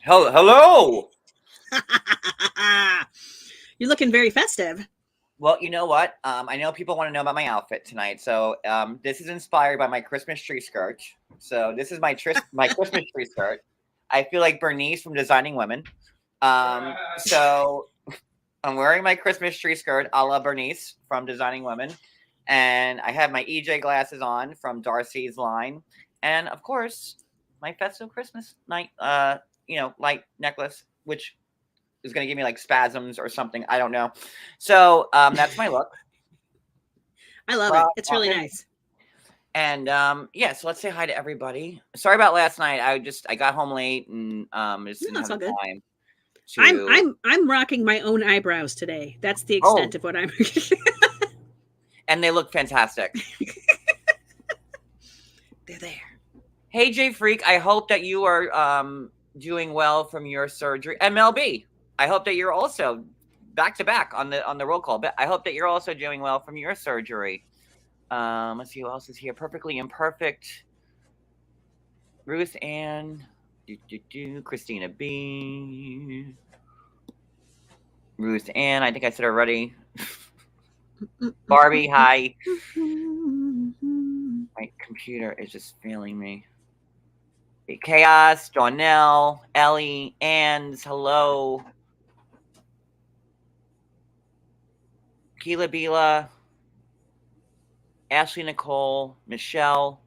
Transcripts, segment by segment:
Hello. You're looking very festive. Well, you know what? I know people want to know about my outfit tonight, so this is inspired by my Christmas tree skirt. So this is my Christmas tree skirt. I feel like Bernice from Designing Women. So I'm wearing my Christmas tree skirt, a la Bernice from Designing Women, and I have my EJ glasses on from Darcy's line, and of course my festive Christmas night, light necklace, which is going to give me like spasms or something. I don't know. So that's my look. I love it. It's really nice. And so let's say hi to everybody. Sorry about last night. I got home late and just didn't have the time. I'm rocking my own eyebrows today. That's the extent of what I'm. And they look fantastic. They're there. Hey Jay Freak, I hope that you are doing well from your surgery. MLB, I hope that you're also back to back on the roll call. But I hope that you're also doing well from your surgery. Let's see who else is here. Perfectly Imperfect. Ruth Ann. Christina B. Ruth Ann. I think I said already. Barbie, hi. My computer is just failing me. Chaos, Donnell, Ellie, Anns, hello. Keela Bila, Ashley Nicole, Michelle.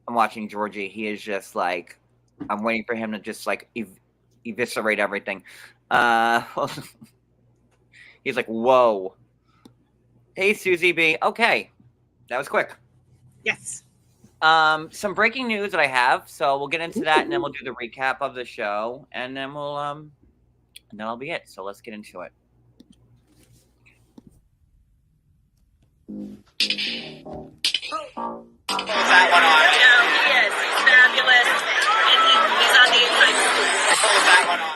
I'm watching Georgie. He is just like, I'm waiting for him to just like eviscerate everything. He's like, whoa. Hey, Susie B. Okay. That was quick. Yes. Some breaking news that I have. So we'll get into that and then we'll do the recap of the show. And then and that'll be it. So let's get into it. That one on. He is. He's fabulous. And he's on the inside. That one on.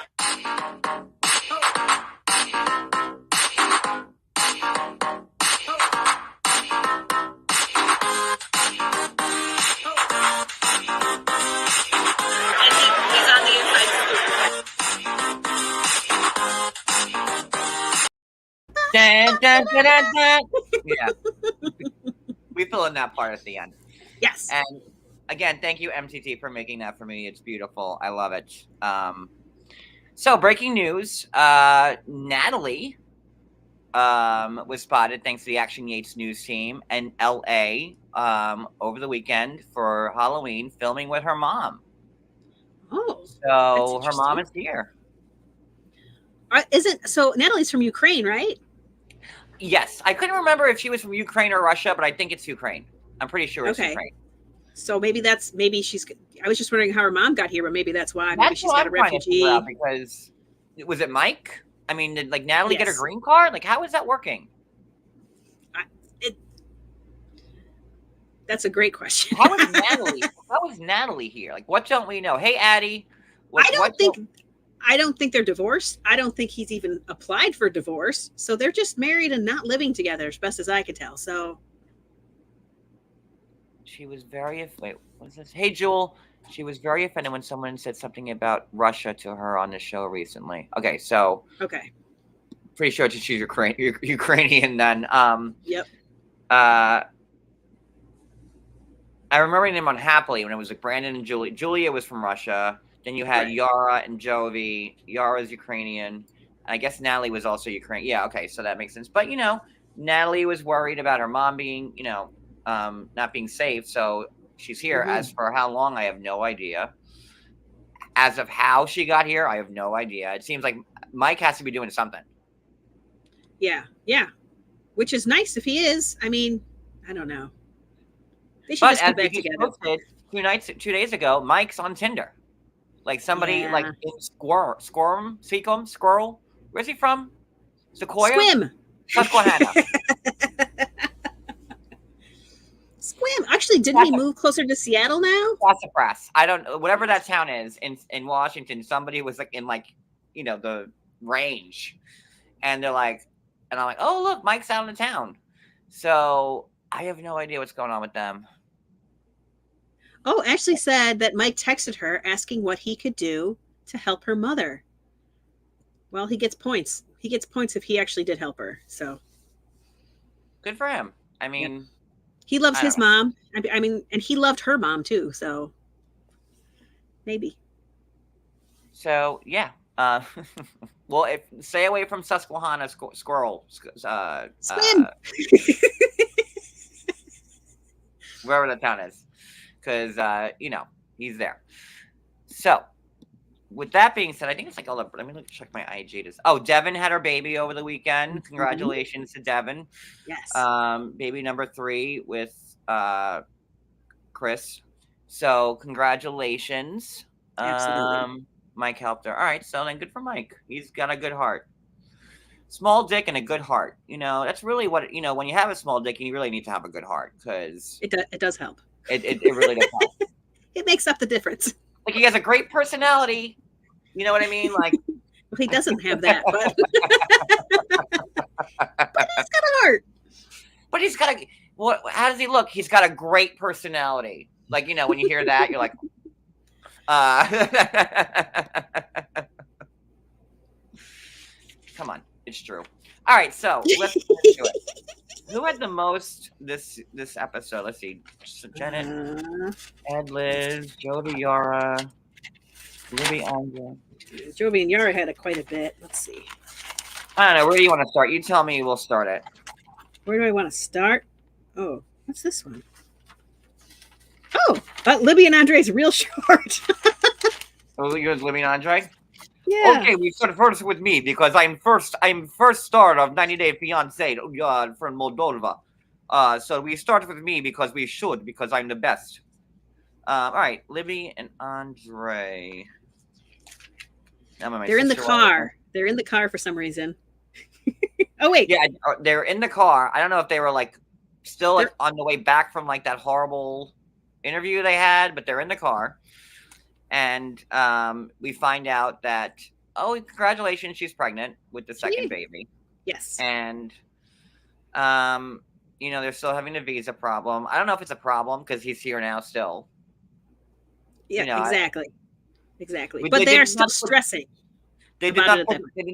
Dun, dun, dun, dun, dun. Yeah. We fill in that part at the end. Yes. And again, thank you, MTT, for making that for me. It's beautiful. I love it. So breaking news, Natalie was spotted thanks to the Action Yates news team in LA over the weekend for Halloween, filming with her mom. Oh. So her mom is here. So Natalie's from Ukraine, right? Yes. I couldn't remember if she was from Ukraine or Russia, but I think it's Ukraine. I'm pretty sure it's Ukraine. So maybe she's. I was just wondering how her mom got here, but maybe that's why. Maybe she's got a refugee. Because was it Mike? I mean, did like Natalie get a green card? Like, how is that working? That's a great question. How is Natalie here? Like, what don't we know? Hey, Addie. I don't think they're divorced. I don't think he's even applied for divorce. So they're just married and not living together, as best as I can tell. So she was very wait, what is this? Hey, Jewel. She was very offended when someone said something about Russia to her on the show recently. Okay, so pretty sure she's Ukrainian then. Yep. I remember him unhappily when it was like Brandon and Julia. Julia was from Russia. Then you had Yara and Jovi. Yara's Ukrainian. And I guess Natalie was also Ukrainian. Yeah, okay, so that makes sense. But, Natalie was worried about her mom being, not being safe. So she's here. Mm-hmm. As for how long, I have no idea. As of how she got here, I have no idea. It seems like Mike has to be doing something. Yeah. Which is nice if he is. I mean, I don't know. They should just get back together. Posted 2 days ago, Mike's on Tinder. Like somebody like in Squirrel. Where's he from? Sequoia? Squim. Susquehanna. Squim. Actually, didn't he move closer to Seattle now? Sassafras. I don't know. Whatever that town is in Washington, somebody was like in the range. And they're like, and I'm like, oh, look, Mike's out of town. So I have no idea what's going on with them. Oh, Ashley said that Mike texted her asking what he could do to help her mother. Well, he gets points. He gets points if he actually did help her. So Good for him. I yep. mean, He loves I don't his know. mom. I mean, and he loved her mom too. So maybe. So yeah. Well, if stay away from Susquehanna squirrel, Swim. wherever the town is, because he's there. So, with that being said, I think it's like all up. Let me check my IG. Devin had her baby over the weekend. Congratulations to Devin. Yes. Baby number 3 with Chris. So congratulations. Absolutely. Mike helped her. All right, so then good for Mike. He's got a good heart. Small dick and a good heart. That's really what when you have a small dick, you really need to have a good heart because it does help. It really does help. It makes up the difference. Like he has a great personality. You know what I mean? Like well, he doesn't have that, but but he's got a heart. But he's got how does he look? He's got a great personality. Like, when you hear that, you're like, come on, it's true. All right, so let's get into it. Who had the most this episode? Let's see. Janet, Ed, Liz, Jovi, Yara, Libby, Andrei. Jovi and Yara had quite a bit. Let's see. I don't know. Where do you want to start? You tell me. We'll start it. Where do I want to start? Oh, what's this one? Oh, Libby and Andrei's real short. Oh, you're Libby and Andrei? Yeah. Okay, we start first with me because I'm first star of 90 Day Fiancé from Moldova. So we start with me because we should, because I'm the best. All right, Libby and Andrei. They're in the car. They're in the car for some reason. Oh wait. Yeah, they're in the car. I don't know if they were like still like on the way back from like that horrible interview they had, but they're in the car. And we find out that, congratulations, she's pregnant with the second baby. Yes. And they're still having a visa problem. I don't know if it's a problem because he's here now still. Yeah, exactly. But they are still stressing. They did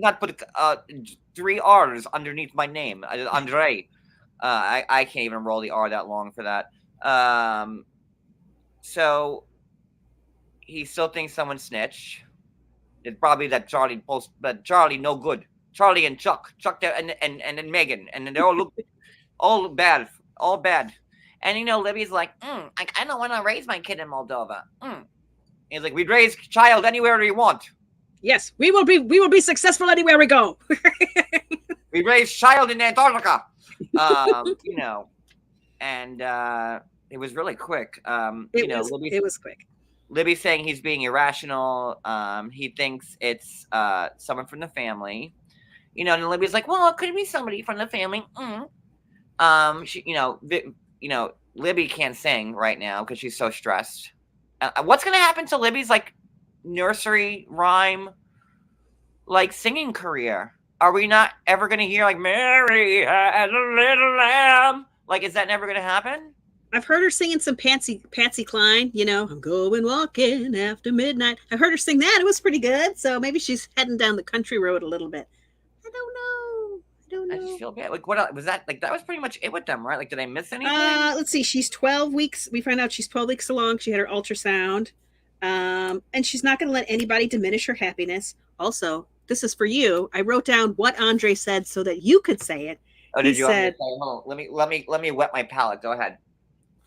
not put 3 R's underneath my name, Andrei. I can't even roll the R that long for that. So he still thinks someone snitched. It's probably that Charlie no good. Charlie and Chuck there, and then Megan, and then they all look all bad. And Libby's like, I don't want to raise my kid in Moldova. He's like, we'd raise child anywhere we want. Yes, we will be successful anywhere we go. We raise child in Antarctica. And it was really quick. It was quick. Libby's saying he's being irrational. He thinks it's someone from the family. And Libby's like, well, it could be somebody from the family. Libby can't sing right now because she's so stressed. What's going to happen to Libby's like nursery rhyme, like singing career? Are we not ever going to hear like Mary had a little lamb? Like, is that never going to happen? I've heard her singing some Patsy Cline, I'm going walking after midnight. I heard her sing that. It was pretty good. So maybe she's heading down the country road a little bit. I don't know. I just feel bad. Like, what else? Was that? Like, that was pretty much it with them, right? Like, did I miss anything? Let's see. She's 12 weeks. We find out she's 12 weeks along. She had her ultrasound. And she's not going to let anybody diminish her happiness. Also, this is for you. I wrote down what Andrei said so that you could say it. Oh, did you? Hold on. Let me wet my palate. Go ahead.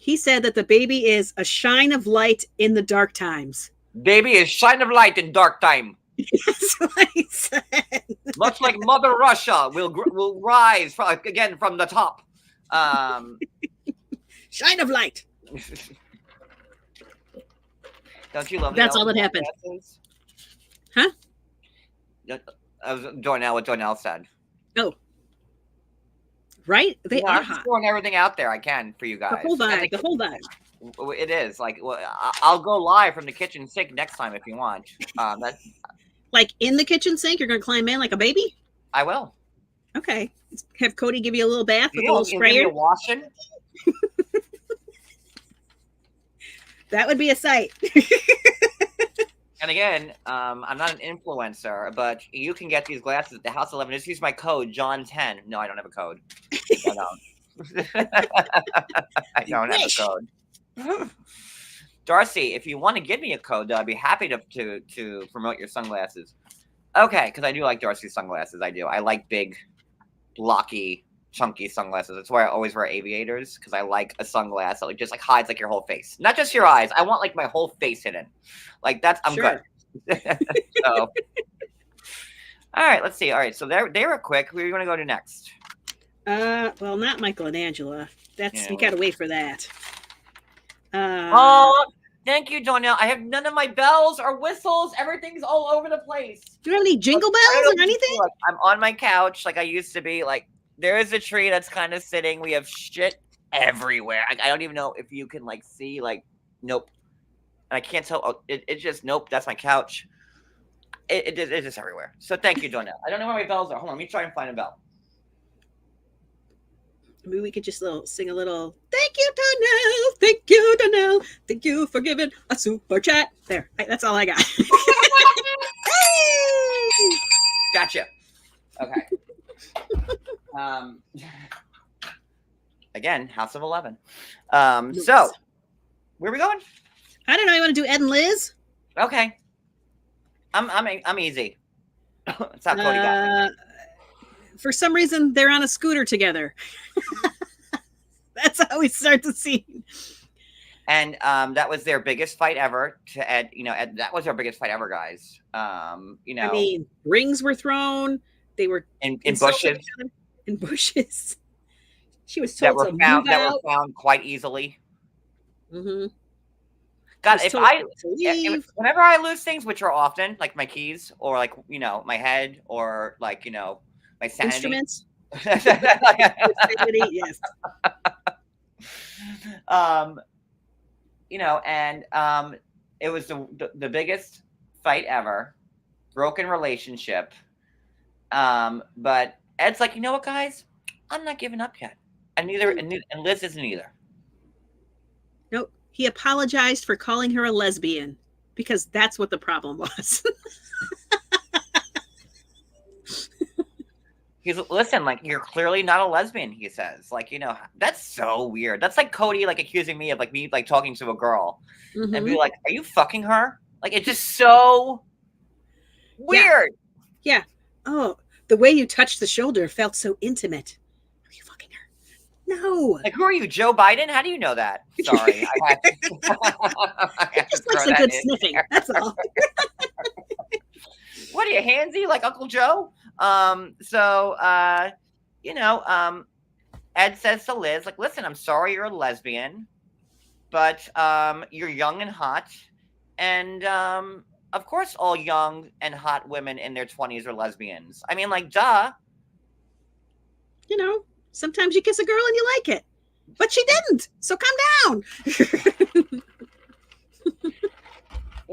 He said that the baby is a shine of light in the dark times. Baby is shine of light in dark time. That's what he said. Much like Mother Russia will rise from the top. Shine of light. Don't you love That's all that happened. Dances? Huh? I was joining out what Jonelle said. Oh. Right? They are I'm just throwing everything out there I can for you guys. The whole vibe. It is. Like, I'll go live from the kitchen sink next time if you want. That's like in the kitchen sink? You're going to climb in like a baby? I will. Okay. Have Cody give you a little bath with a little sprayer? Washing? That would be a sight. And again, I'm not an influencer, but you can get these glasses at the House 11. Just use my code John10. No, I don't have a code. I don't. I don't have a code. Darcy, if you want to give me a code, though, I'd be happy to promote your sunglasses. Okay, because I do like Darcy's sunglasses. I do. I like big, blocky, chunky sunglasses. That's why I always wear aviators, because I like a sunglass that like just like hides like your whole face, not just your eyes. I want like my whole face hidden. Like that's I'm Sure. good. So, all right, let's see. All right, so they were quick. Who are you going to go to next? Well, not Michael and Angela. That's Yeah, you gotta wait for that. Oh, thank you, Donnell. I have none of my bells or whistles. Everything's all over the place. Do you have any jingle I don't bells know or if you anything? feel like I'm on my couch like I used to be. Like there is a tree that's kind of sitting. We have shit everywhere. I don't even know if you can like see. Like nope. And I can't tell. Oh, it's just nope. That's my couch. It's just everywhere. So thank you, Donnell. I don't know where my bells are. Hold on. Let me try and find a bell. Maybe we could just sing a little. Thank you, Donnell. Thank you, Donnell. Thank you for giving a super chat. There, that's all I got. Hey! Gotcha. Okay. Again, House of 11. So where are we going? I don't know. You want to do Ed and Liz? Okay. I'm easy. That's how Cody got me. For some reason, they're on a scooter together. That's how we start the scene. And that was their biggest fight ever. To Ed, Ed, that was our biggest fight ever, guys. I mean, rings were thrown. They were in bushes. In bushes. She was that told were to found move out. were found quite easily. Mm-hmm. God, whenever I lose things, which are often, like my keys or like my head or like my sanity. Instruments. Yes. And it was the biggest fight ever, broken relationship. But Ed's like, you know what, guys, I'm not giving up yet, and Liz isn't either. Nope. He apologized for calling her a lesbian because that's what the problem was. Listen, like, you're clearly not a lesbian, he says. Like, that's so weird. That's like Cody, like, accusing me of, like, me, like, talking to a girl. Mm-hmm. And be like, are you fucking her? Like, it's just so weird. Yeah. Oh, the way you touched the shoulder felt so intimate. Are you fucking her? No. Like, who are you, Joe Biden? How do you know that? Sorry. I had to, it just looks like good sniffing. That's all. What are you, handsy like Uncle Joe? Ed says to Liz, like, listen, I'm sorry you're a lesbian, but you're young and hot. And of course all young and hot women in their 20s are lesbians. I mean, like, duh. Sometimes you kiss a girl and you like it. But she didn't. So calm down.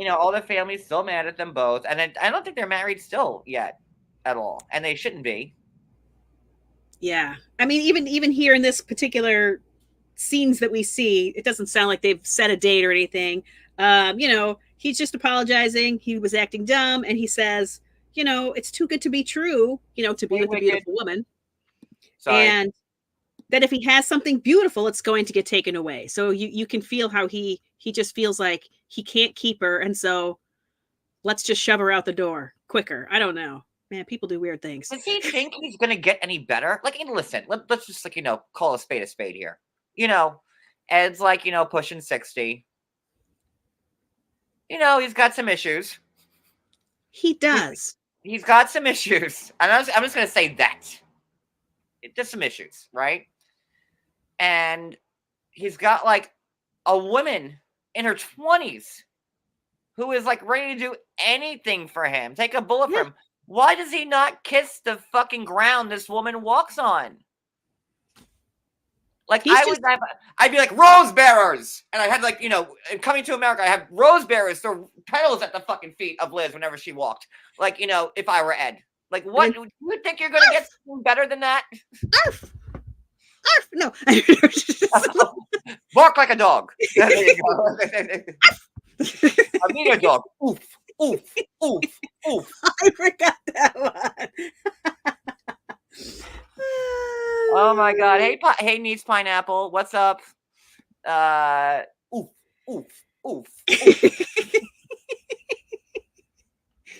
All the family's still mad at them both. And I don't think they're married still yet at all. And they shouldn't be. Yeah. I mean, even here in this particular scenes that we see, it doesn't sound like they've set a date or anything. He's just apologizing. He was acting dumb. And he says, it's too good to be true, to be with a beautiful woman. Sorry. And that if he has something beautiful, it's going to get taken away. So you can feel how he just feels like he can't keep her. And so let's just shove her out the door quicker. I don't know. Man, people do weird things. Does he think he's going to get any better? Like, listen, let's just, like, call a spade here. Ed's like, pushing 60. He's got some issues. He does. He's got some issues. And I'm just going to say that. Just some issues, right? And he's got, like, a woman in her 20s who is, like, ready to do anything for him. Take a bullet for him. Why does he not kiss the fucking ground this woman walks on? Like, I'd be like, rose bearers! And I had, like, Coming to America, I have rose bearers throw petals at the fucking feet of Liz whenever she walked. Like, if I were Ed. Like, what? Do you think you're going to get something better than that? Arf! No. Bark like a dog. There you go. I mean a dog. Oof, oof, oof, oof. I forgot that one. Oh my god. Hey, Niece Pineapple. What's up? Oof, oof, oof, oof.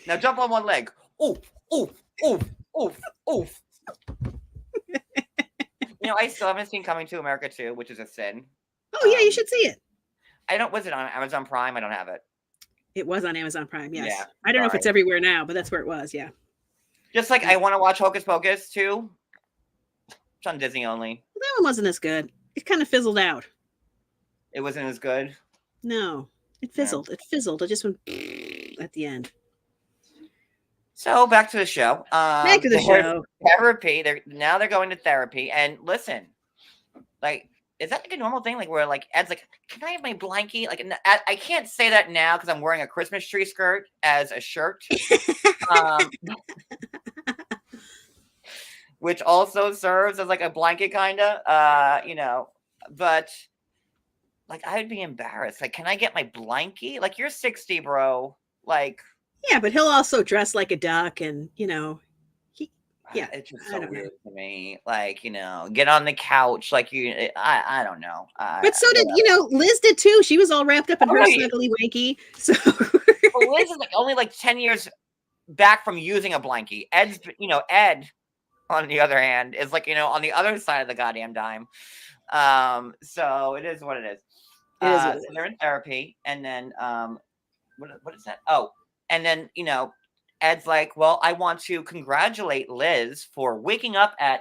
Now jump on one leg. Oof, oof, oof, oof, oof. I still haven't seen Coming to America 2, which is a sin. Oh yeah, you should see it. Was it on Amazon Prime? I don't have it. It was on Amazon Prime, yes. Yeah, I don't know if it's everywhere now, but that's where it was, yeah. Just like I want to watch Hocus Pocus too. It's on Disney only. Well, that one wasn't as good. It kind of fizzled out. It wasn't as good? No. It fizzled. It fizzled. It just went at the end. So back to the show. Back to the show. Therapy. They're going to therapy. And listen, like, is that like a normal thing? Like where like Ed's like, can I have my blankie? Like I can't say that now because I'm wearing a Christmas tree skirt as a shirt. Which also serves as like a blanket kinda. But like I would be embarrassed. Like, can I get my blankie? Like, you're 60, bro. Like, yeah, but he'll also dress like a duck, and yeah, it's just so weird to me. Like, get on the couch, like I don't know. But so did Liz did too. She was all wrapped up in her snuggly wanky. So well, Liz is like only like 10 years back from using a blankie. Ed, on the other hand, is like on the other side of the goddamn dime. So it is what it is. So they're in therapy, and then what is that? Oh, and then Ed's like, well, I want to congratulate Liz for waking up at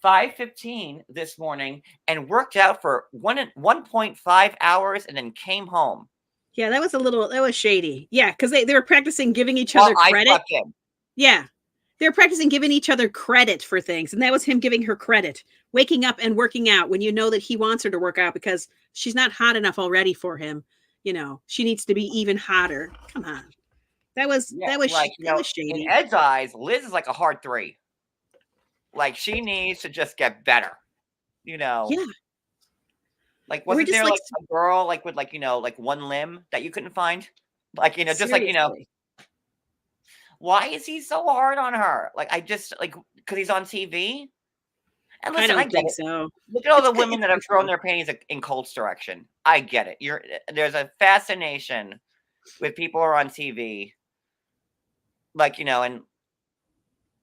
5:15 this morning and worked out for 1.5 hours and then came home. Yeah, that was shady. Yeah, because they were practicing giving each other credit. Yeah. They were practicing giving each other credit for things. And that was him giving her credit. Waking up and working out when you know that he wants her to work out because she's not hot enough already for him. She needs to be even hotter. Come on. That was shady. In Ed's eyes, Liz is like a hard 3. Like, she needs to just get better. Yeah. Like, wasn't there like a girl like with like one limb that you couldn't find? Like, just seriously. Like why is he so hard on her? Like, I just like because he's on TV. And listen, I get it. So. Look at all the women that have thrown their panties in Colt's direction. I get it. There's a fascination with people who are on TV. Like, and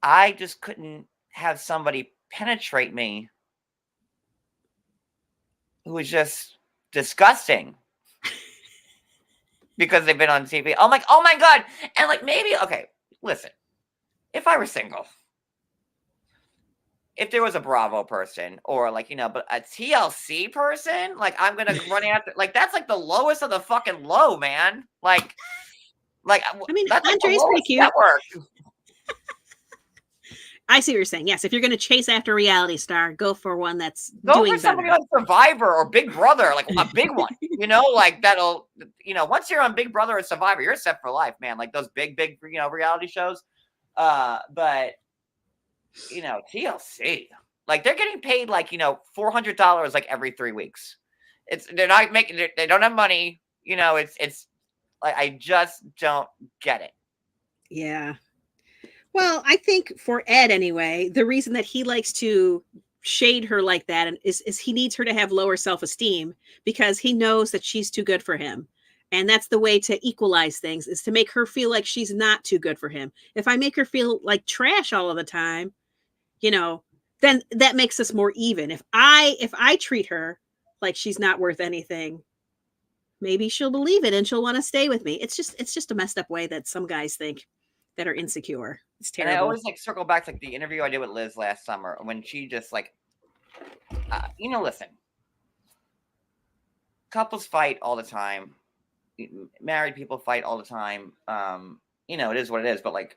I just couldn't have somebody penetrate me who was just disgusting because they've been on TV. I'm like, oh my God. And like, maybe, okay, listen, if I were single, if there was a Bravo person or like, but a TLC person, like I'm going to run after, like, that's like the lowest of the fucking low, man. Like, I mean, that's Andrei's like pretty cute. Network. I see what you're saying. Yes, if you're going to chase after a reality star, go for one that's go doing for somebody better. on Survivor or Big Brother, like a big one. Like that'll, once you're on Big Brother or Survivor, you're set for life, man. Like those big, reality shows. But TLC, like they're getting paid like $400 like every 3 weeks. They're not making. They don't have money. It's like I just don't get it. Yeah. Well, I think for Ed anyway, the reason that he likes to shade her like that is he needs her to have lower self-esteem because he knows that she's too good for him. And that's the way to equalize things, is to make her feel like she's not too good for him. If I make her feel like trash all of the time, then that makes us more even. If I treat her like she's not worth anything, maybe she'll believe it and she'll want to stay with me. It's just a messed up way that some guys think that are insecure. It's terrible. And I always like circle back to like the interview I did with Liz last summer when she just like, listen, couples fight all the time. Married people fight all the time. It is what it is. But like,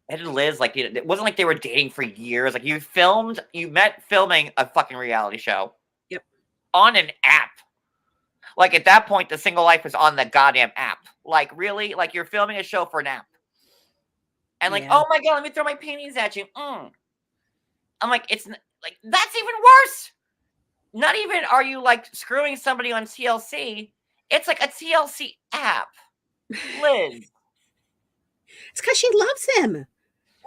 Ed and Liz, like, it wasn't like they were dating for years. Like you met filming a fucking reality show. Yep. On an app. Like at that point, the single life was on the goddamn app. Like really, like you're filming a show for an app. And like, oh my God, let me throw my panties at you. I'm like, it's like, that's even worse. Not even are you like screwing somebody on TLC. It's like a TLC app. Liz. It's because she loves him.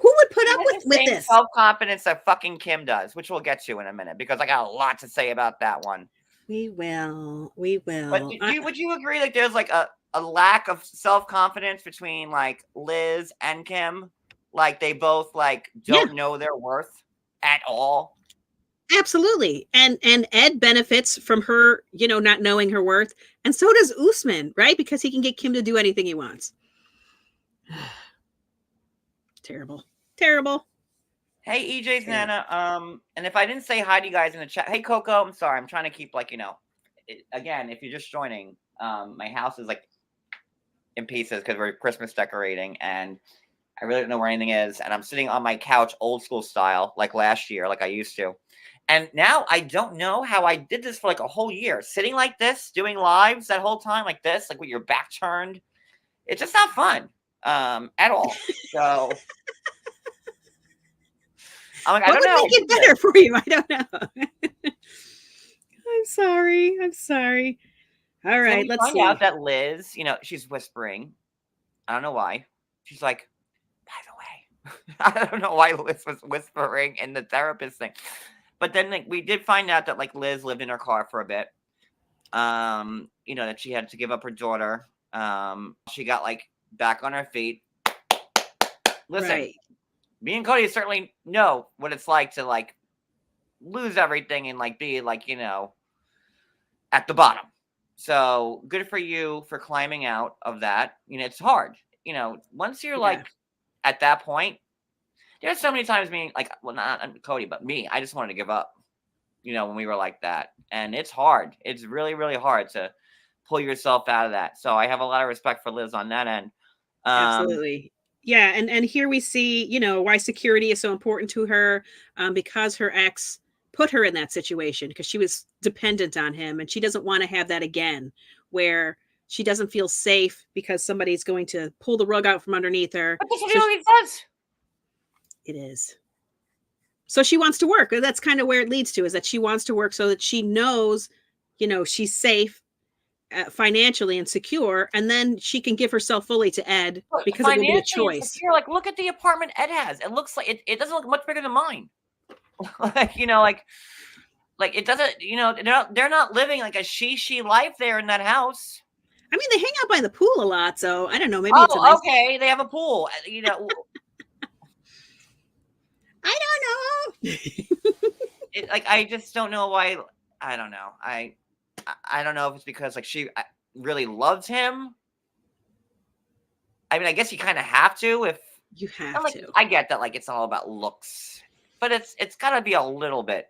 Who would put She up has the with same this? self-confidence that fucking Kim does, which we'll get to in a minute because I got a lot to say about that one. We will. We But will. would you agree like there's like a lack of self-confidence between like Liz and Kim? Like they both like don't know their worth at all. Absolutely. And Ed benefits from her, not knowing her worth. And so does Usman, right? Because he can get Kim to do anything he wants. Terrible. Terrible. Hey, EJ's Nana. And if I didn't say hi to you guys in the chat, hey Coco, I'm sorry. I'm trying to keep like, again, if you're just joining, my house is like in pieces because we're Christmas decorating and I really don't know where anything is. And I'm sitting on my couch, old school style, like last year, like I used to. And now I don't know how I did this for like a whole year, sitting like this, doing lives that whole time like this, like with your back turned. It's just not fun at all. So I'm like, I don't know. What would make it better for you? I don't know. I'm sorry. All right, so let's find see. out that Liz, she's whispering. I don't know why. She's like, by the way, I don't know why Liz was whispering in the therapist thing. But then like we did find out that like Liz lived in her car for a bit. That she had to give up her daughter. She got like back on her feet. Listen, Right. me and Cody certainly know what it's like to like lose everything and like be like, at the bottom. So good for you for climbing out of that. It's hard. Once you're like at that point, there's so many times me, like, well, not Cody, but me, I just wanted to give up, when we were like that. And it's hard. It's really, really hard to pull yourself out of that. So I have a lot of respect for Liz on that end. Absolutely. Yeah. And here we see, why security is so important to her, because her ex put her in that situation because she was dependent on him and she doesn't want to have that again where she doesn't feel safe because somebody's going to pull the rug out from underneath her. But that's what he does. It is. So she wants to work. That's kind of where it leads to, is that she wants to work so that she knows, she's safe financially and secure, and then she can give herself fully to Ed because it will be a choice. Secure, like, look at the apartment Ed has. It looks like it doesn't look much bigger than mine. like it doesn't. They're not living like a she life there in that house. I mean, they hang out by the pool a lot, so I don't know. Maybe it's a nice... okay. They have a pool. I don't know. I just don't know why. I don't know. I don't know if it's because like she really loves him. I mean, I guess you kind of have to if you have to. I get that, like it's all about looks, but it's got to be a little bit.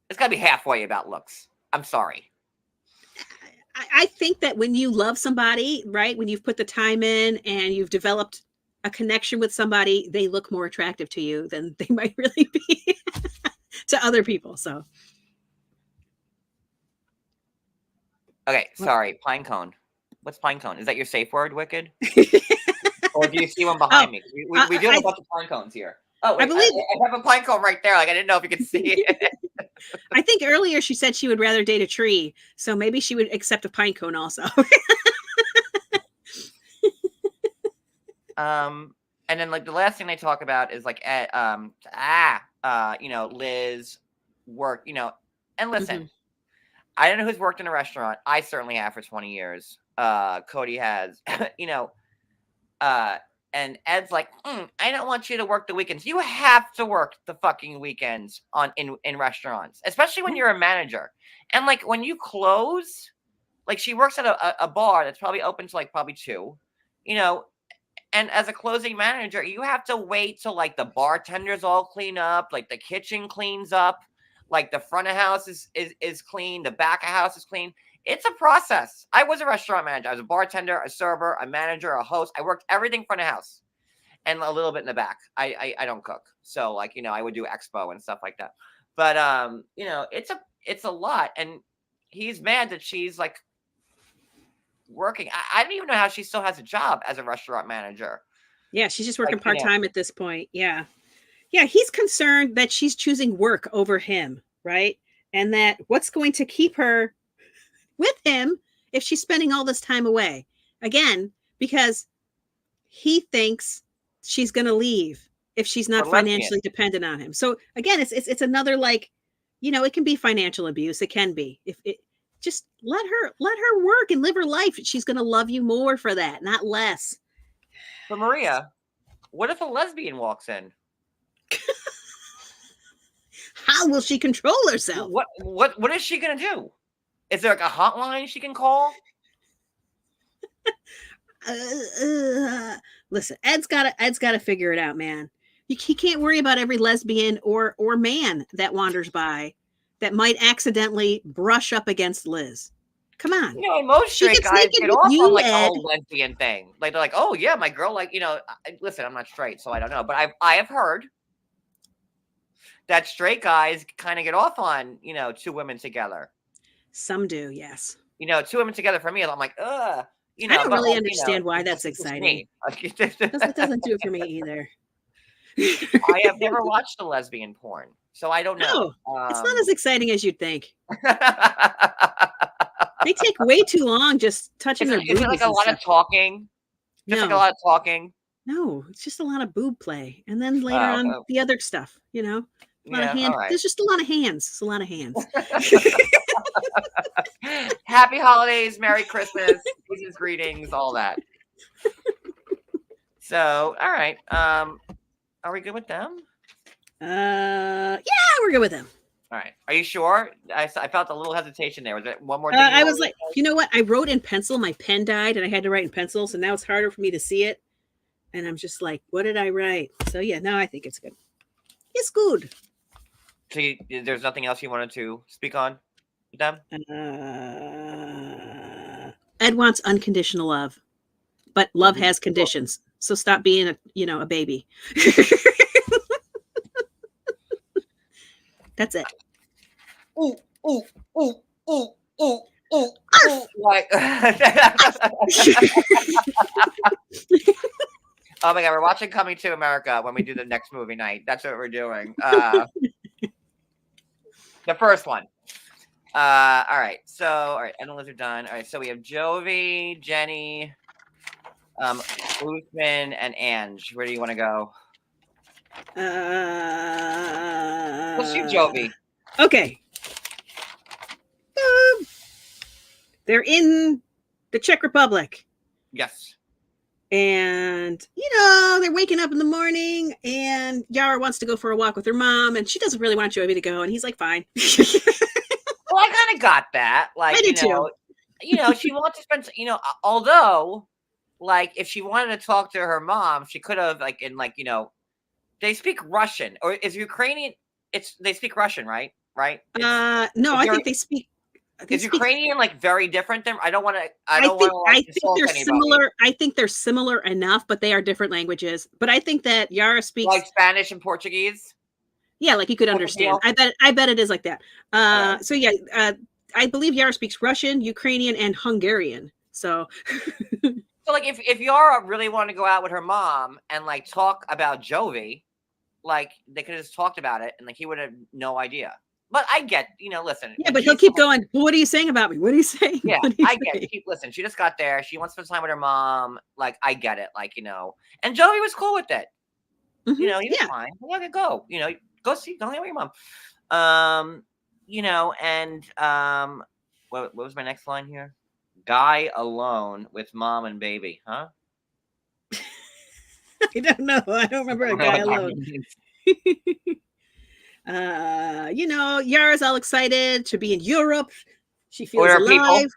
It's got to be halfway about looks. I'm sorry. I think that when you love somebody, right, when you've put the time in and you've developed a connection with somebody, they look more attractive to you than they might really be to other people. So. Okay, sorry. Pine cone. What's pine cone? Is that your safe word, Wicked? Or do you see one behind me? We do have a bunch of pine cones here. Oh, wait, I believe I have a pine cone right there. Like I didn't know if you could see it. I think earlier she said she would rather date a tree, so maybe she would accept a pine cone also. And then like the last thing they talk about is like Liz work, and listen. Mm-hmm. I don't know who's worked in a restaurant. I certainly have for 20 years. Cody has, and Ed's like, I don't want you to work the weekends. You have to work the fucking weekends in restaurants, especially when you're a manager. And like when you close, like she works at a bar that's probably open to like probably 2, and as a closing manager, you have to wait till like the bartenders all clean up, like the kitchen cleans up. Like the front of house is clean. The back of house is clean. It's a process. I was a restaurant manager. I was a bartender, a server, a manager, a host. I worked everything front of house and a little bit in the back. I don't cook. So like, I would do expo and stuff like that. But, it's a lot. And he's mad that she's like working. I don't even know how she still has a job as a restaurant manager. Yeah. She's just working part-time at this point. Yeah. Yeah, he's concerned that she's choosing work over him, right? And that what's going to keep her with him if she's spending all this time away. Again, because he thinks she's going to leave if she's not We're lesbian. financially dependent on him. So again, it's another like, it can be financial abuse. It can be. If it just let her work and live her life. She's going to love you more for that, not less. But Maria, what if a lesbian walks in? How will she control herself? What is she gonna do? Is there like a hotline she can call? Listen, Ed's got to figure it out, man. He can't worry about every lesbian or man that wanders by that might accidentally brush up against Liz. Come on. Most straight guys get off on like the Ed. whole lesbian thing. Like they're like, oh yeah, my girl, like listen, I'm not straight, so I don't know, but I have heard that straight guys kind of get off on two women together. Some do, yes. Two women together for me, I'm like, ugh. I don't really understand why that's exciting. That doesn't do it for me either. I have never watched a lesbian porn, so I don't know. It's not as exciting as you'd think. They take way too long just touching their boobs. Is it like a lot of talking? Just like a lot of talking? No, it's just a lot of boob play. And then later on, the other stuff, a lot of hands. There's just a lot of hands. It's a lot of hands. Happy holidays, Merry Christmas, season's greetings, all that. So, all right. Are we good with them? Yeah, we're good with them. All right. Are you sure? I felt a little hesitation there. Was there one more thing? I was like, you know what? I wrote in pencil. My pen died, and I had to write in pencil, so now it's harder for me to see it. And I'm just like, what did I write? So yeah, no, I think it's good. It's good. So there's nothing else you wanted to speak on with them? Ed wants unconditional love, but love has conditions. So stop being a baby. That's it. Ooh. Like, oh my god, we're watching Coming to America when we do the next movie night. That's what we're doing. The first one. All right. So, all right, Ed and Liz are done. All right. So we have Jovi, Jenny, Usman, and Ange. Where do you want to go? Let's do Jovi. Okay. They're in the Czech Republic. Yes. And, they're waking up in the morning and Yara wants to go for a walk with her mom and she doesn't really want Jovi to go. And he's like, fine. Well, I kind of got that. Like, I did too. She wants to spend, although, like, if she wanted to talk to her mom, she could have, like, they speak Russian. Or is Ukrainian, they speak Russian, right? Right? No, I think they speak. Is Ukrainian like very different than? I think they're similar. I think they're similar enough, but they are different languages. But I think that Yara speaks like Spanish and Portuguese. Yeah, like you could understand. I bet it is like that. Right. So yeah, I believe Yara speaks Russian, Ukrainian, and Hungarian. So, so like if Yara really wanted to go out with her mom and like talk about Jovi, like they could have just talked about it, and like he would have no idea. But I get, listen. Yeah, but he'll keep going. Well, what are you saying about me? What are you saying? Yeah, I get it. Listen, she just got there. She wants to spend time with her mom. Like, I get it. Like, and Joey was cool with it. Mm-hmm. He was fine. Yeah, go. Go see. Go hang out with your mom. And what was my next line here? Guy alone with mom and baby, huh? I don't know. I don't remember a guy alone. Yara's all excited to be in Europe. She feels alive. People.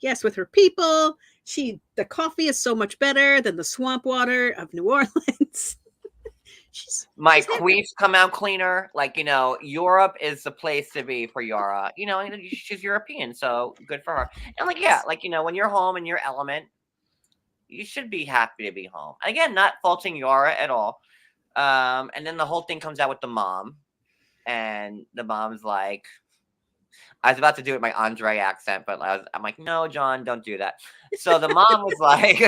Yes, with her people. The coffee is so much better than the swamp water of New Orleans. she's queefs come out cleaner. Like, Europe is the place to be for Yara. She's European, so good for her. And when you're home in your element, you should be happy to be home. Again, not faulting Yara at all. And then the whole thing comes out with the mom. And the mom's like, I was about to do it my Andrei accent, but I'm like, no, John, don't do that. So the mom was like,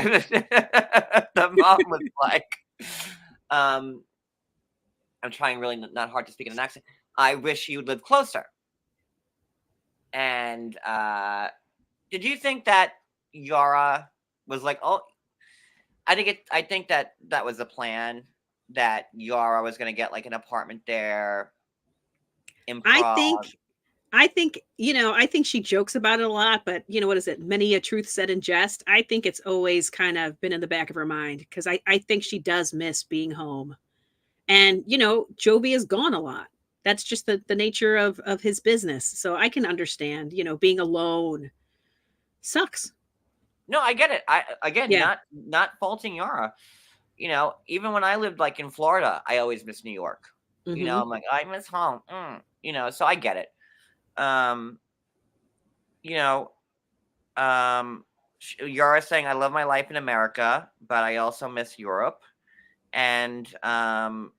I'm trying really not hard to speak in an accent. I wish you lived closer. And did you think that Yara was like, oh, I think that that was the plan, that Yara was going to get like an apartment there in I Prague. think I think she jokes about it a lot, but what is it? Many a truth said in jest. I think it's always kind of been in the back of her mind, because I think she does miss being home. And, Jovi is gone a lot. That's just the nature of his business. So I can understand, being alone sucks. No, I get it. I again, Yeah. not faulting Yara. Even when I lived like in Florida, I always miss New York. Mhm. I'm like, I miss home. So I get it. Um, you know, Yara saying, I love my life in America, but I also miss Europe. And I'm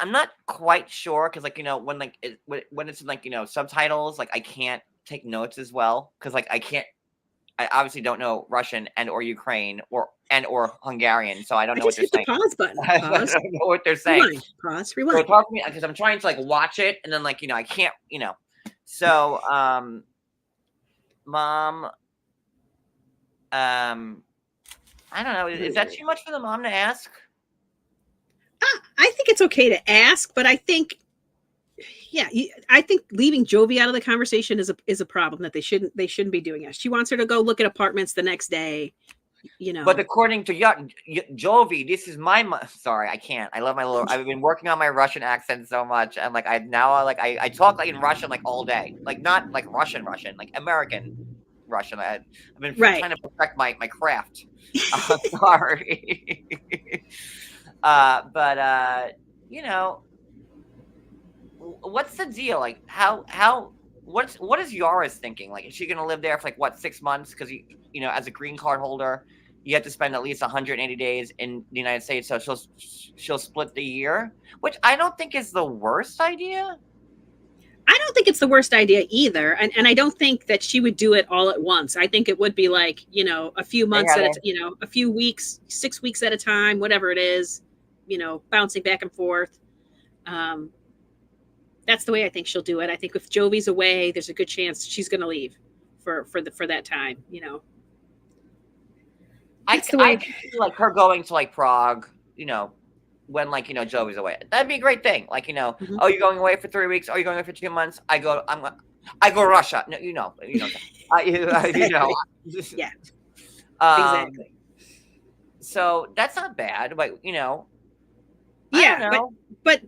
not quite sure, because like when like when it's in like subtitles, like I can't take notes as well, because like I obviously don't know Russian and or Ukraine or Hungarian, so I don't I know what just they're hit the saying. pause button. I Pause. don't know what they're saying. Rewind. Pause. So Rewind. talk to me, because I'm trying to like watch it, and then like I can't, So mom, I don't know. Is that too much for the mom to ask? I think it's okay to ask, but I think, yeah, I think leaving Jovi out of the conversation is a problem that they shouldn't be doing it. She wants her to go look at apartments the next day. But according to Jovi, this is my sorry, I can't. I love my little. I've been working on my Russian accent so much, and like I talk like in Russian like all day, like not like Russian, like American Russian. I've been trying to perfect my craft. Sorry, but what's the deal? Like what is Yara's thinking? Like, is she gonna live there for like what, 6 months? Because as a green card holder, you have to spend at least 180 days in the United States. So she'll split the year, which I don't think is the worst idea. I don't think it's the worst idea either, and I don't think that she would do it all at once. I think it would be like a few months at a few weeks, 6 weeks at a time, whatever it is, bouncing back and forth. That's the way I think she'll do it. I think if Jovi's away, there's a good chance she's going to leave for that time. I can see like her going to like Prague, when like Jovi's away. That'd be a great thing. Like Mhm. Oh, you're going away for 3 weeks? Oh, you're going away for 2 months? I go to Russia. No, Exactly. Yeah. Exactly. So that's not bad, but Yeah, I don't know.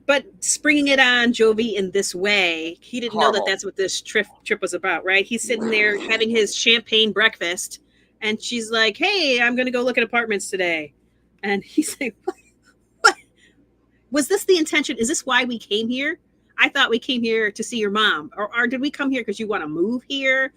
but springing it on Jovi in this way, he didn't know that Horrible. that's what this trip was about, right? He's sitting there having his champagne breakfast, and she's like, "Hey, I'm going to go look at apartments today," and he's like, "What? Was this the intention? Is this why we came here? I thought we came here to see your mom, or did we come here because you want to move here?"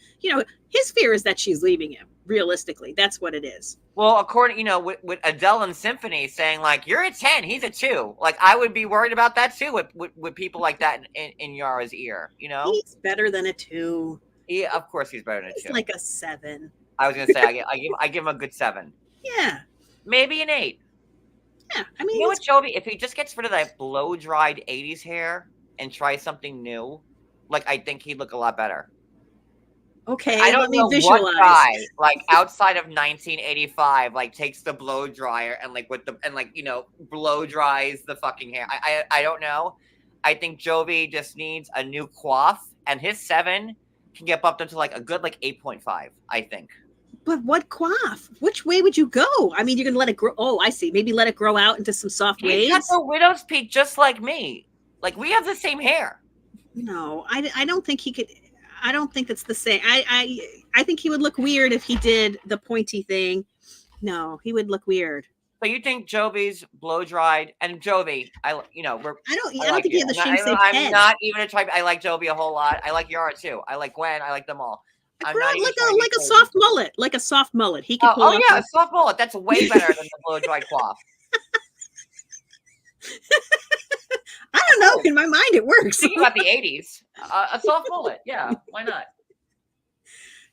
His fear is that she's leaving him. Realistically, that's what it is. Well, according, with Adele and Symphony saying like you're a 10, he's a 2. Like I would be worried about that too with people like that in Yara's ear. He's better than a 2. Yeah, of course he's better than a 2. He's like a 7. I was gonna say I give him a good 7. Yeah, maybe an 8. Yeah, I mean, what, Jovi? If he just gets rid of that blow dried '80s hair and tries something new, like I think he'd look a lot better. Okay, I don't let me know visualize. what guy, like outside of 1985, like takes the blow dryer and like blow dries the fucking hair. I don't know. I think Jovi just needs a new coif, and his 7 can get bumped up to like a good like 8.5. I think. But what coif? Which way would you go? I mean, you're gonna let it grow. Oh, I see. Maybe let it grow out into some soft waves. He's got the widow's peak just like me. Like we have the same hair. No, I don't think he could. I don't think it's the same. I think he would look weird if he did the pointy thing. No, he would look weird. So you think Jovi's blow dried, and Jovi, I don't think he has the same head. I'm not even a type. I like Jovi a whole lot. I like Yara too. I like Gwen. I like them all. I'm not like a soft mullet, like a soft mullet. He can pull off. A soft mullet. That's way better than the blow dried coif. I don't know. In my mind, it works. Thinking about the '80s, a soft mullet. Yeah, why not?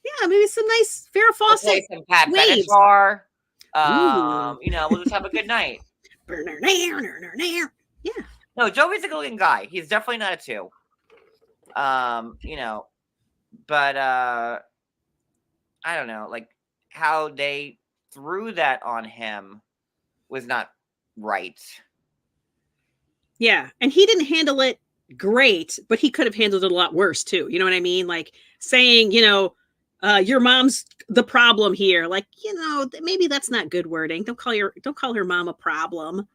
Yeah, maybe some nice Farrah Fawcett. Some Pat waves. Benatar. We'll just have a good night. Yeah. No, Jovi's a good-looking guy. He's definitely not a 2. But I don't know, like how they threw that on him was not right. Yeah. And he didn't handle it great, but he could have handled it a lot worse too. You know what I mean? Like saying, your mom's the problem here. Like, maybe that's not good wording. Don't call her mom a problem.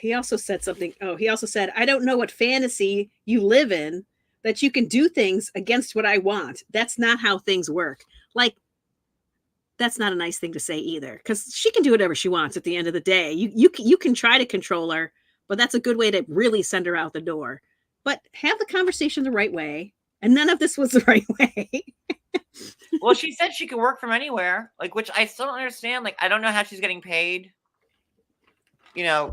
He also said something. Oh, he also said, I don't know what fantasy you live in that you can do things against what I want. That's not how things work. Like, that's not a nice thing to say either, because she can do whatever she wants at the end of the day. You can try to control her, but that's a good way to really send her out the door. But have the conversation the right way. And none of this was the right way. Well, she said she could work from anywhere, like, which I still don't understand. Like, I don't know how she's getting paid. Yeah,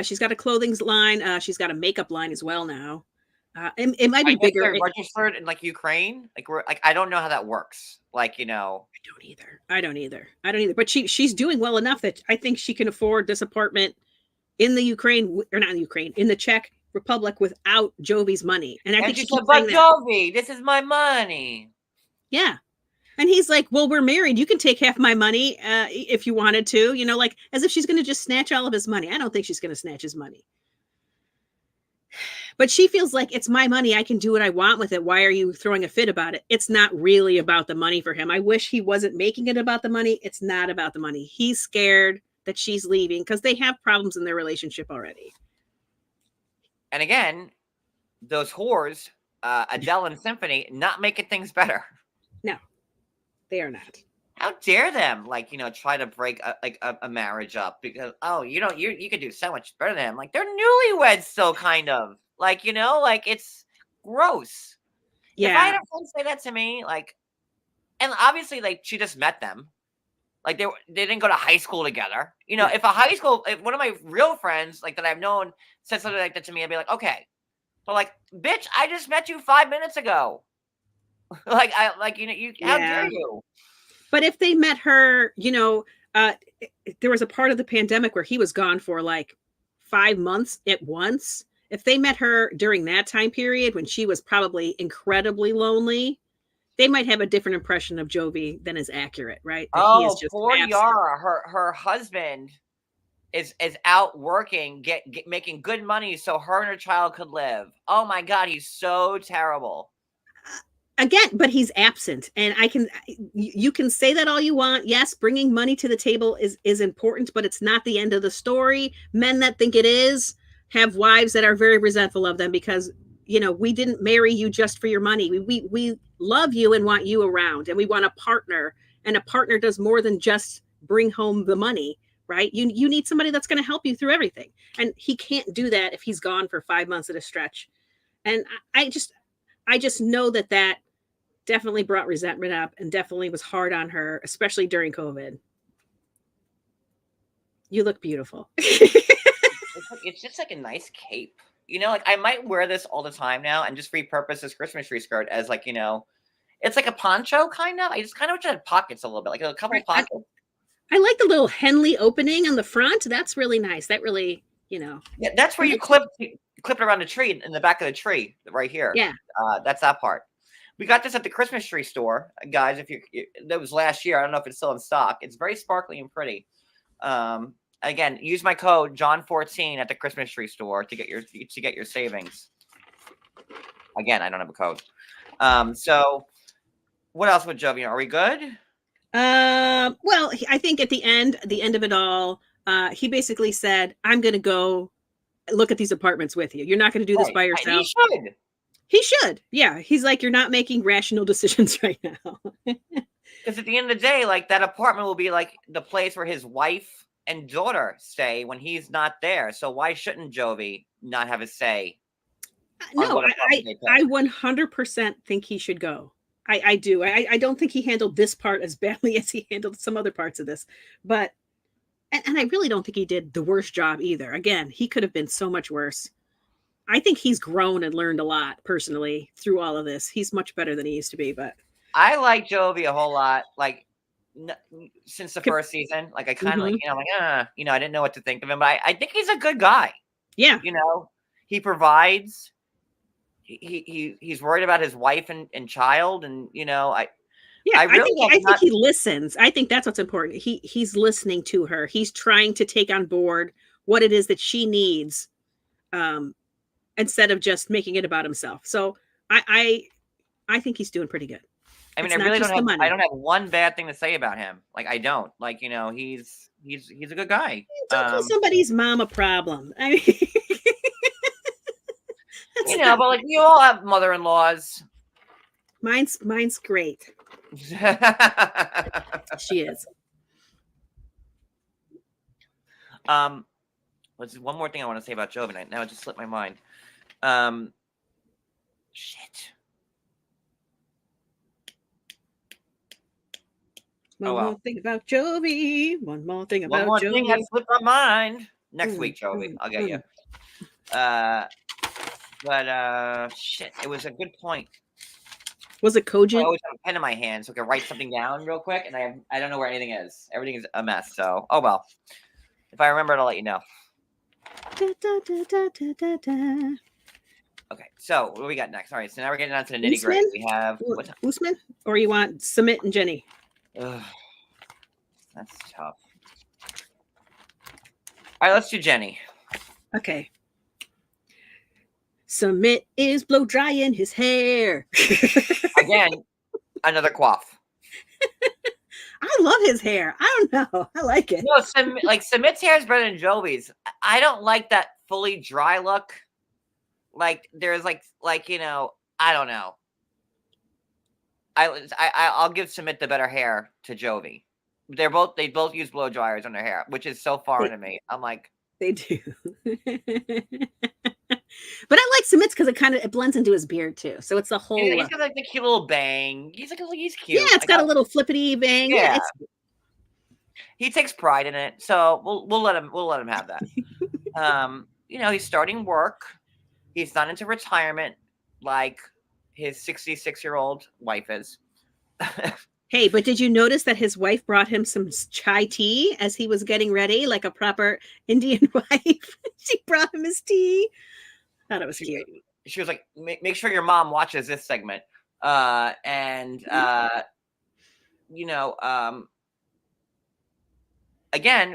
she's got a clothing line. She's got a makeup line as well now. It might be bigger. They're registered in like Ukraine. Like I don't know how that works. Like, I don't either. But she's doing well enough that I think she can afford this apartment in the Ukraine, or not in the Ukraine, in the Czech Republic without Jovi's money. And I think she said, "But Jovi, this is my money." Yeah. And he's like, well, we're married. You can take half my money if you wanted to, like as if she's going to just snatch all of his money. I don't think she's going to snatch his money. But she feels like it's my money. I can do what I want with it. Why are you throwing a fit about it? It's not really about the money for him. I wish he wasn't making it about the money. It's not about the money. He's scared that she's leaving because they have problems in their relationship already. And again, those whores, Adele and Symphony, not making things better. No, they are not. How dare them, try to break a marriage up because, you could do so much better than him. Like, they're newlyweds still, kind of. It's gross. Yeah. If I had a friend say that to me, and obviously, she just met them. Like, they didn't go to high school together. If one of my real friends, that I've known, said something like that to me, I'd be like, okay. But, bitch, I just met you 5 minutes ago. How dare you? But if they met her, there was a part of the pandemic where he was gone for 5 months at once. If they met her during that time period when she was probably incredibly lonely, they might have a different impression of Jovi than is accurate, right? That he is just poor Yara. Her husband is out working, making good money so her and her child could live. Oh my God, he's so terrible. Again, but he's absent, and you can say that all you want. Yes, bringing money to the table is important, but it's not the end of the story. Men that think it is have wives that are very resentful of them because, we didn't marry you just for your money. We love you and want you around, and we want a partner, and a partner does more than just bring home the money, right? You need somebody that's going to help you through everything, and he can't do that if he's gone for 5 months at a stretch. And I just know that definitely brought resentment up and definitely was hard on her, especially during COVID. You look beautiful. It's just like a nice cape. I might wear this all the time now and just repurpose this Christmas tree skirt as it's like a poncho kind of. I just kind of wish it had pockets a little bit, like a couple pockets. I like the little Henley opening on the front. That's really nice. That really, Yeah, that's where you clip it around the tree in the back of the tree right here. Yeah. That's that part. We got this at the Christmas tree store, guys. That was last year. I don't know if it's still in stock. It's very sparkly and pretty. Again, use my code John14 at the Christmas tree store to get your savings. Again, I don't have a code. So what else with Jovi? Are we good? Well, I think at the end of it all, he basically said, "I'm going to go look at these apartments with you. You're not going to do this by yourself." He should. Yeah. He's like, you're not making rational decisions right now. Because at the end of the day, that apartment will be the place where his wife and daughter stay when he's not there. So why shouldn't Jovi not have a say? No, I 100% think he should go. I do. I don't think he handled this part as badly as he handled some other parts of this. But, and I really don't think he did the worst job either. Again, he could have been so much worse. I think he's grown and learned a lot personally through all of this. He's much better than he used to be, but I like Jovi a whole lot. since the first season. Like I kind of like, I didn't know what to think of him, but I think he's a good guy. Yeah. He provides. He's worried about his wife and child, and I think he listens. I think that's what's important. He's listening to her. He's trying to take on board what it is that she needs, instead of just making it about himself. So I think he's doing pretty good. I mean, I really don't have one bad thing to say about him. Like I don't. Like, he's a good guy. Don't call somebody's mom a problem. I mean, but like you all have mother-in-laws. Mine's great. She is. There's one more thing I want to say about Jovi. Now it just slipped my mind. Shit. One more thing about Jovi. One more thing about Jovi. One more thing that slipped my mind. Next week, Jovi. I'll get you. But shit, it was a good point. Was it cogent? I always have a pen in my hand so I can write something down real quick, and I don't know where anything is. Everything is a mess. So, oh well. If I remember, I'll let you know. Okay, so what do we got next? All right, so now we're getting down to the nitty gritty. We have Usman, or you want Sumit and Jenny? Ugh, that's tough. All right, let's do Jenny. Okay. Sumit is blow drying his hair. Again, another quaff. I love his hair. I don't know. I like it. No, Sumit's hair is better than Jovi's. I don't like that fully dry look. Like there's I don't know. I'll give Sumit the better hair to Jovi. They both use blow dryers on their hair, which is so foreign to me. I'm like, they do. But I like Sumit's because it blends into his beard too. So it's the whole. He's got like the cute little bang. He's cute. Yeah, it's got a little flippity bang. Yeah. He takes pride in it, so we'll let him have that. He's starting work. He's not into retirement like his 66-year-old wife is. Hey, but did you notice that his wife brought him some chai tea as he was getting ready, like a proper Indian wife? She brought him his tea. Thought it was cute. She was like, make sure your mom watches this segment. Again,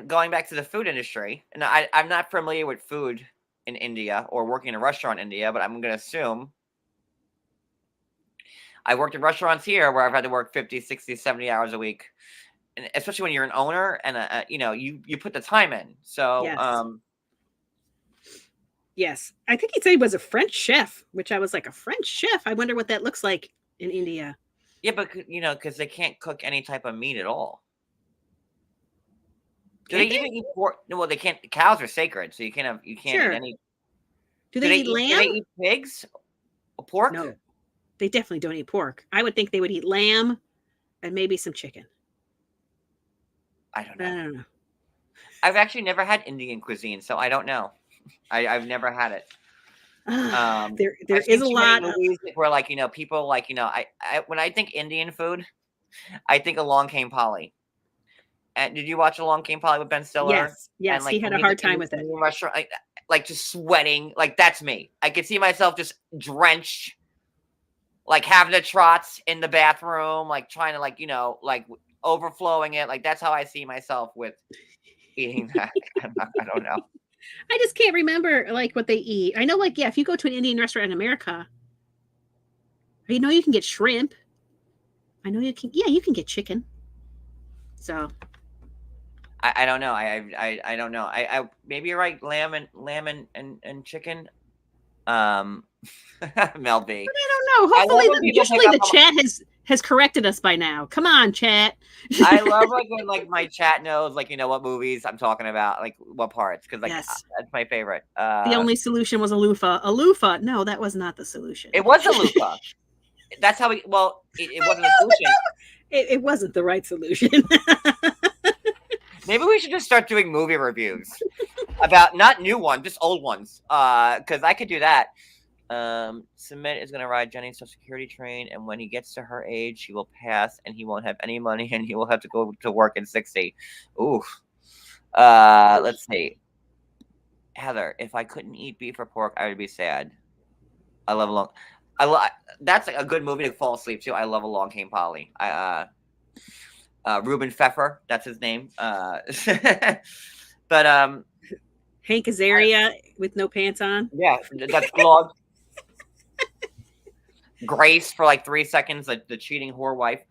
going back to the food industry, and I'm not familiar with food in India or working in a restaurant in India, but I'm going to assume I worked in restaurants here where I've had to work 50, 60, 70 hours a week. And especially when you're an owner and you put the time in. So, yes. Yes. I think he said he was a French chef, which I was like, a French chef? I wonder what that looks like in India. Yeah, but because they can't cook any type of meat at all. Do they even eat pork? No, well, they can't. Cows are sacred, so you can't eat any. Do they eat lamb? Do they eat pigs? Or pork? No, they definitely don't eat pork. I would think they would eat lamb and maybe some chicken. I don't know. I've actually never had Indian cuisine, so I don't know. I've never had it. There is a lot of movies where people I when I think Indian food, I think Along Came Polly. And did you watch Along Came Polly with Ben Stiller? Yes, and, he had a hard time with it. Restaurant, like just sweating, like that's me. I could see myself just drenched, like having the trots in the bathroom, like trying to like overflowing it. Like that's how I see myself with eating that. I don't know. I just can't remember what they eat. I know if you go to an Indian restaurant in America, you can get shrimp. I know you can. Yeah, you can get chicken. So. I don't know. I don't know. I maybe you're right. Lamb and chicken. Mel B. But I don't know. Hopefully, usually the chat has corrected us by now. Come on, chat. I love when my chat knows what movies I'm talking about, like what parts, because yes. That's my favorite. The only solution was a loofah. A loofah. No, that was not the solution. It was a loofah. That's how it wasn't a solution. It wasn't the right solution. Maybe we should just start doing movie reviews about not new ones, just old ones. Because I could do that. Sumit is gonna ride Jenny's social security train, and when he gets to her age, she will pass, and he won't have any money, and he will have to go to work at 60. Oof. Let's see. Heather, if I couldn't eat beef or pork, I would be sad. I love Along. That's like a good movie to fall asleep to. I love Along Came Polly. Ruben Pfeffer, that's his name. But Hank Azaria with no pants on. yeah, that's Log. Grace for like 3 seconds, like the cheating whore wife.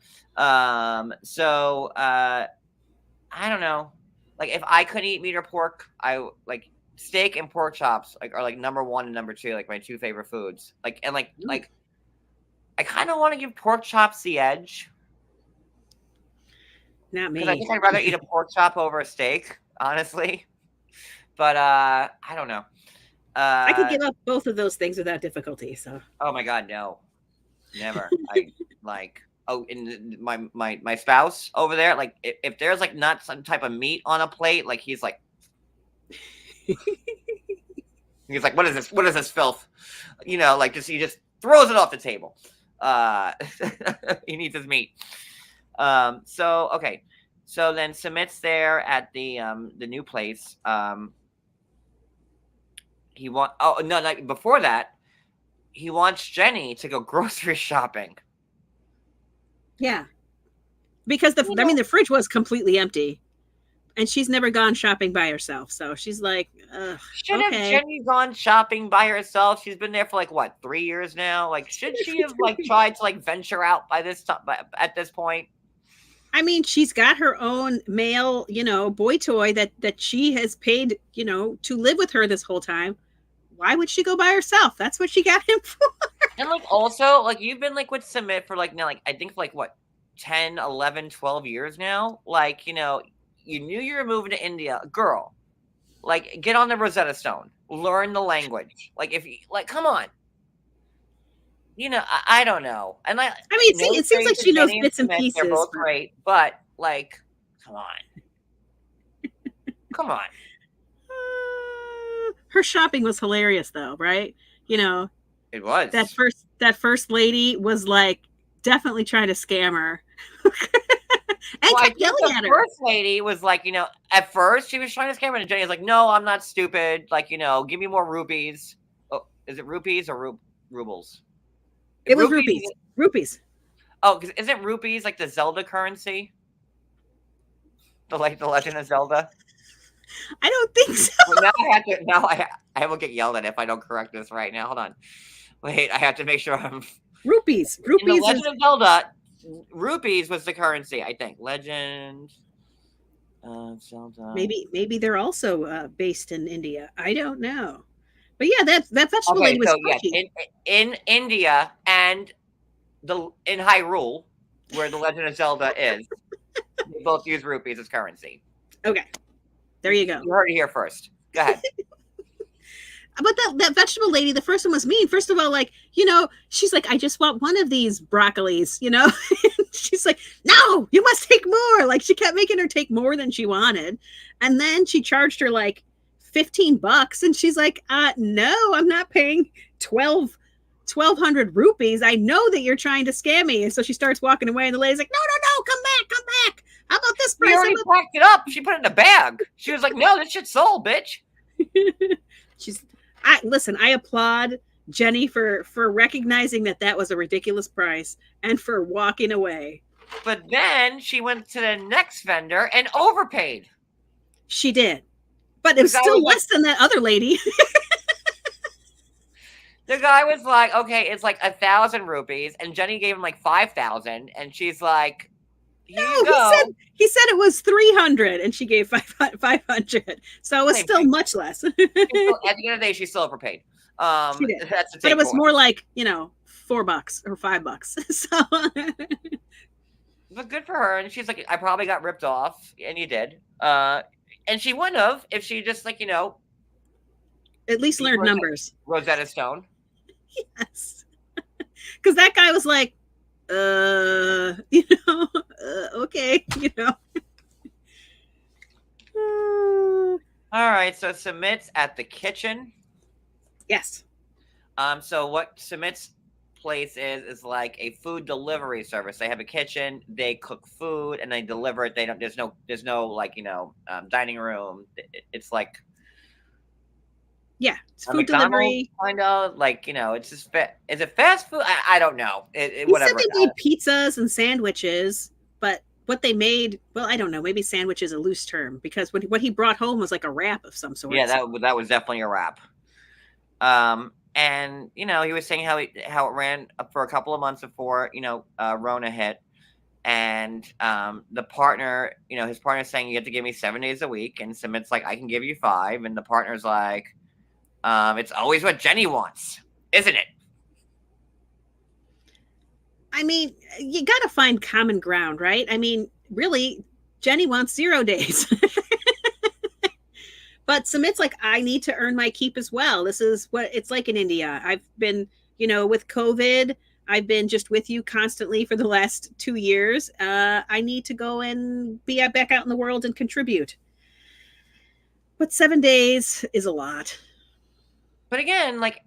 So I don't know. Like if I could eat meat or pork, I like steak and pork chops like are like number 1 and number 2, like my 2 favorite foods. Like and like I kind of want to give pork chops the edge. Not me. Because I think I'd rather eat a pork chop over a steak, honestly. But I don't know. I could give up both of those things without difficulty. So. Oh my God, no, never. I like. Oh, and my spouse over there, like if there's like not some type of meat on a plate, like he's like, what is this? What is this filth? You know, like he just throws it off the table. He needs his meat. So okay, so then Sumit's there at the new place. He before that, he wants Jenny to go grocery shopping. Yeah, because the fridge was completely empty, and she's never gone shopping by herself. So she's like, should have Jenny gone shopping by herself? She's been there for like what 3 years now. Like, should she have like tried to like venture out by this time? At this point, I mean, she's got her own male, boy toy that she has paid, to live with her this whole time. Why would she go by herself? That's what she got him for. And like also like you've been like with Sumit for like now like I think for like what 10, 11, 12 years now. Like, you knew you were moving to India. Girl, like get on the Rosetta Stone. Learn the language. Like if you like come on. I don't know. And I mean it seems like she knows bits and pieces. They're both great, but like come on. Come on. Her shopping was hilarious though, right? It was. That first lady was like definitely trying to scam her. And kept yelling at her. The first lady was like, at first she was trying to scam her, and Jenny was like, "No, I'm not stupid. Like, give me more rupees." Oh, is it rupees or rubles? It was rupees. Rupees. Oh, because isn't rupees like the Zelda currency? The Legend of Zelda. I don't think so. Well, I will get yelled at if I don't correct this right now. Hold on. Wait, I have to make sure I'm rupees. In the Legend of Zelda, rupees was the currency, I think. Legend of Zelda. Maybe they're also based in India. I don't know. But yeah, that vegetable lady was in India and in Hyrule, where the Legend of Zelda is, they both use rupees as currency. Okay. There you go. You heard it here first. Go ahead. But that vegetable lady, the first one was mean. First of all, she's like, I just want one of these broccolis, She's like, no, you must take more. Like she kept making her take more than she wanted. And then she charged her like $15. And she's like, no, I'm not paying 1,200 rupees. I know that you're trying to scam me. And so she starts walking away and the lady's like, no, come back. How about this price? She already packed it up. She put it in a bag. She was like, no, this shit's sold, bitch. I applaud Jenny for recognizing that was a ridiculous price and for walking away. But then she went to the next vendor and overpaid. She did. But it was still less than that other lady. The guy was like, okay, it's like 1,000 rupees. And Jenny gave him like 5,000. And she's like, He said it was 300 and she gave 500. So it was still much less. At the end of the day, she still overpaid. She did. But it was more like, $4 or $5. So but good for her. And she's like, I probably got ripped off. And you did. And she wouldn't have if she just at least learned numbers. Rosetta Stone. Yes. Because that guy was like, okay, All right, so Sumit's at the kitchen. Yes. So what Sumit's place is like a food delivery service. They have a kitchen, they cook food, and they deliver it. They don't. There's no like dining room. It's like Yeah, it's a food McDonald's delivery. kind of like it's just is it fast food? I don't know. He said Whatever. they made pizzas and sandwiches, but what they made, well, I don't know. Maybe sandwich is a loose term because what he brought home was like a wrap of some sort. Yeah, that was definitely a wrap. And he was saying how it ran for a couple of months before Rona hit, and the partner, his partner's saying you have to give me 7 days a week, and Sumit's like I can give you 5, and the partner's like, it's always what Jenny wants, isn't it? I mean, you got to find common ground, right? I mean, really, Jenny wants 0 days. But Sumit's like, I need to earn my keep as well. This is what it's like in India. I've been, with COVID, I've been just with you constantly for the last 2 years. I need to go and be back out in the world and contribute. But 7 days is a lot. But again, like,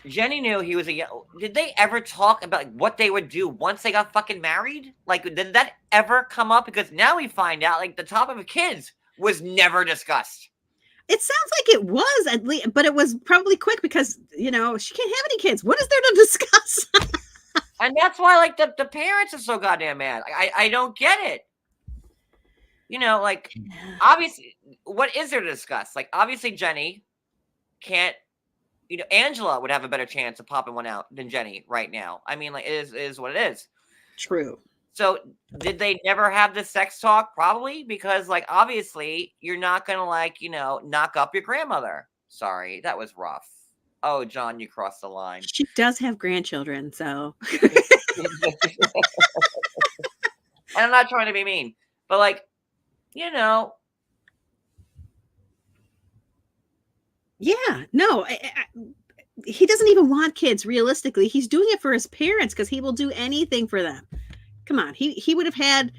Jenny knew he was did they ever talk about what they would do once they got fucking married? Like, did that ever come up? Because now we find out, like, the topic of kids was never discussed. It sounds like it was, at least, but it was probably quick because, she can't have any kids. What is there to discuss? And that's why, like, the parents are so goddamn mad. I don't get it. Like, obviously, what is there to discuss? Like, obviously, Jenny can't, Angela would have a better chance of popping one out than Jenny right now. I mean, like, it is what it is. True. So, did they never have the sex talk? Probably, because, like, obviously, you're not going to, like, knock up your grandmother. Sorry, that was rough. Oh, John, you crossed the line. She does have grandchildren, so. And I'm not trying to be mean, but, like, Yeah, no, he doesn't even want kids. Realistically, he's doing it for his parents because he will do anything for them. Come on, he would have had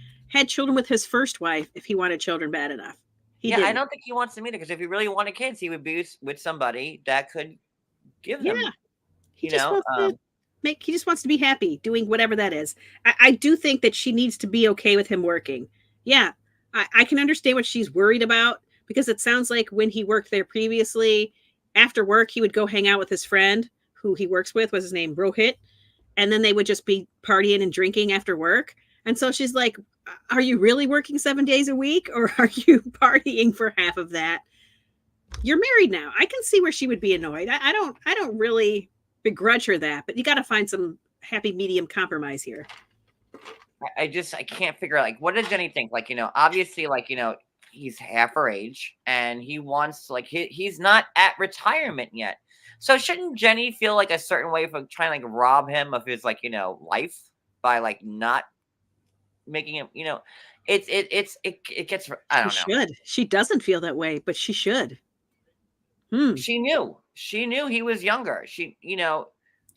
children with his first wife if he wanted children bad enough. Didn't. I don't think he wants them either, because if he really wanted kids, he would be with somebody that could give them. He just wants to be happy doing whatever that is. I do think that she needs to be okay with him working. Yeah, I can understand what she's worried about, because it sounds like when he worked there previously, after work, he would go hang out with his friend who he works with, was his name Rohit, and then they would just be partying and drinking after work. And so she's like, are you really working 7 days a week, or are you partying for half of that? You're married now. I can see where she would be annoyed. I don't really begrudge her that, but you got to find some happy medium compromise here. I can't figure out, like, what does Jenny think? Like, obviously, like, he's half her age, and he wants, like, he's not at retirement yet. So shouldn't Jenny feel like a certain way for trying to, like, rob him of his, like, life by, like, not making him, it gets, I don't know. She doesn't feel that way, but she should. She knew he was younger.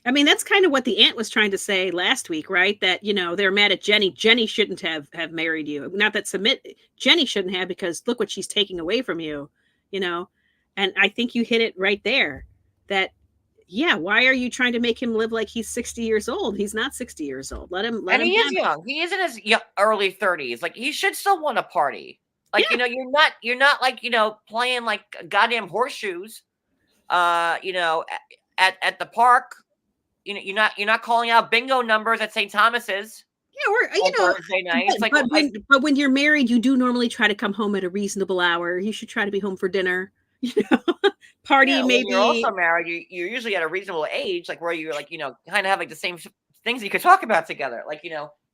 I mean, that's kind of what the aunt was trying to say last week, right? That, they're mad at Jenny. Jenny shouldn't have married you. Not that Jenny shouldn't have, because look what she's taking away from you, And I think you hit it right there. That, yeah, why are you trying to make him live like he's 60 years old? He's not 60 years old. Let him. And he is young. He is in his early 30s. Like, he should still want to party. Like, you're not like, playing like goddamn horseshoes, at the park. You're not calling out bingo numbers at St. Thomas's. Yeah, or Thursday nights. But when you're married, you do normally try to come home at a reasonable hour. You should try to be home for dinner. Party maybe. When you're also married, you're usually at a reasonable age, like where you're like, kind of have like the same things you could talk about together. Like,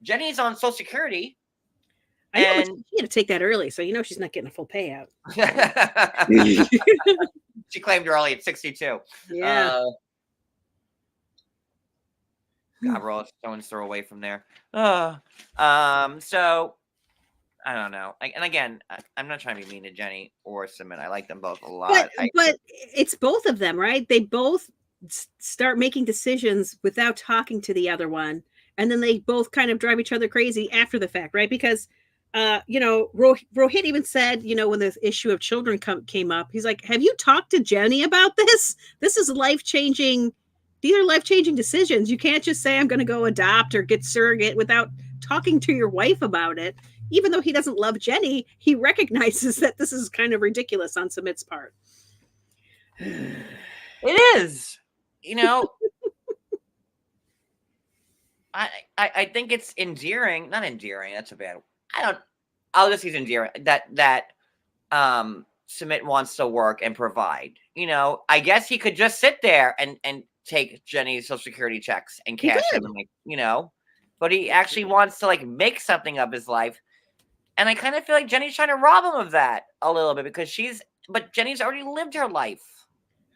Jenny's on Social Security. I know, but she had to take that early, so she's not getting a full payout. She claimed early at 62. Yeah. God, we're all stones throw away from there. So I don't know. And again, I'm not trying to be mean to Jenny or Sumit. I like them both a lot. But it's both of them, right? They both start making decisions without talking to the other one, and then they both kind of drive each other crazy after the fact, right? Because Rohit even said, when the issue of children came up, he's like, have you talked to Jenny about this? This is life-changing. These are life-changing decisions. You can't just say, I'm going to go adopt or get surrogate without talking to your wife about it. Even though he doesn't love Jenny, he recognizes that this is kind of ridiculous on Sumit's part. It is. I think it's endearing. Not endearing. That's a bad. I'll just use endearing. That Sumit wants to work and provide. I guess he could just sit there and take Jenny's Social Security checks and cash them, but he actually wants to make something of his life. And I kind of feel like Jenny's trying to rob him of that a little bit because but Jenny's already lived her life.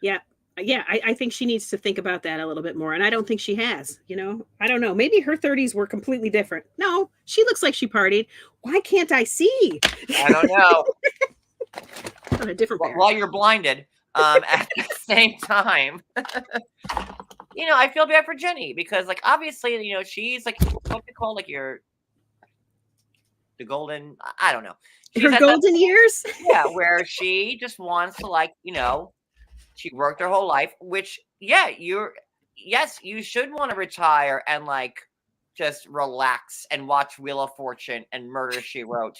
Yeah. Yeah, I think she needs to think about that a little bit more. And I don't think she has, I don't know. Maybe her 30s were completely different. No, she looks like she partied. Why can't I see? I don't know. On a different while you're blinded, at the same time, I feel bad for Jenny because, obviously, she's what's it called? The golden, I don't know. Her golden years? Yeah, where she just wants to, she worked her whole life, which, you should want to retire and just relax and watch Wheel of Fortune and Murder, She Wrote.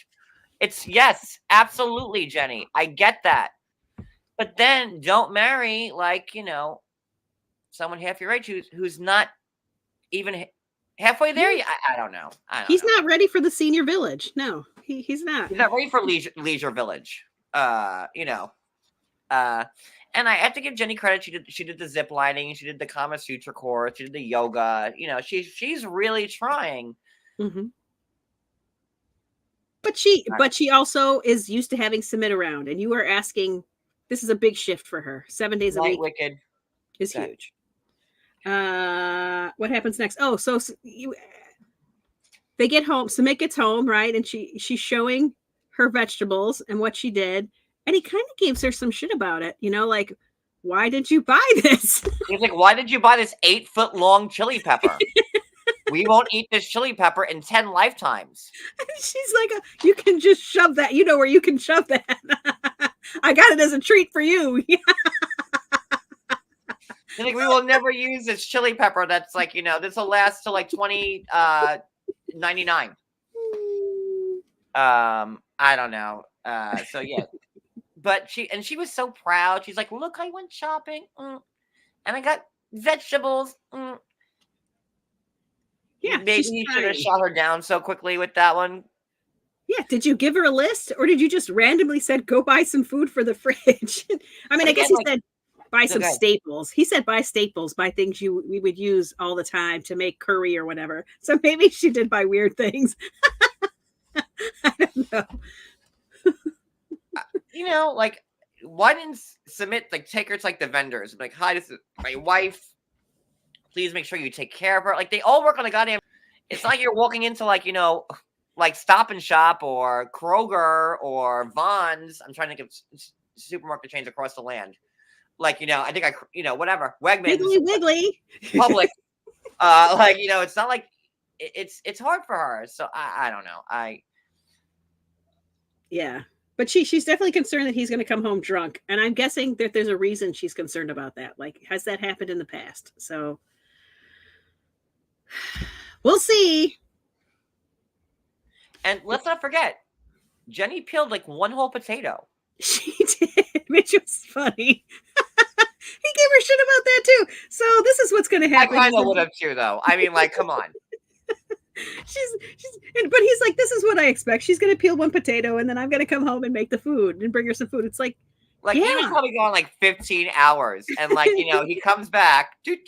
It's yes, absolutely, Jenny. I get that. But then don't marry someone half your age who's not even halfway there. I don't know. He's not ready for the senior village. No, he's not. He's not ready for leisure village. And I have to give Jenny credit. She did the zip lining. She did the Kama Sutra course. She did the yoga. She's really trying. Mm-hmm. But she also is used to having Sumit around, and you are asking. This is a big shift for her. 7 days a week Wicked is huge. What happens next? Oh, so they get home. Sumit gets home, right, and she's showing her vegetables and what she did. And he kind of gives her some shit about it, why did you buy this? He's like, why did you buy this 8-foot-long chili pepper? We won't eat this chili pepper in 10 lifetimes. And she's like, you can just shove that. You know where you can shove that. I got it as a treat for you. He's like, we will never use this chili pepper. That's this will last till 2099. I don't know. So yeah. But she was so proud. She's like, look, I went shopping and I got vegetables. Yeah. Maybe you should have shot her down so quickly with that one. Yeah. Did you give her a list or did you just randomly said, go buy some food for the fridge? I mean, I guess he said buy some staples. He said buy staples, buy things we would use all the time to make curry or whatever. So maybe she did buy weird things. I don't know. Why didn't Sumit take her to the vendors? Hi, this is my wife. Please make sure you take care of her. They all work on the goddamn. It's like you're walking into Stop and Shop or Kroger or Vons. I'm trying to think of supermarket chains across the land. I think whatever. Wegmans. Wiggly. Public. It's not it's hard for her. So I don't know. Yeah. But she's definitely concerned that he's going to come home drunk. And I'm guessing that there's a reason she's concerned about that. Has that happened in the past? So we'll see. And let's not forget, Jenny peeled one whole potato. She did, which was funny. He gave her shit about that too. So this is what's going to happen. I kind of would have too, though. I mean, come on. But he's like, this is what I expect. She's gonna peel one potato and then I'm gonna come home and make the food and bring her some food. It's he was probably gone 15 hours and he comes back and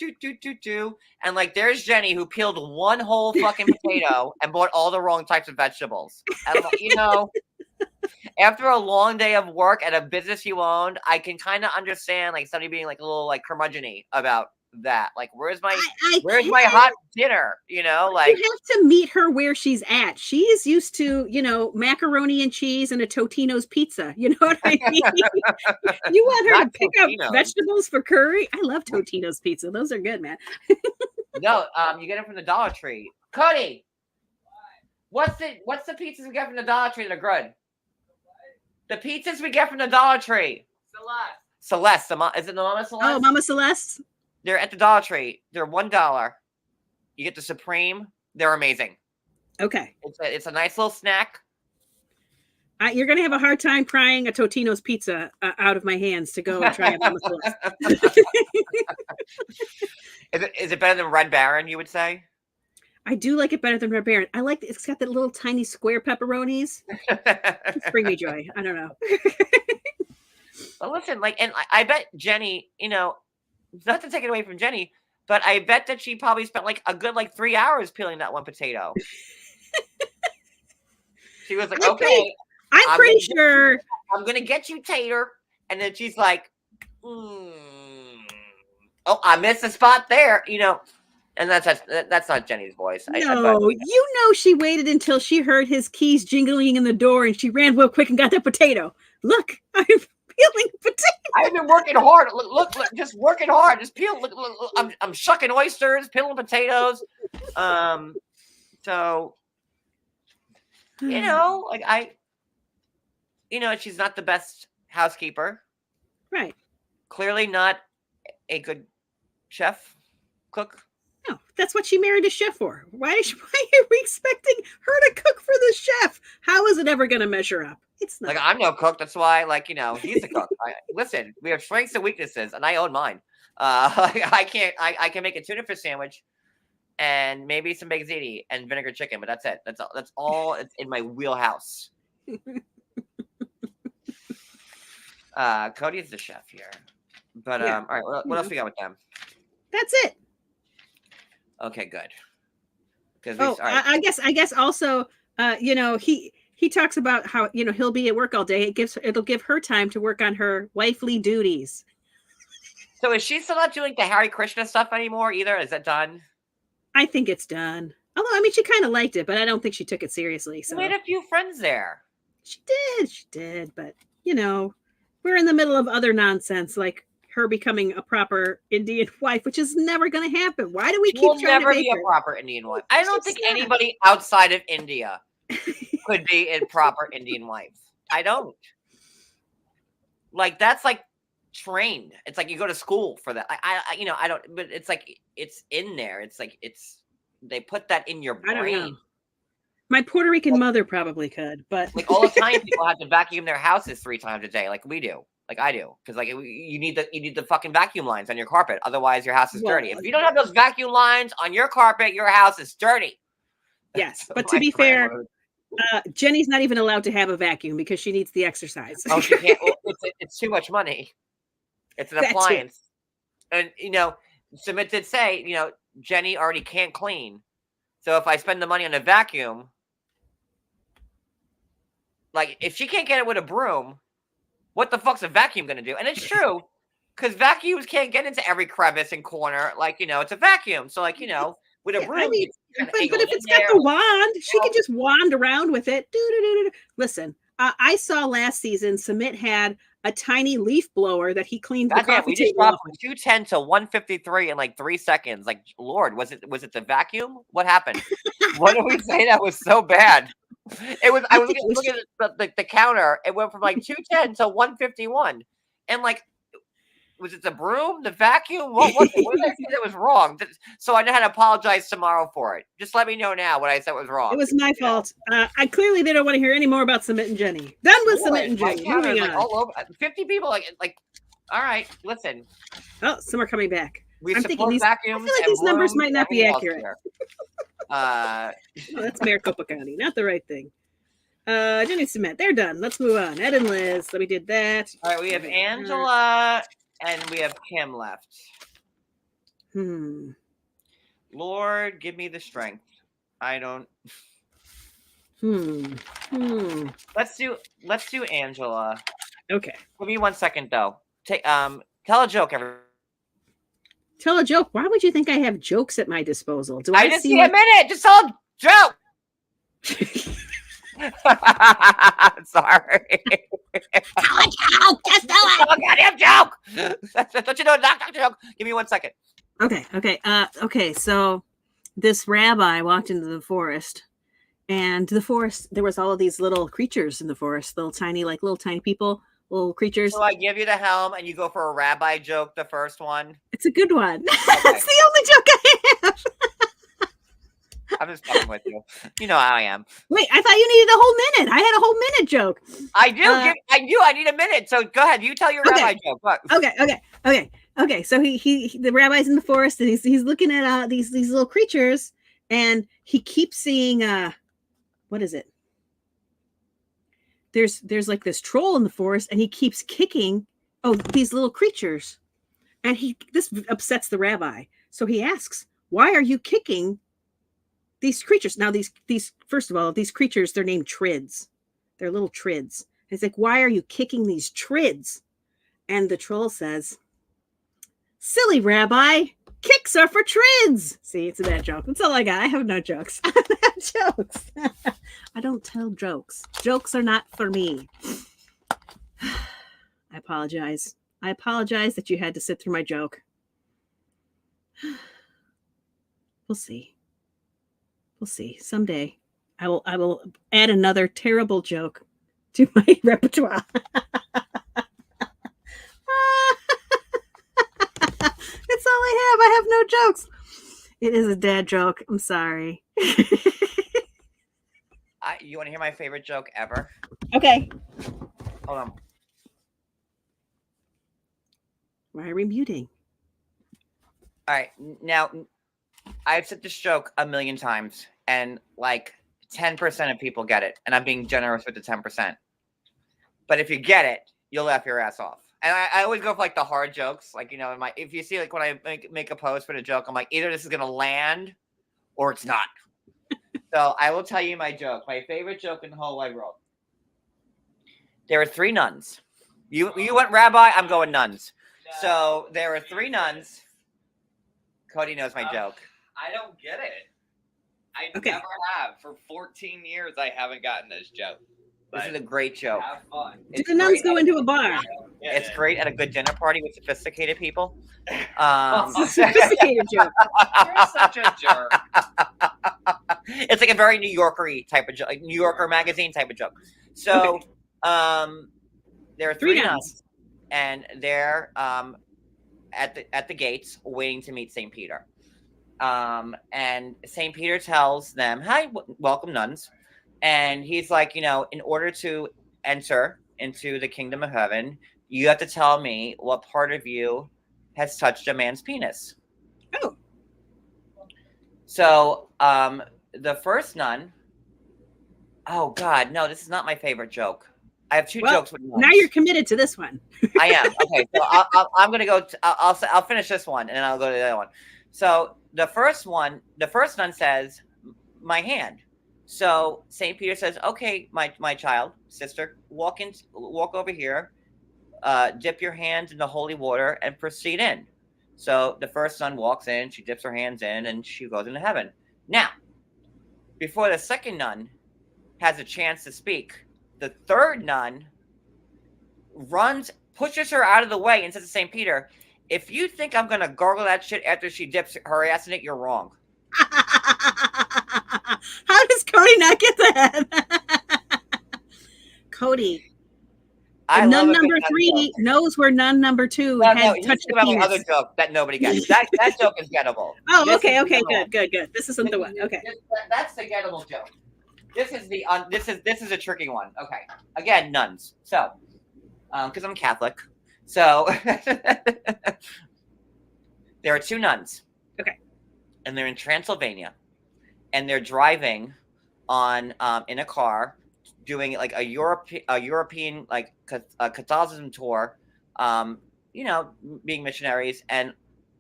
there's Jenny who peeled one whole fucking potato and bought all the wrong types of vegetables. And after a long day of work at a business you owned, I can kind of understand somebody being a little curmudgeon-y about that. Where's my hot dinner? You have to meet her where she's at. She is used to macaroni and cheese and a Totino's pizza. You know what I mean? You want her to pick up vegetables for curry? I love Totino's pizza. Those are good, man. No, you get it from the Dollar Tree. Cody, What's the pizzas we get from the Dollar Tree that are good? The pizzas we get from the Dollar Tree. Celeste. Is it the Mama Celeste? Oh, Mama Celeste. They're at the Dollar Tree. They're $1. You get the Supreme. They're amazing. Okay. It's a nice little snack. You're going to have a hard time prying a Totino's pizza out of my hands to go and try a Mama Celeste. Is it better than Red Baron, you would say? I do like it better than Red Baron. I like it's got that little tiny square pepperonis. Just bring me joy. I don't know. Well, listen, and I bet Jenny, not to take it away from Jenny, but I bet that she probably spent a good 3 hours peeling that one potato. She was like, okay. I'm pretty sure I'm gonna get you, Tater. And then she's like, oh, I missed a spot there, And that's not Jenny's voice. No, she waited until she heard his keys jingling in the door and she ran real quick and got that potato. Look, I'm peeling potato. I've been working hard. Look, just working hard. Just peel. Look, I'm shucking oysters, peeling potatoes. So, she's not the best housekeeper. Right. Clearly not a good chef, cook. No, that's what she married a chef for. Why are we expecting her to cook for the chef? How is it ever going to measure up? It's not. I'm no cook. That's why, he's a cook. Listen, we have strengths and weaknesses, and I own mine. I can make a tuna fish sandwich and maybe some baked ziti and vinegar chicken, but that's it. That's all it's in my wheelhouse. Cody is the chef here. But all right, what else we got with them? That's it. Okay, good. I guess also, he talks about how he'll be at work all day. It'll give her time to work on her wifely duties. So is she still not doing the Hare Krishna stuff anymore either? Is that done? I think it's done. Although she kind of liked it, but I don't think she took it seriously. So she made a few friends there. She did, but we're in the middle of other nonsense like her becoming a proper Indian wife, which is never going to happen. Why do we keep trying to never make be her a proper Indian wife? I don't think anybody outside of India could be a proper Indian wife. I don't. That's trained. It's you go to school for that. I don't. But it's it's in there. It's they put that in your brain. I don't know. My Puerto Rican mother probably could, but all the time people have to vacuum their houses 3 times a day, like we do. I do, because you need the fucking vacuum lines on your carpet, otherwise your house is dirty. If you don't have those vacuum lines on your carpet, your house is dirty. Yes, but to be fair, Jenny's not even allowed to have a vacuum because she needs the exercise. Oh, she can't. Well, it's too much money. It's an appliance, and Sumit did say, Jenny already can't clean, so if I spend the money on a vacuum, if she can't get it with a broom, what the fuck's a vacuum going to do? And it's true, because vacuums can't get into every crevice and corner. It's a vacuum. So, with a broom. But if it's got the wand, she can just wand around with it. Listen, I saw last season, Sumit had a tiny leaf blower that he cleaned the coffee we just table dropped from 210 to 153 in 3 seconds. Lord, was it the vacuum? What happened? What did we say that was so bad? It was. I was looking at the counter. It went from 210 to 151, and was it the broom, the vacuum? What was it? What did I say that was wrong? So I know how to apologize tomorrow for it. Just let me know now what I said was wrong. It was my fault. I clearly they don't want to hear any more about Sumit and Jenny. Done with Sumit and Jenny. Moving on. All over 50 people. All right, listen. Oh, some are coming back. I'm thinking vacuums. I feel like these numbers might not be accurate. That's Maricopa County, not the right thing. Jenny Sumit, they're done. Let's move on. Ed and Liz. So we did that. All right, we have Angela and we have Kim left. Lord, give me the strength. I don't. Let's do Angela. Okay. Give me 1 second though. Tell a joke, everyone. Tell a joke. Why would you think I have jokes at my disposal? Do I just need a minute. Just tell a joke. Sorry. Tell a joke. Just tell it. Tell a goddamn joke. Don't you know a doctor joke? Give me 1 second. Okay. Okay. So this rabbi walked into the forest And the forest, there was all of these little creatures in the forest, little tiny people, little creatures. So I give you the helm, and you go for a rabbi joke. The first one. It's a good one. Okay. That's the only joke I have. I'm just fucking with you. You know how I am. Wait, I thought you needed a whole minute. I had a whole minute joke. I do. I do. I need a minute. So go ahead. You tell your rabbi joke. What? Okay. So he the rabbi's in the forest, and he's looking at these little creatures, and he keeps seeing what is it? There's like this troll in the forest, and he keeps kicking these little creatures, and this upsets the rabbi. So he asks, "Why are you kicking these creatures?" Now these first of all, these creatures, they're named trids. They're little trids. He's like, "Why are you kicking these trids?" And the troll says, "Silly rabbi, kicks are for trids." See, it's a bad joke. That's all I got. I have no jokes. I don't have jokes. I don't tell jokes. Jokes are not for me. I apologize. I apologize that you had to sit through my joke. We'll see. We'll see. Someday I will add another terrible joke to my repertoire. That's all I have. I have no jokes. It is a dad joke. I'm sorry. You want to hear my favorite joke ever? Okay. Hold on. Why are we muting? All right. Now, I've said this joke a million times, and like 10% of people get it, and I'm being generous with the 10%. But if you get it, you'll laugh your ass off. And I always go for like the hard jokes, like, you know, if you see like when I make a post with a joke, I'm like, either this is gonna land or it's not. So I will tell you my joke, my favorite joke in the whole wide world. There are 3 nuns. You went rabbi, I'm going nuns. So there are 3 nuns. Cody knows my joke. I don't get it. I Okay. never have. For 14 years, I haven't gotten this joke. This is a great joke. Have fun. Do the nuns go into a bar? Yeah, It's great at a good dinner party with sophisticated people. Sophisticated joke. You're such a jerk. It's like a very New Yorker-y type of joke, like New Yorker magazine type of joke. So, there are 3 nuns, and they're at the gates waiting to meet St. Peter. And St. Peter tells them, "Hi, welcome, nuns." And he's like, you know, in order to enter into the kingdom of heaven, you have to tell me what part of you has touched a man's penis. Oh. So, the first nun. Oh God, no! This is not my favorite joke. I have 2 jokes with nuns. Now you're committed to this one. I am. Okay, so I'm gonna go. I'll finish this one, and then I'll go to the other one. So the first nun says, "My hand." So St. Peter says, "Okay, my child, sister, walk over here, dip your hands in the holy water, and proceed in." So the first nun walks in, she dips her hands in, and she goes into heaven. Now, before the second nun has a chance to speak, the third nun runs, pushes her out of the way, and says to St. Peter, "If you think I'm going to gargle that shit after she dips her ass in it, you're wrong." How does Cody not get that? Cody. Nun number 3 knows where nun number 2 has touched the penis. Other joke that nobody gets. That joke is gettable. Oh, okay, good. This isn't the one. Okay. That's the gettable joke. This is a tricky one. Okay. Again, nuns. So, because I'm Catholic, so there are 2 nuns. Okay. And they're in Transylvania, and they're driving on in a car, doing like a European like Catholicism tour, you know, being missionaries, and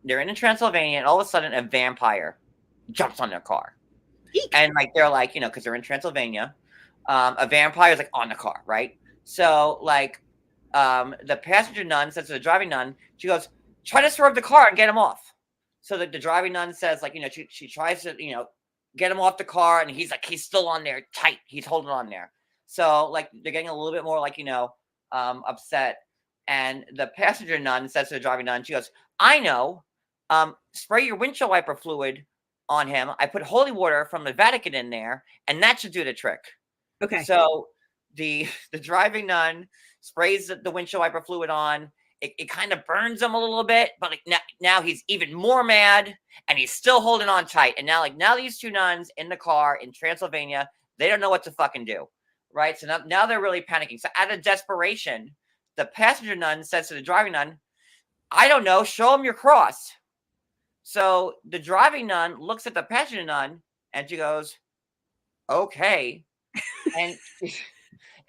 they're in Transylvania, and all of a sudden a vampire jumps on their car. Eek. And like they're like, you know, because they're in Transylvania, a vampire is like on the car, right? So like the passenger nun says to the driving nun, she goes, "Try to swerve the car and get him off." So the driving nun says, like, you know, she tries to, you know, get him off the car, and he's still on there tight. He's holding on there. So like they're getting a little bit more like, you know, upset. And the passenger nun says to the driving nun, she goes, "I know, spray your windshield wiper fluid on him. I put holy water from the Vatican in there, and that should do the trick. Okay. So the driving nun sprays the windshield wiper fluid on. It kind of burns him a little bit, but like now he's even more mad, and he's still holding on tight. And now these two nuns in the car in Transylvania, they don't know what to fucking do, right? So now they're really panicking. So out of desperation, the passenger nun says to the driving nun, "I don't know, show him your cross." So the driving nun looks at the passenger nun, and she goes, "Okay," and.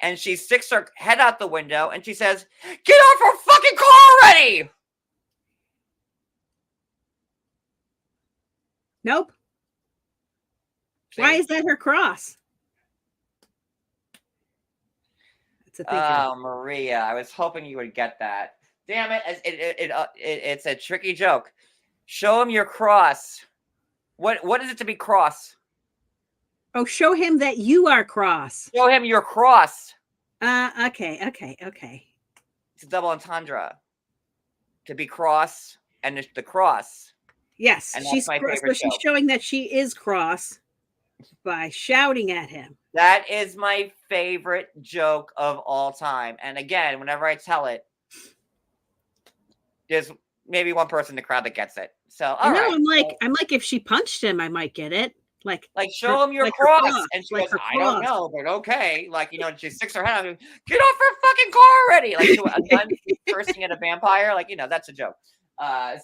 And she sticks her head out the window and she says, "Get off her fucking car already!" Nope. See? Why is that her cross? That's a thinker. Oh, Maria, I was hoping you would get that. Damn it! It's a tricky joke. Show him your cross. What is it to be cross? Oh, show him that you are cross. Show him your cross. Okay. It's a double entendre. To be cross and the cross. Yes, And that's she's my cross, favorite but she's joke. showing that she is cross by shouting at him. That is my favorite joke of all time. And again, whenever I tell it, there's maybe one person in the crowd that gets it. So all right. I'm like, if she punched him, I might get it. Like show him your like her cross. cross, And she like goes, her "I don't cross." know, but okay." Like, she sticks her head out. "Get off her fucking car already!" Like to a nun cursing at a vampire. Like, that's a joke.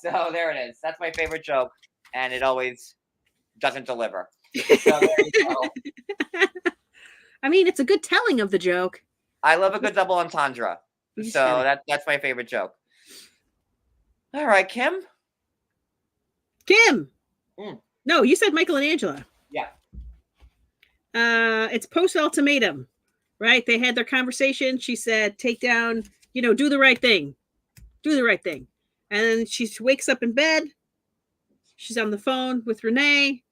So there it is. That's my favorite joke, and it always doesn't deliver. So there you go. I mean, it's a good telling of the joke. I love a good double entendre. You So said that's my favorite joke. All right, Kim. Kim. Mm. No, you said Michael and Angela. Yeah. It's post ultimatum, right? They had their conversation. She said, "Take down, do the right thing. Do the right thing." And then she wakes up in bed. She's on the phone with Renee,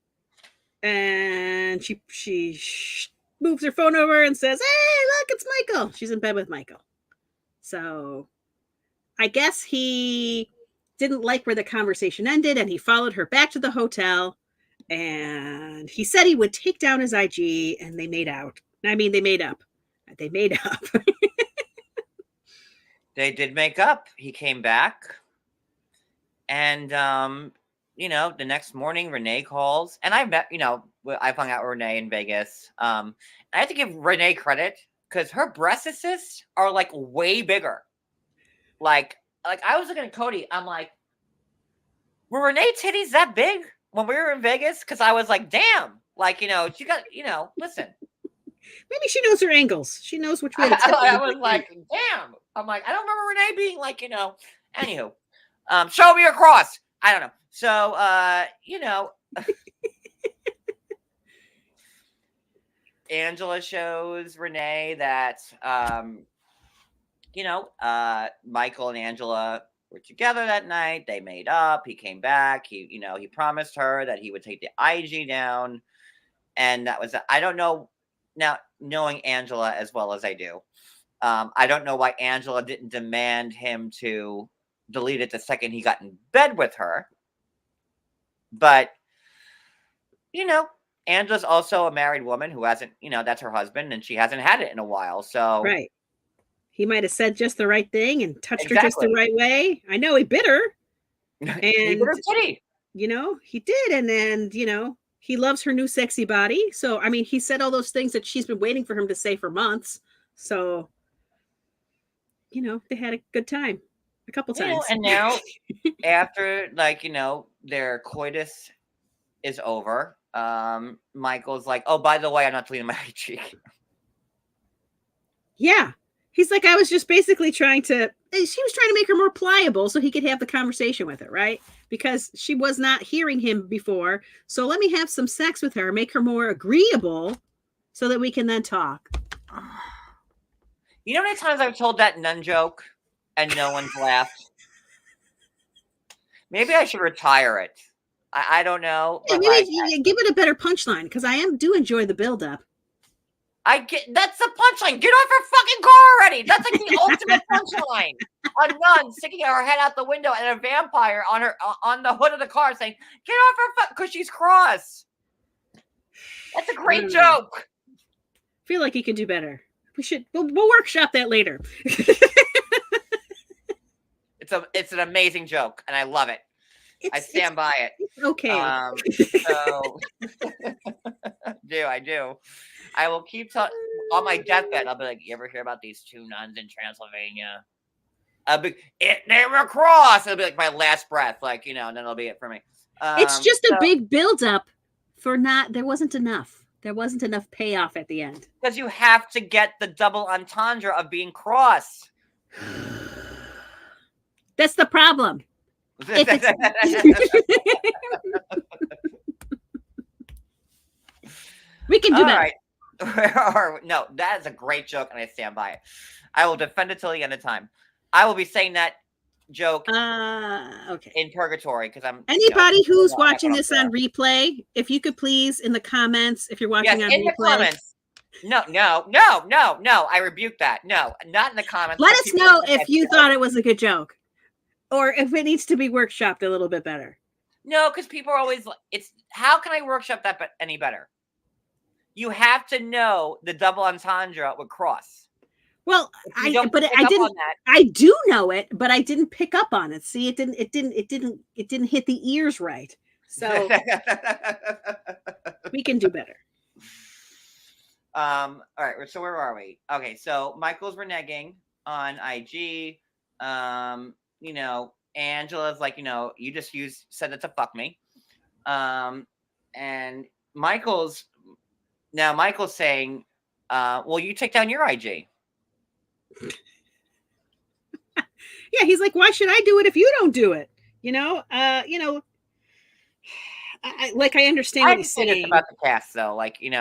and she moves her phone over and says, "Hey, look, it's Michael." She's in bed with Michael. So I guess he didn't like where the conversation ended, and he followed her back to the hotel, and he said he would take down his IG, and they made out. I mean, they made up. They made up. They did make up. He came back. And, the next morning, Renee calls. And I met, I've hung out with Renee in Vegas. I have to give Renee credit because her breast cysts are, like, way bigger. Like I was looking at Cody. I'm like, were Renee titties that big when we were in Vegas? Because I was like, damn. Like, she got, listen. Maybe she knows her angles. She knows which way to tip. I was like, damn. I'm like, I don't remember Renee being like, anywho. Show me your cross. I don't know. So, Angela shows Renee that, Michael and Angela were together that night. They made up. He came back. He promised her that he would take the IG down. And that was it. I don't know. Now, knowing Angela as well as I do, I don't know why Angela didn't demand him to delete it the second he got in bed with her. But, Angela's also a married woman who hasn't, that's her husband, and she hasn't had it in a while. So right. He might have said just the right thing and touched her Exactly. just the right way. I know he bit her. he And, bit her titty. he did. And then, he loves her new sexy body. So, I mean, he said all those things that she's been waiting for him to say for months. So, they had a good time a couple times. And now after, their coitus is over, Michael's like, "Oh, by the way, I'm not deleting my IG." Yeah. He's like, I was just basically she was trying to make her more pliable so he could have the conversation with her, right? Because she was not hearing him before. So let me have some sex with her, make her more agreeable so that we can then talk. You know how many times I've told that nun joke and no one's laughed? Maybe I should retire it. I don't know. Yeah, But maybe give it a better punchline because I do enjoy the buildup. I get that's the punchline. Get off her fucking car already. That's like the ultimate punchline. A nun sticking her head out the window and a vampire on her on the hood of the car saying, "Get off her because she's cross." That's a great joke. I feel like he could do better. We'll workshop that later. It's an amazing joke, and I love it. I stand by it. Okay. So I do. I will keep on my deathbed. I'll be like, you ever hear about these two nuns in Transylvania? They were cross. It'll be like my last breath, like, and then it'll be it for me. It's just a big buildup for there wasn't enough. There wasn't enough payoff at the end. Because you have to get the double entendre of being cross. That's the problem. We can do that. Right. No, that is a great joke, and I stand by it. I will defend it till the end of time. I will be saying that joke in purgatory because I'm. Anybody who's watching this on replay, if you could please in the comments, if you're watching on replay. The comments. No. I rebuke that. No, not in the comments. Let us know if you thought it was a good joke, or if it needs to be workshopped a little bit better. No, because people are always how can I workshop that any better? You have to know the double entendre with cross. Well, I do know it, but I didn't pick up on it. See, it didn't hit the ears right. So we can do better. All right. So where are we? Okay. So Michael's reneging on IG. Angela's like, you just said it to fuck me. And Michael's saying, well, you take down your IG. Yeah, he's like, why should I do it if you don't do it? I understand what he's saying about the cast, though. And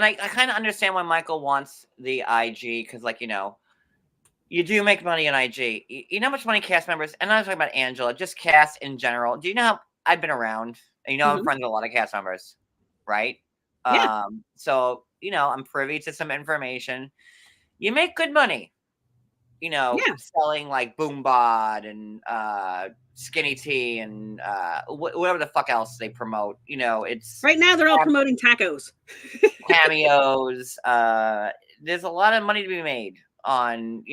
I kind of understand why Michael wants the IG because, you do make money on IG. You know how much money cast members, and I'm talking about Angela, just cast in general. Do you know how I've been around? And I'm friends with a lot of cast members, right? Yeah. So, I'm privy to some information. You make good money, selling like Boom Bod and Skinny Tea and whatever the fuck else they promote. It's right now they're all promoting tacos, cameos. There's a lot of money to be made on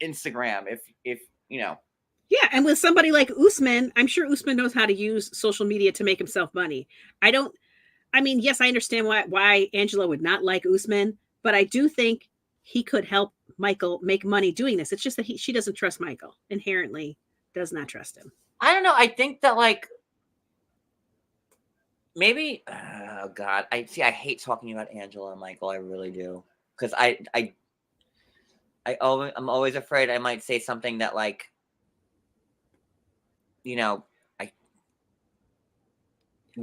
Instagram if. Yeah, and with somebody like Usman, I'm sure Usman knows how to use social media to make himself money. Yes, I understand why Angela would not like Usman, but I do think he could help Michael make money doing this. It's just that she doesn't trust Michael. Inherently does not trust him. I don't know. I think that maybe, oh God, I hate talking about Angela and Michael. I really do. Because I'm always afraid I might say something that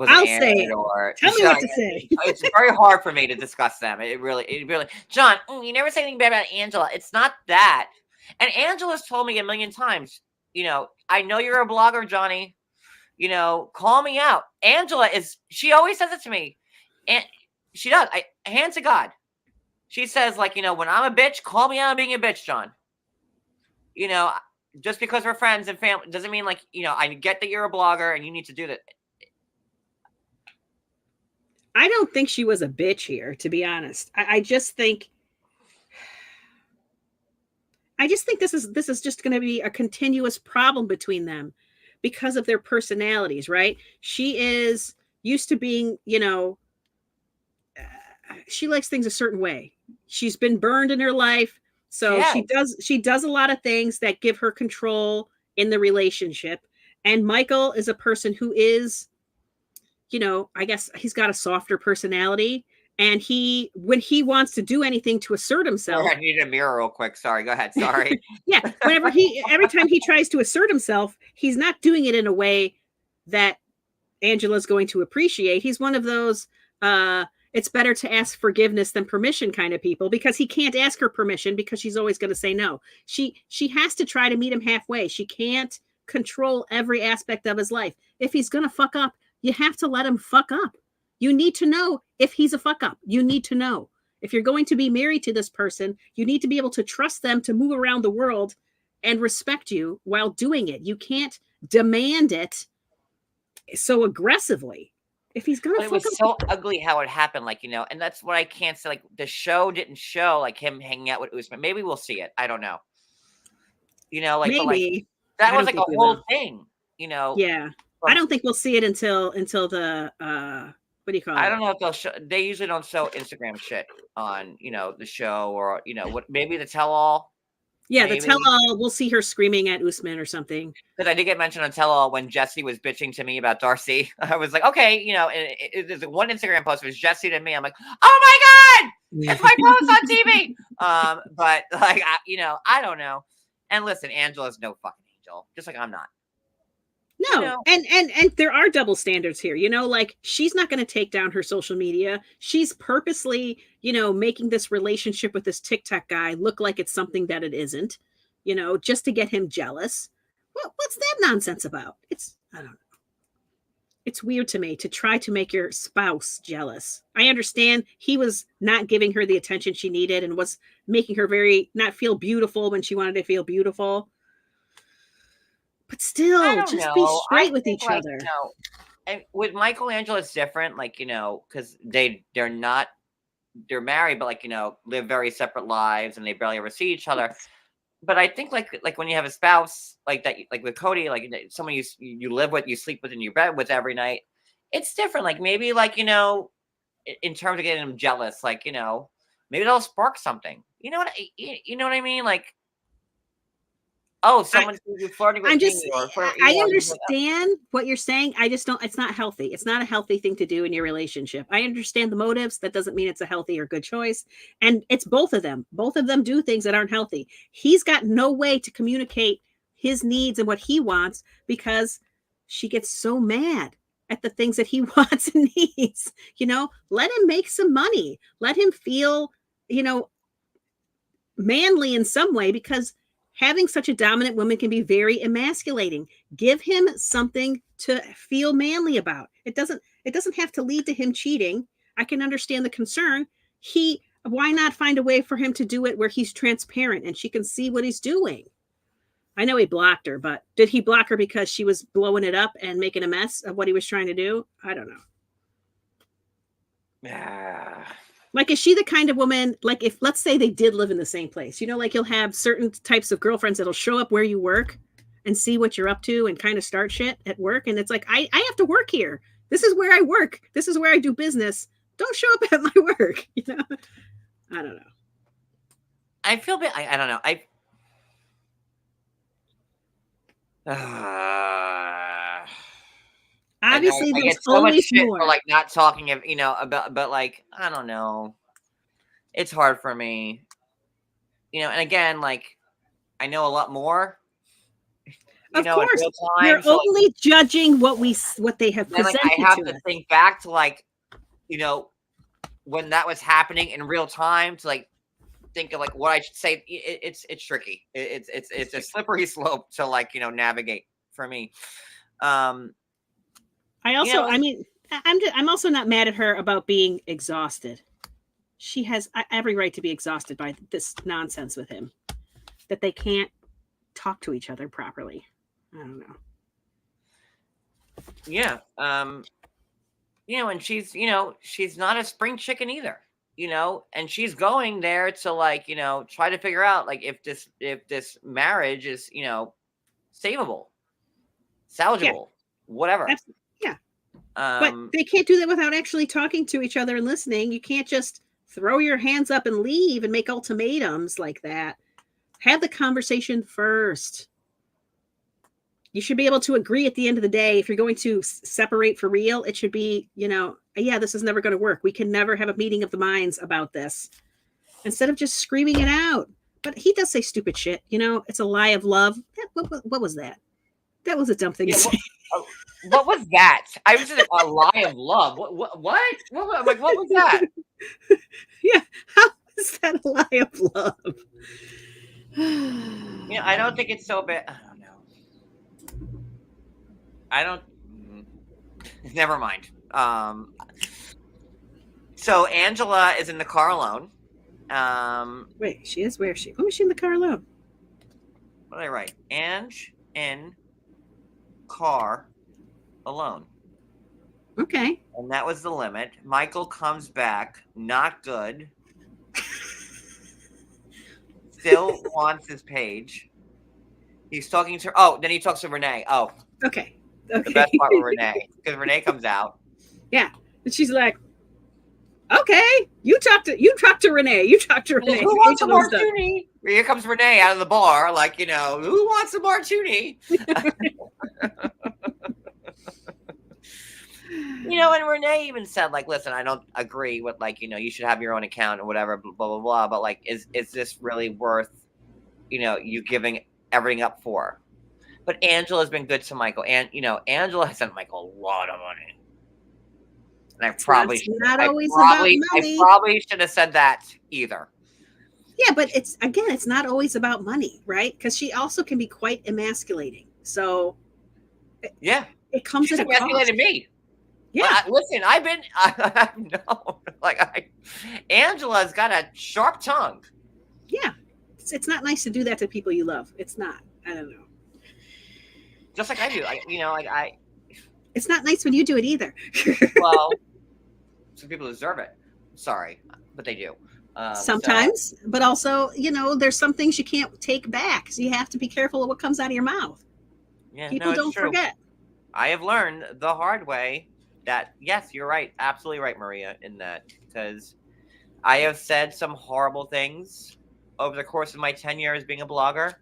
I'll say it. Or tell me what to say. It's very hard for me to discuss them. It really, John, you never say anything bad about Angela. It's not that. And Angela's told me a million times, I know you're a blogger, Johnny. Call me out. Angela she always says it to me. And she does. Hand to God. She says, when I'm a bitch, call me out on being a bitch, John. Just because we're friends and family doesn't mean I get that you're a blogger and you need to do that. I don't think she was a bitch here, to be honest. I just think this is just going to be a continuous problem between them because of their personalities, right? She is used to being, she likes things a certain way. She's been burned in her life, so yes. she does a lot of things that give her control in the relationship. And Michael is a person who is, I guess he's got a softer personality, and when he wants to do anything to assert himself. I need a mirror real quick. Sorry, go ahead. Sorry. Yeah, every time he tries to assert himself, he's not doing it in a way that Angela's going to appreciate. He's one of those it's better to ask forgiveness than permission kind of people, because he can't ask her permission because she's always going to say no. She has to try to meet him halfway. She can't control every aspect of his life. If he's going to fuck up, you have to let him fuck up. You need to know if he's a fuck up. You need to know. If you're going to be married to this person, you need to be able to trust them to move around the world and respect you while doing it. You can't demand it so aggressively. If he's gonna But it fuck was so ugly how it happened, like, and that's what I can't say. Like, the show didn't show like him hanging out with Usman. Maybe we'll see it. I don't know. Like, but like maybe that I was don't like think a we whole will. thing. Yeah, I From don't think we'll see it until the what do you call I it? don't know if they'll show. They usually don't show Instagram shit on the show, or what. Maybe the tell all. Yeah, the Maybe tell-all. We'll see her screaming at Usman or something. because I did get mentioned on tell all when Jesse was bitching to me about Darcy. I was like, okay, there's one Instagram post was Jesse to me. I'm like, oh my god, it's my post on TV. But like, I don't know. And listen, Angela's no fucking angel, just like I'm not. No, and there are double standards here. Like, she's not going to take down her social media. She's purposely, making this relationship with this TikTok guy look like it's something that it isn't, just to get him jealous. What's that nonsense about? I don't know. It's weird to me to try to make your spouse jealous. I understand he was not giving her the attention she needed and was making her not feel beautiful when she wanted to feel beautiful. But still, just be straight with each other. And with Michelangelo, it's different, like, because they're married, but like, live very separate lives and they barely ever see each other. But I think like when you have a spouse like that, like with Cody, like someone you live with, you sleep with, in your bed with every night, it's different. Like maybe like, in terms of getting them jealous, like, maybe that'll spark something. You know what I mean? Like, oh, someone's flirting with me, I understand what you're saying. I just don't. It's not healthy. It's not a healthy thing to do in your relationship. I understand the motives. That doesn't mean it's a healthy or good choice. And it's both of them. Both of them do things that aren't healthy. He's got no way to communicate his needs and what he wants because she gets so mad at the things that he wants and needs. Let him make some money. Let him feel, manly in some way, because having such a dominant woman can be very emasculating. Give him something to feel manly about. It doesn't have to lead to him cheating. I can understand the concern. Why not find a way for him to do it where he's transparent and she can see what he's doing? I know he blocked her, but did he block her because she was blowing it up and making a mess of what he was trying to do? I don't know. Yeah. Like, is she the kind of woman, like, if, let's say they did live in the same place, like you'll have certain types of girlfriends that'll show up where you work and see what you're up to and kind of start shit at work. And it's like, I have to work here. This is where I work. This is where I do business. Don't show up at my work. I don't know. I feel bad. I don't know. Obviously, I there's get so much always shit more. for like not talking about, but like, I don't know. It's hard for me, and again, like, I know a lot more. Of course, in real time, you're so only like, judging what they have then, presented like, I have to to us. think back to like, when that was happening in real time to like think of like what I should say. It's tricky. It's a slippery slope to like navigate for me. I also, I mean, I'm also not mad at her about being exhausted. She has every right to be exhausted by this nonsense with him, that they can't talk to each other properly. I don't know. Yeah. And she's not a spring chicken either, and she's going there to like, try to figure out like if this marriage is, savable, salvageable, whatever. Yeah. But they can't do that without actually talking to each other and listening. You can't just throw your hands up and leave and make ultimatums like that. Have the conversation first. You should be able to agree at the end of the day. If you're going to separate for real, it should be, yeah, this is never going to work. We can never have a meeting of the minds about this, instead of just screaming it out. But he does say stupid shit. It's a lie of love. What was that? That was a dumb thing to say. What was that? I was just like, a lie of love. What? I'm like, what was that? Yeah, how is that a lie of love? I don't think it's so bad. I don't. Never mind. So Angela is in the car alone. Wait, she is? Where is she? Who is she in the car alone? What did I write? Ange in car alone. Okay. And that was the limit. Michael comes back, not good. Still wants his page. He's talking to. Oh, then he talks to Renee. Oh, Okay. the Okay. best part with Renee, because Renee comes out. Yeah. And she's like, okay, you talk to Renee. You talk to Renee. Who wants a Angela's done. martini? Here comes Renee out of the bar, like, who wants a martini? And Renee even said, like, listen, I don't agree with, like, you should have your own account or whatever, blah, blah, blah. But, like, is this really worth, you giving everything up for? But Angela's been good to Michael. And, Angela has sent Michael a lot of money. And I probably should have said that either. Yeah, but it's not always about money, right? Because she also can be quite emasculating. So yeah, it comes at a cost. Emasculated me. Yeah, listen, Angela's got a sharp tongue. Yeah, it's not nice to do that to people you love. It's not. I don't know. Just like I do, It's not nice when you do it either. Well, some people deserve it. Sorry, but they do. Sometimes, but also, there's some things you can't take back. So you have to be careful of what comes out of your mouth. Yeah, people don't forget. I have learned the hard way that, yes, you're right. Absolutely right, Maria, in that. Because I have said some horrible things over the course of my 10 years being a blogger.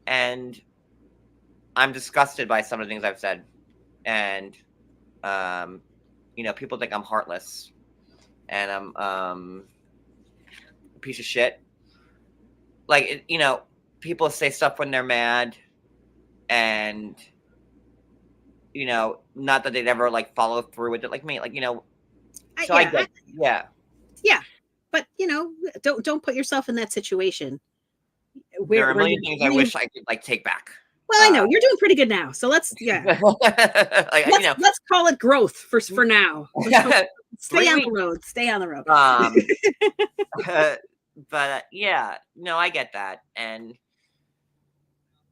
And I'm disgusted by some of the things I've said. And, people think I'm heartless. And I'm a piece of shit. Like, people say stuff when they're mad. And, not that they'd ever, like, follow through with it like me. Like, so yeah. Yeah. But, don't put yourself in that situation. There are a million things I wish I could, like, take back. Well, I know you're doing pretty good now, so let's let's call it growth for now. Stay on the road. Stay on the road. But yeah, no, I get that. And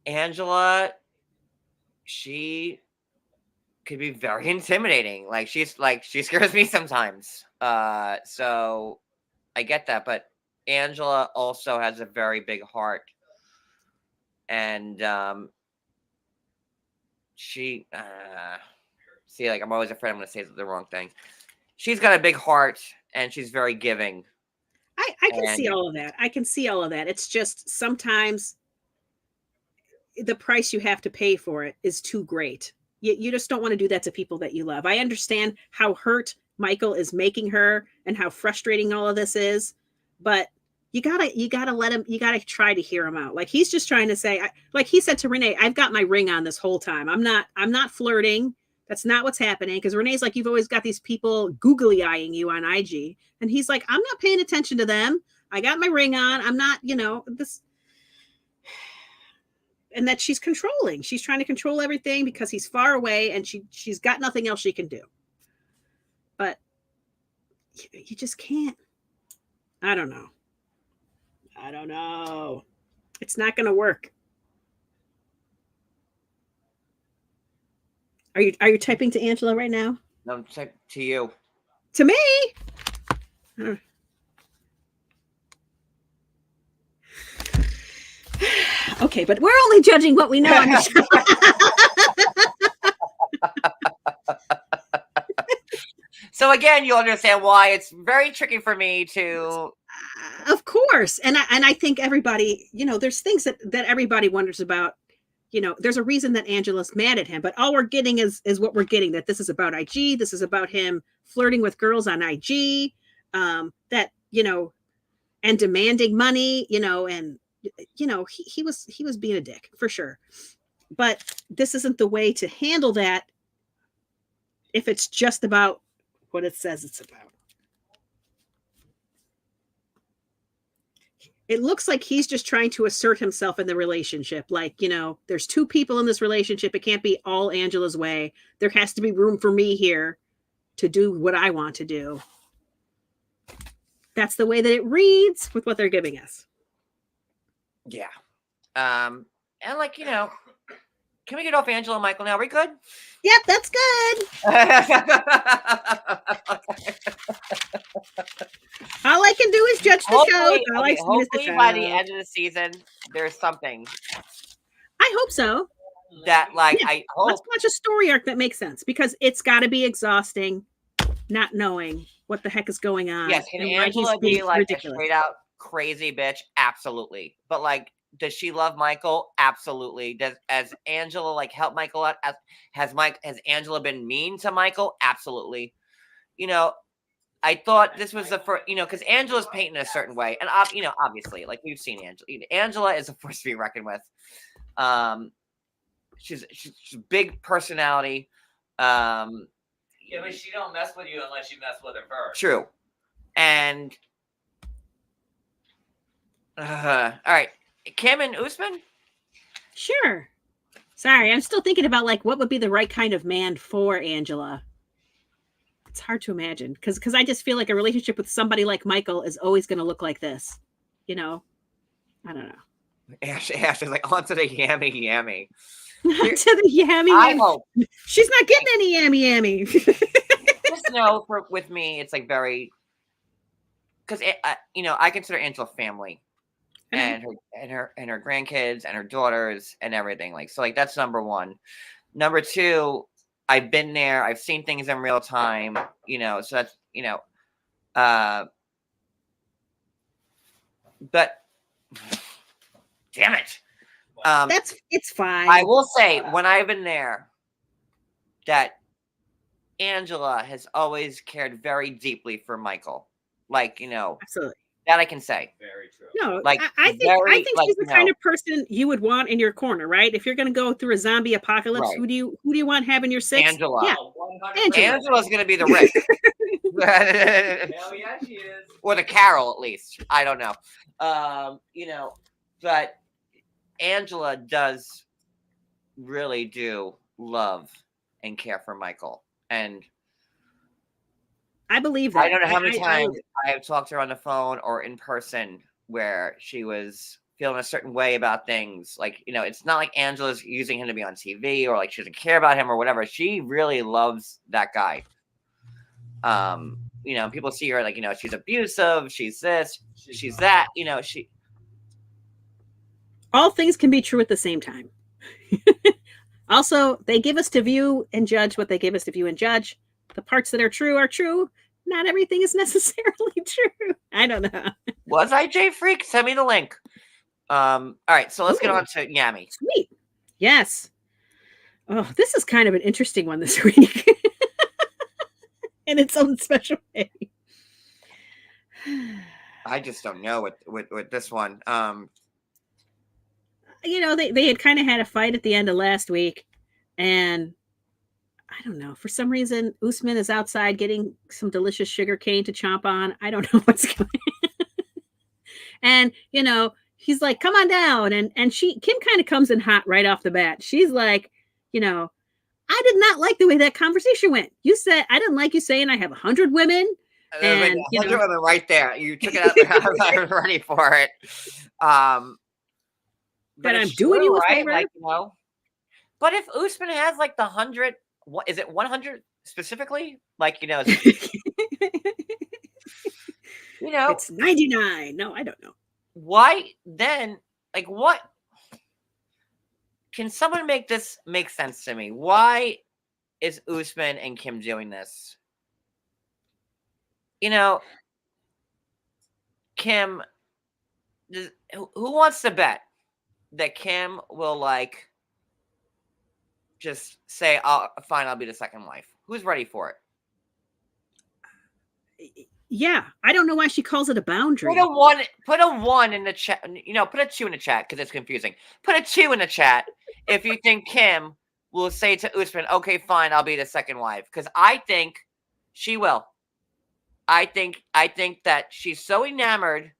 Angela, she could be very intimidating. Like she scares me sometimes. So I get that, but Angela also has a very big heart, and she see, like, I'm always afraid I'm going to say the wrong thing. She's got a big heart, and she's very giving. I can see all of that. I can see all of that. It's just sometimes the price you have to pay for it is too great. You just don't want to do that to people that you love. I understand how hurt Michael is making her and how frustrating all of this is, but you gotta let him. You gotta try to hear him out. Like he's just trying to say, like he said to Renee, "I've got my ring on this whole time. I'm not flirting. That's not what's happening." Because Renee's like, "You've always got these people googly eyeing you on IG," and he's like, "I'm not paying attention to them. I got my ring on. I'm not, this." And that she's controlling. She's trying to control everything because he's far away, and she's got nothing else she can do. But you just can't. I don't know. It's not going to work. Are you typing to Angela right now? No, I'm typing to you. To me? Okay, but we're only judging what we know on the show. So again, you'll understand why it's very tricky for me to. Of course, and I think everybody, there's things that everybody wonders about. There's a reason that Angela's mad at him, but all we're getting is what we're getting. That this is about IG. This is about him flirting with girls on IG. That and demanding money. And he was being a dick for sure. But this isn't the way to handle that. If it's just about what it says it's about. It looks like he's just trying to assert himself in the relationship. Like, there's two people in this relationship. It can't be all Angela's way. There has to be room for me here to do what I want to do. That's the way that it reads with what they're giving us. Yeah. And like, can we get off Angela and Michael now? Are we good? Yep, that's good. All I can do is judge the show. All I've seen is the show. By the end of the season, there's something I hope so. that, like, Yeah, I hope. Let's watch a story arc that makes sense, because it's got to be exhausting not knowing what the heck is going on. Yes, can and why Angela he's being be like ridiculous. a straight out crazy bitch? Absolutely. But like, does she love Michael? Absolutely. Has Angela like helped Michael out? Has Angela been mean to Michael? Absolutely. I thought this was the first, because Angela's painted a certain way, and obviously, like we've seen Angela. Angela is a force to be reckoned with. She's a big personality. Yeah, but she don't mess with you unless you mess with her first. True. And all right, Kim and Usman. Sure. Sorry, I'm still thinking about like what would be the right kind of man for Angela. It's hard to imagine because I just feel like a relationship with somebody like Michael is always going to look like this. I don't know. Ash is like onto the yammy. To the yammy. I hope she's not getting any yammy. Just know, with me, it's like very, because I consider Angela family, and her grandkids and her daughters and everything. Like, so like that's number one. Number two, I've been there. I've seen things in real time. So that's but damn it. It's fine. I will say, when I've been there, that Angela has always cared very deeply for Michael. Like, absolutely. That I can say. Very true. No, like I think she's the kind of person you would want in your corner, right? If you're going to go through a zombie apocalypse, right. Who do you want having your six? Angela. Yeah, Angela's going to be the Rick. Hell yeah, she is. Or the Carol, at least. I don't know. But Angela does really do love and care for Michael, and I believe that. I don't know how many times I have talked to her on the phone or in person where she was feeling a certain way about things. Like, it's not like Angela's using him to be on TV or like she doesn't care about him or whatever. She really loves that guy. People see her like, she's abusive, she's this, she's that, she. All things can be true at the same time. Also, they give us to view and judge what they give us to view and judge. The parts that are true are true. Not everything is necessarily true. I don't know. Was I J-Freak? Send me the link. All right, so let's get on to Yami. Sweet. Yes. Oh, this is kind of an interesting one this week. In its own special way. I just don't know with this one. They had kind of had a fight at the end of last week, and I don't know. For some reason, Usman is outside getting some delicious sugar cane to chomp on. I don't know what's going on. And, he's like, come on down. And Kim kind of comes in hot right off the bat. She's like, I did not like the way that conversation went. You said, I didn't like you saying I have 100 women. And 100 women right there. You took it out. I was ready for it. But I'm doing you a favor. Like, but if Usman has like the 100, what is it, 100 specifically? Like, it's 99. No, I don't know. Why then? Like, what? Can someone make this make sense to me? Why is Usman and Kim doing this? Kim, who wants to bet that Kim will like just say, "Oh, fine, I'll be the second wife"? Who's ready for it? Yeah, I don't know why she calls it a boundary. Put a 1 in the chat. Put a 2 in the chat because it's confusing. Put a 2 in the chat if you think Kim will say to Usman, "Okay, fine, I'll be the second wife," because I think she will. I think that she's so enamored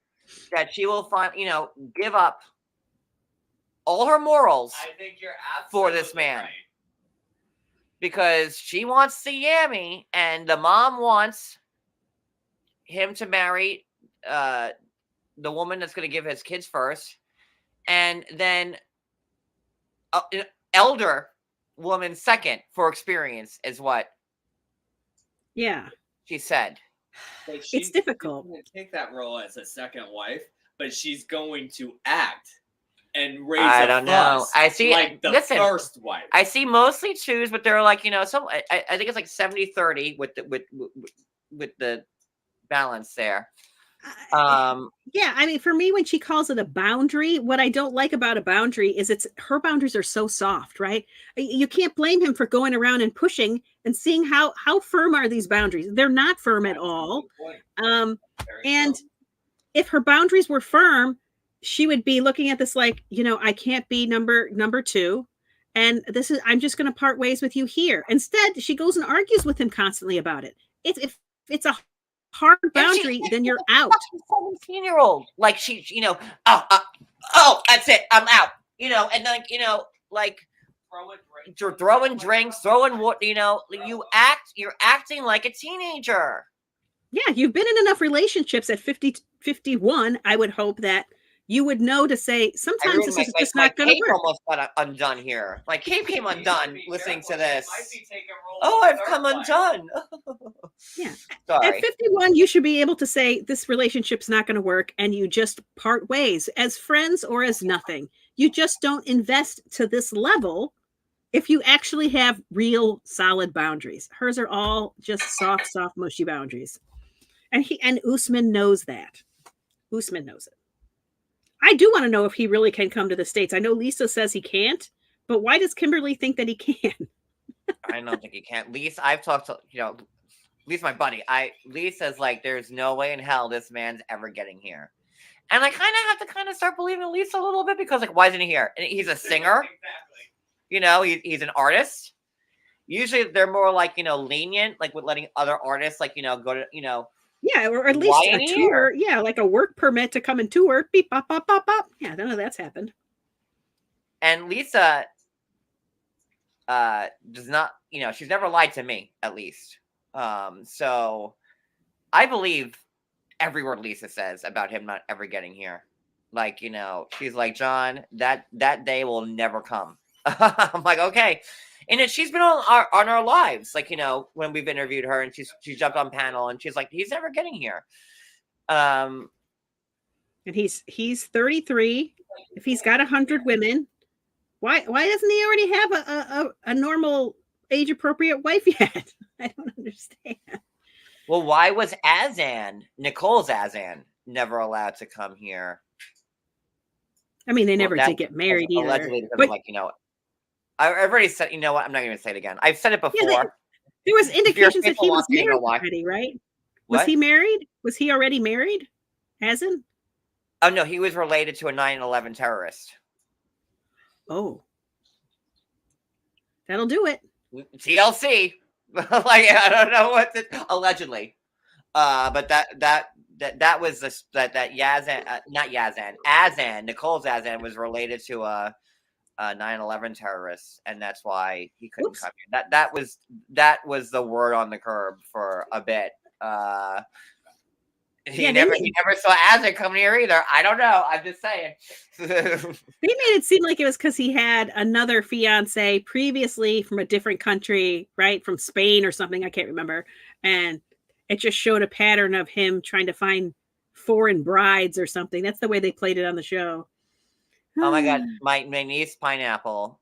that she will give up all her morals. I think you're for this man. Right. Because she wants the Yami and the mom wants him to marry the woman that's going to give his kids first, and then an elder woman second for experience is what Yeah. she said. But It's difficult. She's going to take that role as a second wife, but she's going to act and raise I a don't know. fuss I see. like the Listen, first wife. I see mostly twos, but they're like, some. I think it's like 70-30 with the balance there. Yeah, I mean, for me, when she calls it a boundary, what I don't like about a boundary is her boundaries are so soft, right? You can't blame him for going around and pushing and seeing how firm are these boundaries. They're not firm at all. And if her boundaries were firm, she would be looking at this like, I can't be number two. And I'm just going to part ways with you here. Instead, she goes and argues with him constantly about it. If it's a hard boundary, then you're out. 17-year-old, like she, that's it, I'm out. And then like throwing drinks, throwing what, you're acting like a teenager. Yeah, you've been in enough relationships at 50, 51. I would hope that you would know to say sometimes this is just not going to work. Almost got undone here. Like Cape came undone listening to this. Oh, I've come undone. Yeah. Sorry. At 51, you should be able to say this relationship's not going to work, and you just part ways as friends or as nothing. You just don't invest to this level if you actually have real solid boundaries. Hers are all just soft, mushy boundaries. And Usman knows that. Usman knows it. I do want to know if he really can come to the States. I know Lisa says he can't, but why does Kimberly think that he can? I don't think he can. Lisa, I've talked to, Lisa, my buddy. Lisa's like, there's no way in hell this man's ever getting here. And I kind of have to start believing Lisa a little bit because, like, why isn't he here? And he's a singer. Exactly. He's an artist. Usually they're more like, lenient, like with letting other artists, like, go to, Yeah, or at least a tour. Yeah, like a work permit to come and tour. Beep, bop, bop, bop, bop. Yeah, none of that's happened. And Lisa does not, she's never lied to me, at least. So I believe every word Lisa says about him not ever getting here. Like, she's like, John, that day will never come. I'm like, okay. And she's been on our lives, like, when we've interviewed her, and she jumped on panel, and she's like, he's never getting here. And he's 33. If he's got 100 women, why doesn't he already have a normal age appropriate wife yet? I don't understand. Well, why was Nicole's Azan never allowed to come here? I mean, they never did get married either. Allegedly, but, like, I've already said, you know what? I'm not going to say it again. I've said it before. Yeah, there was indications that he was married already, right? What? Was he married? Was he already married? Hasn't? Oh, no. He was related to a 9/11 terrorist. Oh. That'll do it. TLC. Like, I don't know what allegedly. But that was that Yazan, not Yazan, Azan, Nicole's Azan was related to a 9/11 terrorists, and that's why he couldn't come here. That was the word on the curb for a bit. He never saw Azan come here either. I don't know. I'm just saying. They made it seem like it was because he had another fiance previously from a different country, right? From Spain or something. I can't remember. And it just showed a pattern of him trying to find foreign brides or something. That's the way they played it on the show. Oh my God, my niece Pineapple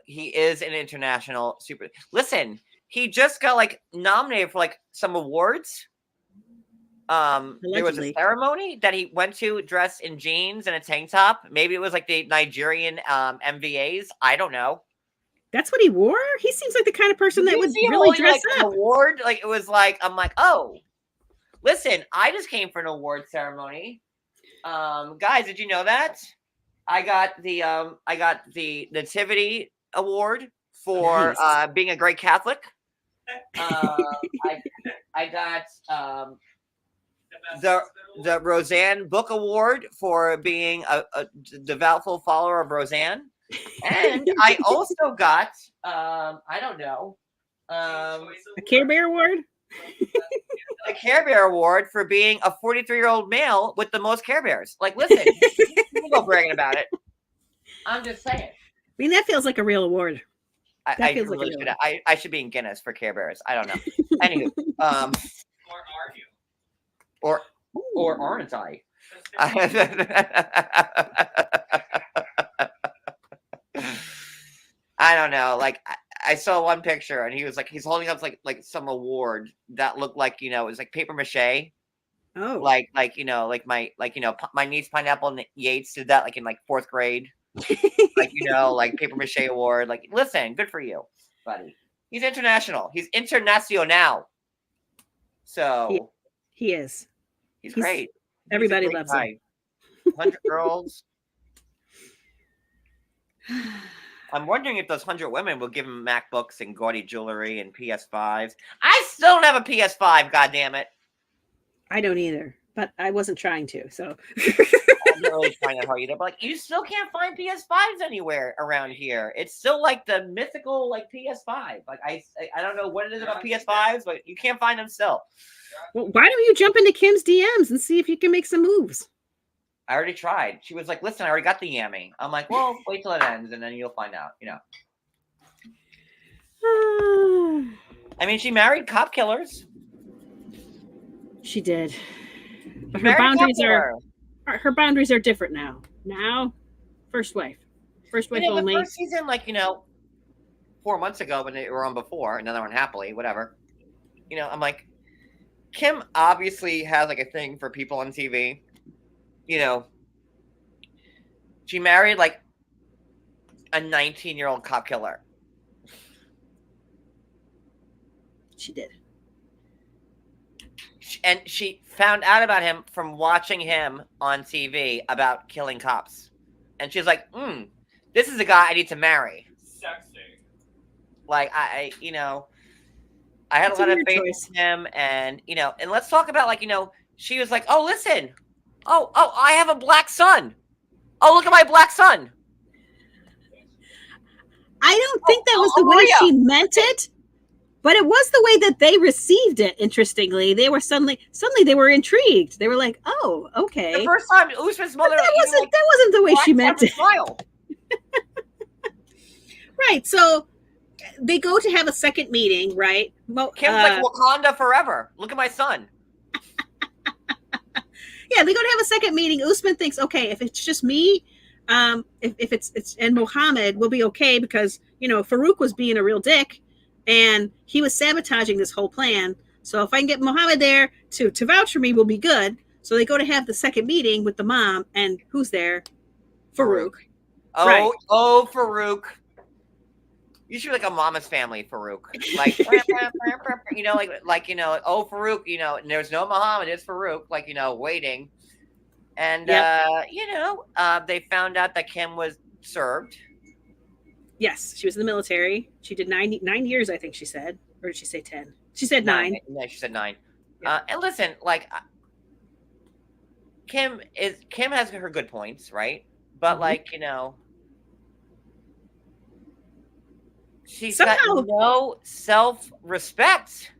he is an international super. Listen, he just got like nominated for like some awards. There was a ceremony that he went to dressed in jeans and a tank top. Maybe it was like the Nigerian MVAs. I don't know. That's what he wore? He seems like the kind of person that would really dress up. An award, like it was like, I'm like, oh, listen, I just came for an award ceremony. Guys, did you know that? I got the Nativity Award for being a great Catholic. I got the Roseanne Book Award for being a devoutful follower of Roseanne, and I also got I don't know a Care Bear Award. the Care Bear Award for being a 43-year-old male with the most Care Bears. Like, listen, you go bragging about it. I'm just saying. I mean, that feels like a real award. I really should. I should be in Guinness for Care Bears. I don't know. Anywho, Or are you? or aren't I? I don't know. Like I saw one picture, and he was like, he's holding up like some award that looked like it was like paper mache. Oh, Like my niece Pineapple Yates did that like in like 4th grade. Like paper mache award. Like, listen, good for you, buddy. He's international. He's international. So he is. He's great. Everybody loves him. 100 girls. I'm wondering if those 100 women will give him MacBooks and gaudy jewelry and PS5s. I still don't have a PS5. God damn it. I don't either, but I wasn't trying to. So I'm not really trying to hurt you, but like you still can't find PS5s anywhere around here. It's still like the mythical like PS5. Like I don't know what it is about PS5s, but you can't find them still. Well, why don't you jump into Kim's DMs and see if you can make some moves? I already tried. She was like, "Listen, I already got the yammy." I'm like, "Well, wait till it ends, and then you'll find out." I mean, she married cop killers. She did, but her boundaries are different now. Now, first wife only. The first season, 4 months ago when they were on before, and now they're on Happily, whatever. I'm like, Kim obviously has like a thing for people on TV. She married like a 19-year-old cop killer. She did. And she found out about him from watching him on TV about killing cops. And she's like, this is a guy I need to marry. Sexy. Like, I had a lot of faith in him. And, and let's talk about, she was like, oh, listen. Oh, I have a black son. Oh, look at my black son. I don't think that was the way she meant it. But it was the way that they received it. Interestingly, they were suddenly they were intrigued. They were like, "Oh, okay." The first time Usman's mother, that wasn't the way she meant it. Right. So they go to have a second meeting, right? Kim's like Wakanda forever. Look at my son. Yeah, they go to have a second meeting. Usman thinks, okay, if it's just me, if it's and Mohammed will be okay because Farouk was being a real dick. And he was sabotaging this whole plan. So if I can get Mohammed there to vouch for me, we'll be good. So they go to have the second meeting with the mom. And who's there? Farouk. Oh, right. Oh, Farouk. You should be like a mama's family, Farouk. Like, oh, Farouk, and there's no Mohammed, it's Farouk, waiting. And, they found out that Kim was served. Yes, she was in the military. She did 9 years, I think she said. Or did she say 10? She said 9. No, she said 9. Yeah. And listen, Kim has her good points, right? But she's got no self-respect.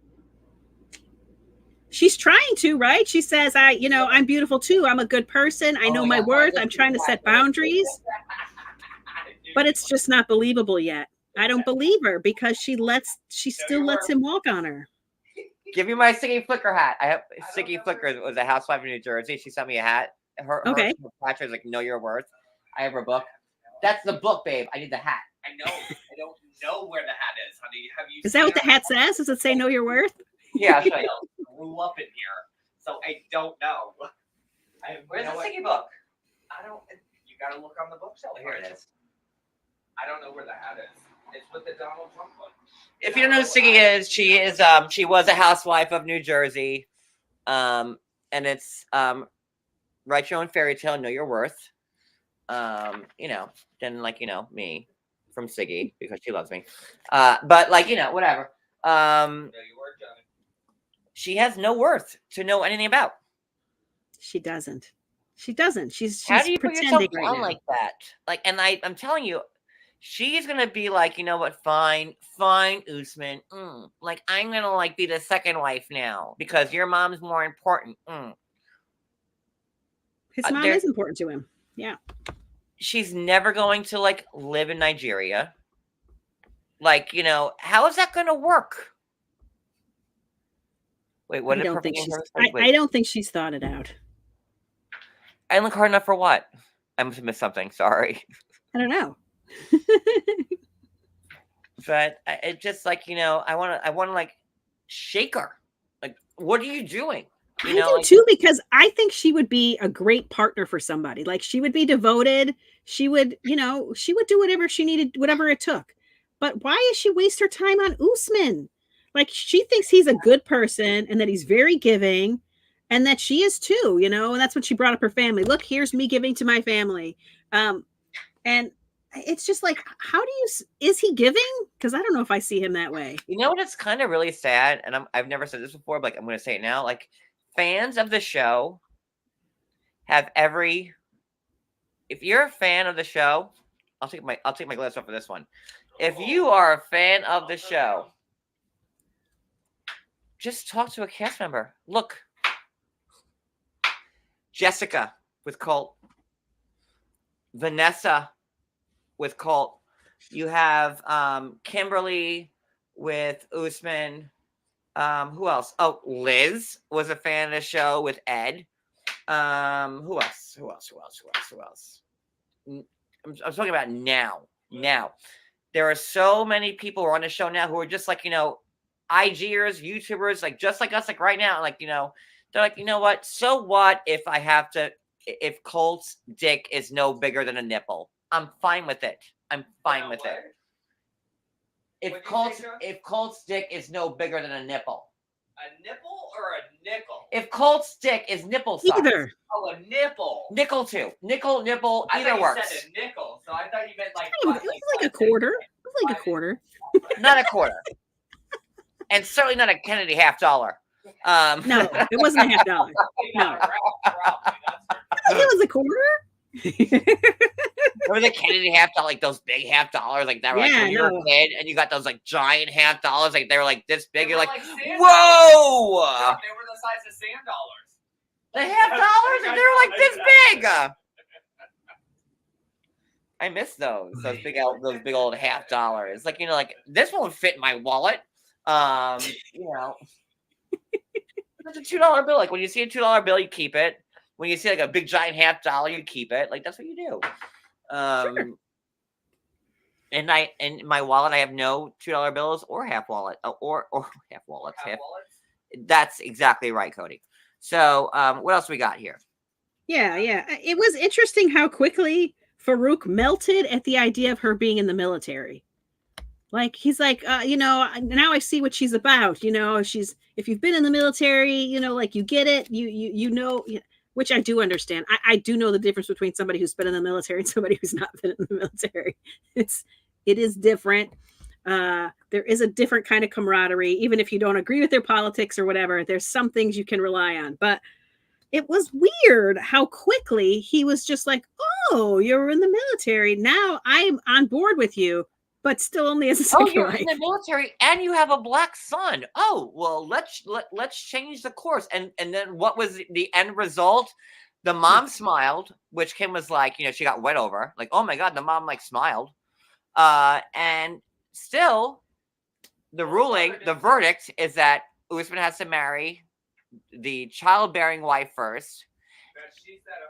She's trying to, right? She says, I'm beautiful too. I'm a good person. I know my worth. I'm trying to set boundaries. But it's just not believable yet. I don't believe her because she still lets him walk on her. Give me my Siggy Flicker hat. I have Siggy Flicker was a housewife in New Jersey. She sent me a hat. Her patch is like Know Your Worth. I have her book. That's the book, babe. I need the hat. I know. I don't know where the hat is, honey. Is that what the hat says? Does it say Know Your Worth? Yeah, I grew up in here, so I don't know. Where's the Siggy book? You gotta look on the bookshelf. Here it is. I don't know where the hat is. It's with the Donald Trump one. If you don't know who Siggy is, she was a housewife of New Jersey. And it's write your own fairy tale, know your worth. Then me from Siggy because she loves me. But whatever. Know your worth, Johnny. She has no worth to know anything about. She doesn't. She's How do you put yourself pretending right down now. like that? I'm telling you, she's gonna be like, you know what, fine, Usman. Like, I'm gonna like be the second wife now because your mom's more important. His mom is important to him. Yeah. She's never going to like live in Nigeria. Like, you know, how is that gonna work? Wait, what I did don't Purple think Game she's. Her say? I don't think she's thought it out. I look hard enough for what? I must have missed something. Sorry. I don't know. But it just like, you know, I want to like shake her. Like, what are you doing? You I know, do like, too, because I think she would be a great partner for somebody. Like, she would be devoted. She would, you know, she would do whatever she needed, whatever it took. But why is she waste her time on Usman? Like, she thinks he's a good person and that he's very giving, and that she is too, you know, and that's what she brought up her family. Look, here's me giving to my family. And it's just like, how do you, is he giving? Because I don't know if I see him that way. you know what? It's kind of really sad, and I've never said this before, but like, I'm going to say it now. Like, fans of the show have every. If you're a fan of the show, I'll take my glass off for this one. If you are a fan of the show, just talk to a cast member. Look, Jessica with Colt, Vanessa with Colt. You have Kimberly with Usman. Who else? Oh, Liz was a fan of the show with Ed. Who else? I'm talking about now. There are so many people who are on the show now who are just like, you know, IGers, YouTubers, like just like us, like right now, like, you know, they're like, you know what? So what if Colt's dick is no bigger than a nipple? I'm fine with it. If Colt's dick is no bigger than a nipple. A nipple or a nickel? If Colt's dick is nipple size. Either. Oh, a nipple. Nickel too. Nipple, I either thought you works. said a nickel, so I thought you meant like. It was like a quarter. It was like a quarter. Not a quarter. And certainly not a Kennedy $50. No, it wasn't a $50. No. I think it was a quarter. Remember the Kennedy $50, like those big $50, like that were like when you were a kid, and you got those like giant $50, like they were like this big. You're like, whoa! No, they were the size of sand dollars. The $50, and they were like this big. I miss those big old $50. Like, you know, like this won't fit in my wallet. You know, it's a $2 bill. Like when you see a $2 bill, you keep it. When you see like a big giant $50, you keep it. Like that's what you do. Sure. And in my wallet, I have no $2 bills or half wallet or half wallets. That's exactly right, Cody. So, what else we got here? Yeah. It was interesting how quickly Farouk melted at the idea of her being in the military. Like, he's like, you know, now I see what she's about. You know, if you've been in the military, you know, like you get it, you know, which I do understand. I do know the difference between somebody who's been in the military and somebody who's not been in the military. It is different. There is a different kind of camaraderie, even if you don't agree with their politics or whatever. There's some things you can rely on, but it was weird how quickly he was just like, "Oh, you're in the military. Now I'm on board with you." But still only as a second you're wife. in the military and you have a black son. Oh, well, let's change the course. And then what was the end result? The mom smiled, which Kim was like, you know, she got wet over. Like, oh my God, the mom like smiled. And still the verdict is that Usman has to marry the childbearing wife first,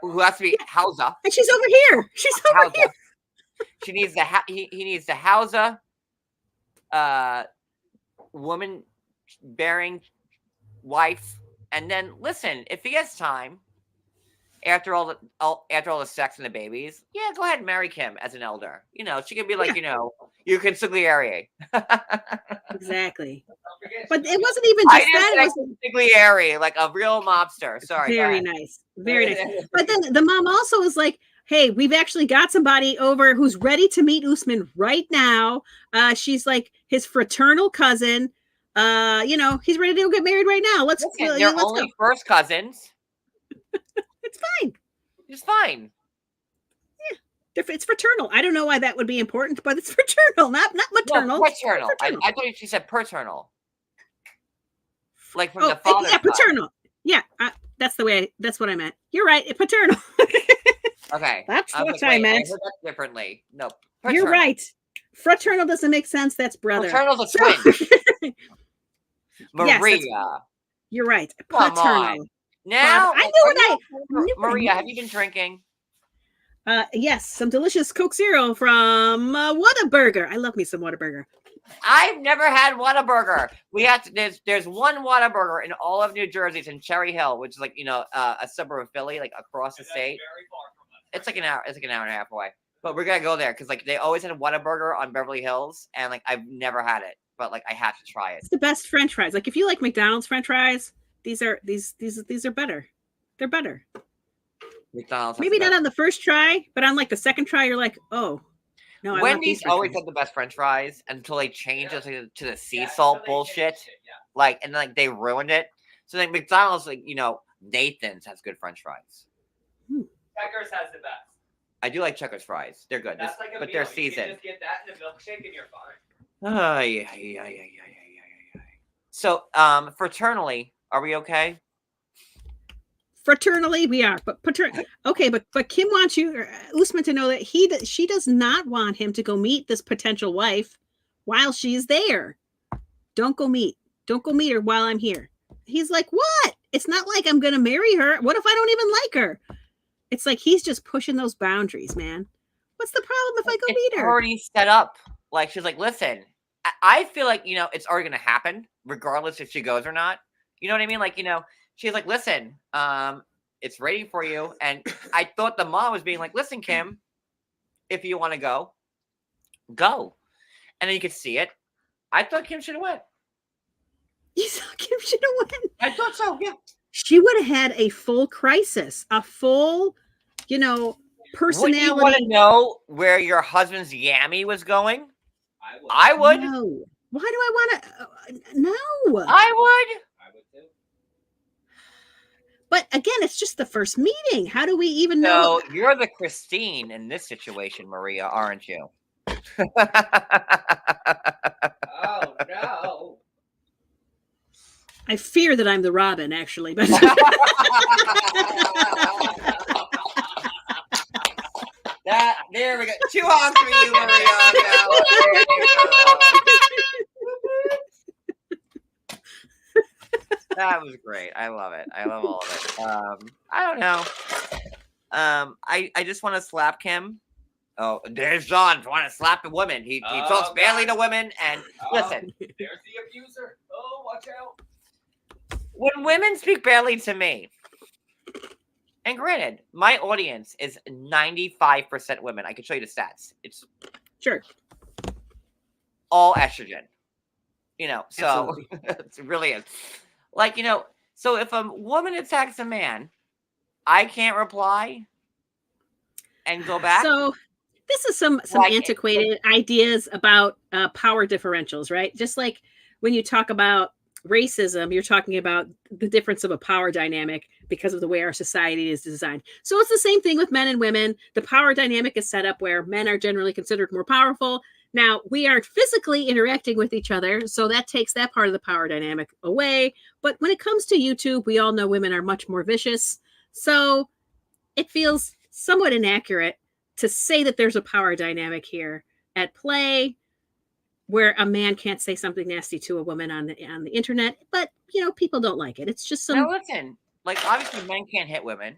who has to be Hausa. And she's over here. She's over here. She needs the he needs the Hausa woman bearing wife, and then listen, if he has time after all the sex and the babies, yeah, go ahead and marry Kim as an elder. You know, she can be like, you know, you consigliere. Exactly. But it wasn't even just that. It was consigliere, like a real mobster. Sorry. Very nice. Very nice. But then the mom also was like, hey, we've actually got somebody over who's ready to meet Usman right now. She's like his fraternal cousin. You know, he's ready to get married right now. Let's only go. First cousins. It's fine. It's fine. Yeah. It's fraternal. I don't know why that would be important, but it's fraternal, not maternal. No, paternal. Fraternal. I thought she said paternal. Like from Oh, the father's yeah, side. paternal. Yeah, that's what I meant. You're right. Paternal. Okay. That's I was what like, I wait, meant. I heard that differently. No, You're paternal. right. Fraternal doesn't make sense. That's brother. Paternal's a So- twin. Yes, Maria. you're right. Come Paternal. on. Now, I knew Maria, have you been drinking? Yes, some delicious Coke Zero from Whataburger. I love me some Whataburger. I've never had Whataburger. We have to, there's one Whataburger in all of New Jersey. It's in Cherry Hill, which is like, a suburb of Philly, like across the state. Very far from us. It's like an hour. It's like an hour and a half away. But we're gonna go there because like they always had a Whataburger on Beverly Hills, and like I've never had it, but like I have to try it. It's the best French fries. Like if you like McDonald's French fries, these are better. They're better. McDonald's. has Maybe the not best. on the first try, but on like the second try, you're like, oh, no, I want Wendy's these French always fries. had the best French fries until they changed it to the sea Yeah, salt so they bullshit. changed it, yeah. Like, and like they ruined it. So like McDonald's, like Nathan's has good French fries. Checkers has the best. I do like Checkers fries. They're good, That's like a but meal. they're You can seasoned. just get that in a milkshake and you're fine. Oh yeah. So, fraternally, are we okay? Fraternally, we are, but okay, but Kim wants Usman to know that she does not want him to go meet this potential wife while she's there. Don't go meet her while I'm here. He's like, what? It's not like I'm gonna marry her. What if I don't even like her? It's like he's just pushing those boundaries, man. What's the problem if I go meet her? Already set up. Like she's like, listen, I feel like it's already gonna happen, regardless if she goes or not. You know what I mean? Like she's like, listen, it's ready for you. And I thought the mom was being like, listen, Kim, if you want to go, and then you could see it. I thought Kim should have went. You thought Kim should have went? I thought so. Yeah. She would have had a full crisis, a full, personality. Would you want to know where your husband's yammy was going? I would. I would. No. Why do I want to? No. I would. I would too. But again, it's just the first meeting. How do we even know? So you're the Christine in this situation, Maria, aren't you? Oh no. I fear that I'm the Robin, actually. But There we go. 2 honks for you, Maria. That was great. I love it. I love all of it. I don't know. I just want to slap Kim. Oh, there's John. Want to slap a woman. He talks badly to women. And listen, There's the abuser. Oh, watch out. when women speak badly to me, and granted, my audience is 95% women. I can show you the stats. It's sure. all estrogen. So Absolutely. it really is. Like, so if a woman attacks a man, I can't reply and go back. So this is some Like it. antiquated ideas about power differentials, right? Just like when you talk about racism, you're talking about the difference of a power dynamic because of the way our society is designed. So it's the same thing with men and women. The power dynamic is set up where men are generally considered more powerful. Now, we aren't physically interacting with each other, so that takes that part of the power dynamic away. But when it comes to YouTube, we all know women are much more vicious. So it feels somewhat inaccurate to say that there's a power dynamic here at play where a man can't say something nasty to a woman on the internet. But, people don't like it. It's just some... Now, listen, like, obviously men can't hit women,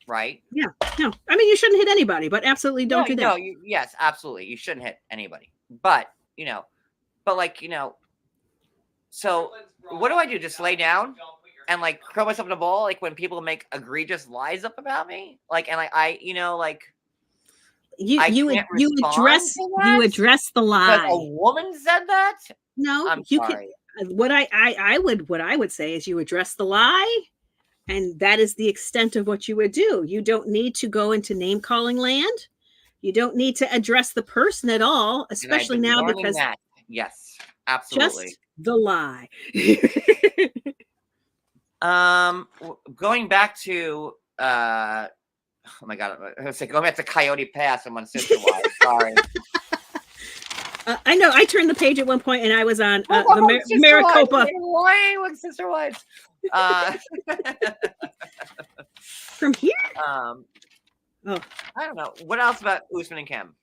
right? Yeah, no. I mean, you shouldn't hit anybody, but absolutely don't do that. No, yes, absolutely. You shouldn't hit anybody. But, so what do I do? Just lay down and like curl myself in a ball? Like when people make egregious lies up about me? Like, and like, You can't address respond to that? the because lie. a woman said that? No, I'm you sorry. can. What I would say is you address the lie, and that is the extent of what you would do. You don't need to go into name calling land. You don't need to address the person at all, especially And I've been now learning because that. Yes, absolutely. just the lie. Going back to Oh my god! I was like going back to Coyote Pass and one Sister Wives. Sorry. I know. I turned the page at one point, and I was on Sister Maricopa. Wives. Why with Sister Wives? From here? Oh. I don't know. What else about Usman and Kim?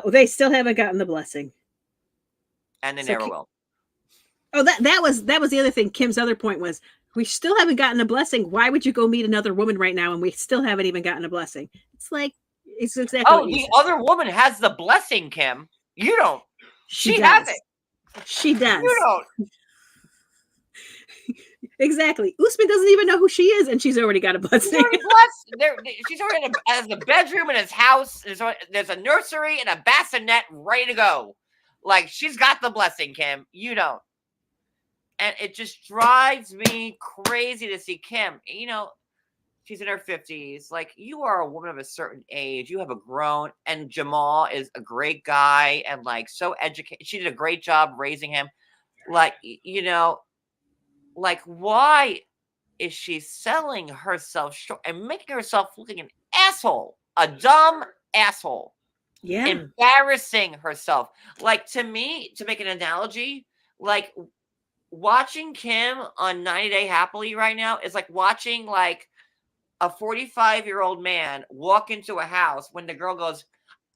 They still haven't gotten the blessing, And they never will. Oh, that was the other thing. Kim's other point was, we still haven't gotten a blessing. Why would you go meet another woman right now, and we still haven't even gotten a blessing? It's like, it's exactly. Oh, the other woman has the blessing, Kim. You don't. She has it. She does. You don't. Exactly. Usman doesn't even know who she is, and she's already got a blessing. She's already blessed. She's already has a bedroom in his house. There's a nursery and a bassinet ready to go. Like, she's got the blessing, Kim. You don't. And it just drives me crazy to see Kim. You know, she's in her 50s. Like, you are a woman of a certain age. You have a grown, and Jamal is a great guy and like so educated. She did a great job raising him. Like, you know, like, why is she selling herself short and making herself looking an asshole, a dumb asshole? Yeah. Embarrassing herself. Like, to me, to make an analogy, like, watching Kim on 90 Day Happily right now is like watching like a 45-year-old man walk into a house when the girl goes,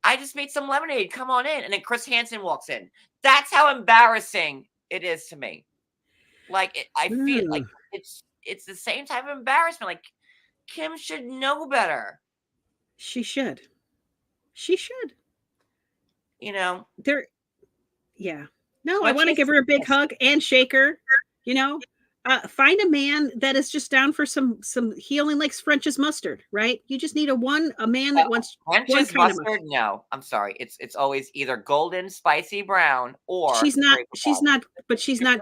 I just made some lemonade, come on in. And then Chris Hansen walks in. That's how embarrassing it is to me. Like, I feel like it's the same type of embarrassment. Like, Kim should know better. She should. She should. You know? Yeah. No, I want to give her a big hug and shake her. You know? Find a man that is just down for some healing, like French's mustard, right? You just need a man that wants French's mustard. No, I'm sorry. It's always either golden spicy brown or she's not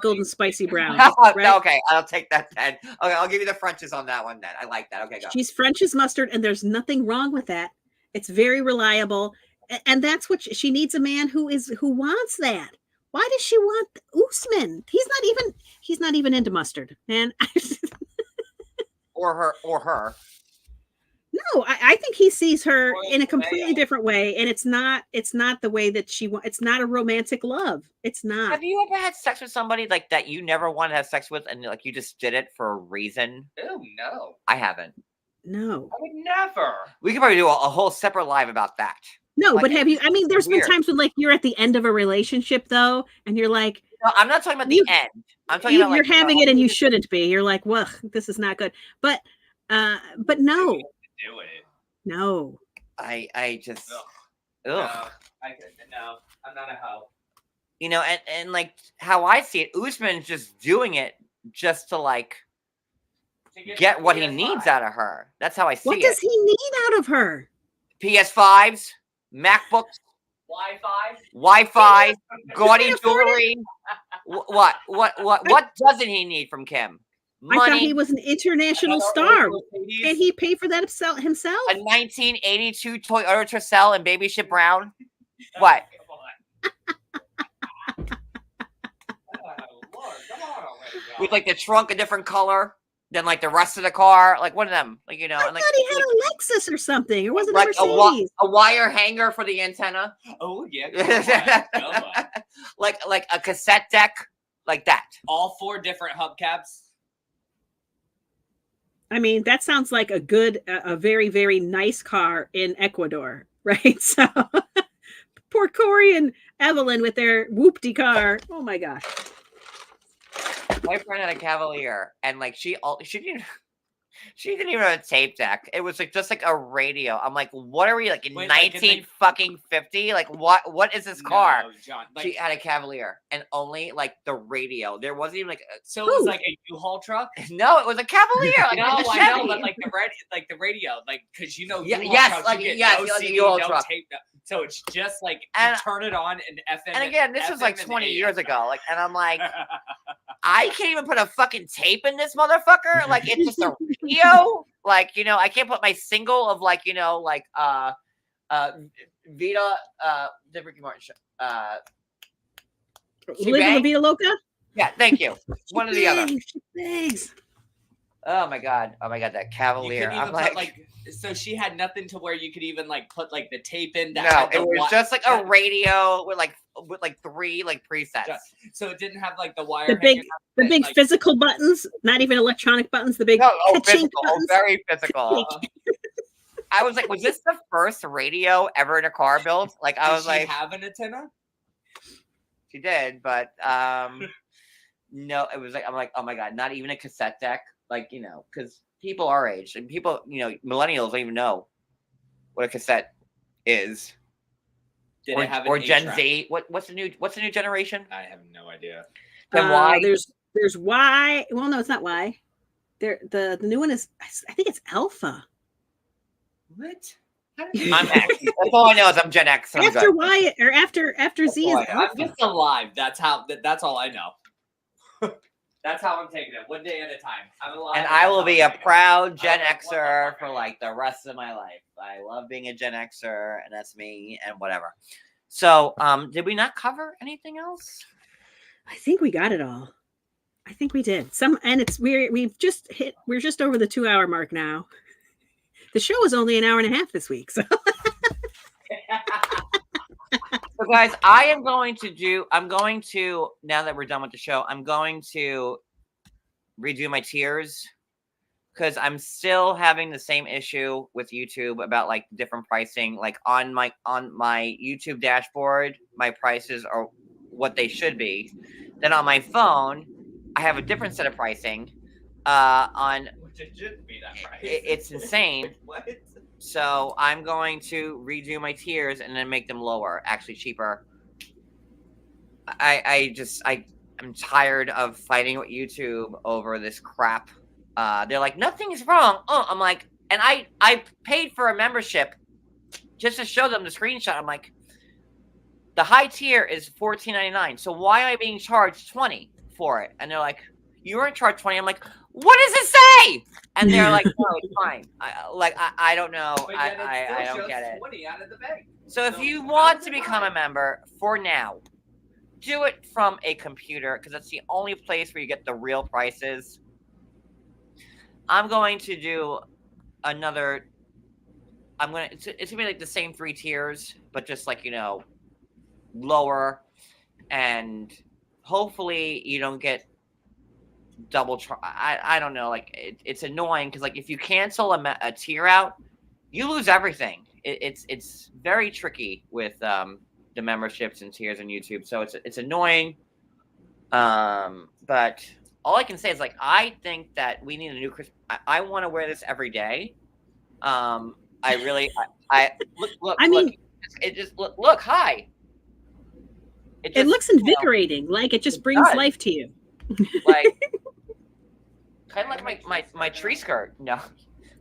golden spicy brown. Right? Okay, I'll take that then. Okay, I'll give you the French's on that one then. I like that. Okay, go. She's French's mustard, and there's nothing wrong with that. It's very reliable, and that's what she needs, a man who wants that. Why does she want Usman? He's not even into mustard, man. or her. No, I think he sees her in a completely different way, and it's not the way that she wants. It's not a romantic love. It's not. Have you ever had sex with somebody like that you never wanted to have sex with, and like you just did it for a reason? Oh no, I haven't. No, I would never. We could probably do a whole separate live about that. No, like, but have you? I mean, there's been times when like you're at the end of a relationship though, and you're like, no, I'm not talking about the end. I'm talking about like, you're having it and you shouldn't be. You're like, well, this is not good. But no, Do it. No. I just, ugh. No, I'm not a hoe. You know, and like how I see it, Usman's just doing it just to like get what he needs out of her. That's how I see it. What does he need out of her? PS5s, MacBooks, Wi-Fi, gaudy jewelry. What doesn't he need from Kim? Money. I thought he was an international star, and he paid for that himself. A 1982 Toyota Tercel and baby shit brown. What? With like the trunk a different color than like the rest of the car, like one of them, like, you know. I and, like, thought he had a Lexus or something, or was it like a Mercedes? a wire hanger for the antenna. Oh yeah, come on. like a cassette deck, like that. All 4 different hubcaps. I mean, that sounds like a very, very nice car in Ecuador, right? So poor Corey and Evelyn with their whoopty car. Oh my gosh. My friend had a Cavalier, and like she didn't even have a tape deck. It was like just like a radio. I'm like, what are we like in 1950? Like what is this car? No, John, she had a Cavalier and only like the radio. There wasn't even like so it was like a U-Haul truck. No, it was a Cavalier. Like, no, I know, but like the radio, like because you know, yes, trucks, like you get yes, no like CD, a U-Haul no truck. tape, so it's just like and, you turn it on and FM. And again, this was like 20 years ago. Like, and I'm like, I can't even put a fucking tape in this motherfucker. Like, it's just a radio. Like, you know, I can't put my single of like, you know, like Vita, the Ricky Martin show. Living La Vida Loca? Yeah, thank you. One or the other. Thanks. Oh my god, that You Cavalier. couldn't even I'm put like, so she had nothing to where you could even like put like the tape in. That no, had it the was just like a radio with like 3 presets. So it didn't have like the wire. The big, hanging out, like, physical buttons, not even electronic buttons. The big No, ka-ching physical, buttons. very physical. I was like, was this the first radio ever in a car built? Like, I Did was she like, have an antenna? she did, but no, it was like, I'm like, oh my god, not even a cassette deck, like, you know, because people our age and people, you know, millennials don't even know what a cassette is, Did it have an or Gen 8-track? Z. What's the new generation? I have no idea. Then why? There's Y. Well, no, it's not Y. The new one is, I think it's Alpha. What? I'm X. That's all I know is I'm Gen X. So I'm After good. Y or after Z is all I know. I'm Alpha. just alive. That's all I know. That's how I'm taking it, one day at a time. I'm alive. And I will be a That's how I'm proud Gen I don't know what the Xer fuck for I like the rest of my life. I love being a Gen Xer, and that's me, and whatever. So, did we not cover anything else? I think we got it all. I think we did. We're just over the 2-hour mark now. The show was only an hour and a half this week, so So, guys, I'm going to, now that we're done with the show, I'm going to redo my tiers because I'm still having the same issue with YouTube about like different pricing. Like on my YouTube dashboard, my prices are what they should be. Then on my phone, I have a different set of pricing. Which it shouldn't be that price. It's insane. What? So I'm going to redo my tiers and then make them lower, actually cheaper. I'm tired of fighting with YouTube over this crap. They're like, nothing's wrong. Oh, I'm like, and I paid for a membership just to show them the screenshot. I'm like, the high tier is $14.99. So why am I being charged $20 for it? And they're like, you weren't charged $20. I'm like, what does it say? And they're like, no, it's fine. I don't know. But yet I still don't shows get it. 20 out of the bank. So if So you how want is to it become a right? member for now, do it from a computer because that's the only place where you get the real prices. I'm going to do another. It's gonna be like the same 3 tiers, but just like, you know, lower, and hopefully you don't get double. I don't know. Like it's annoying because like if you cancel a tier out, you lose everything. It's very tricky with the memberships and tiers on YouTube, so it's annoying. But all I can say is like I think that we need a new Christmas. I want to wear this every day. I really I look. I mean, it just look hi. it looks invigorating. Like it just brings does. life to you. Like kind of like my tree skirt. No,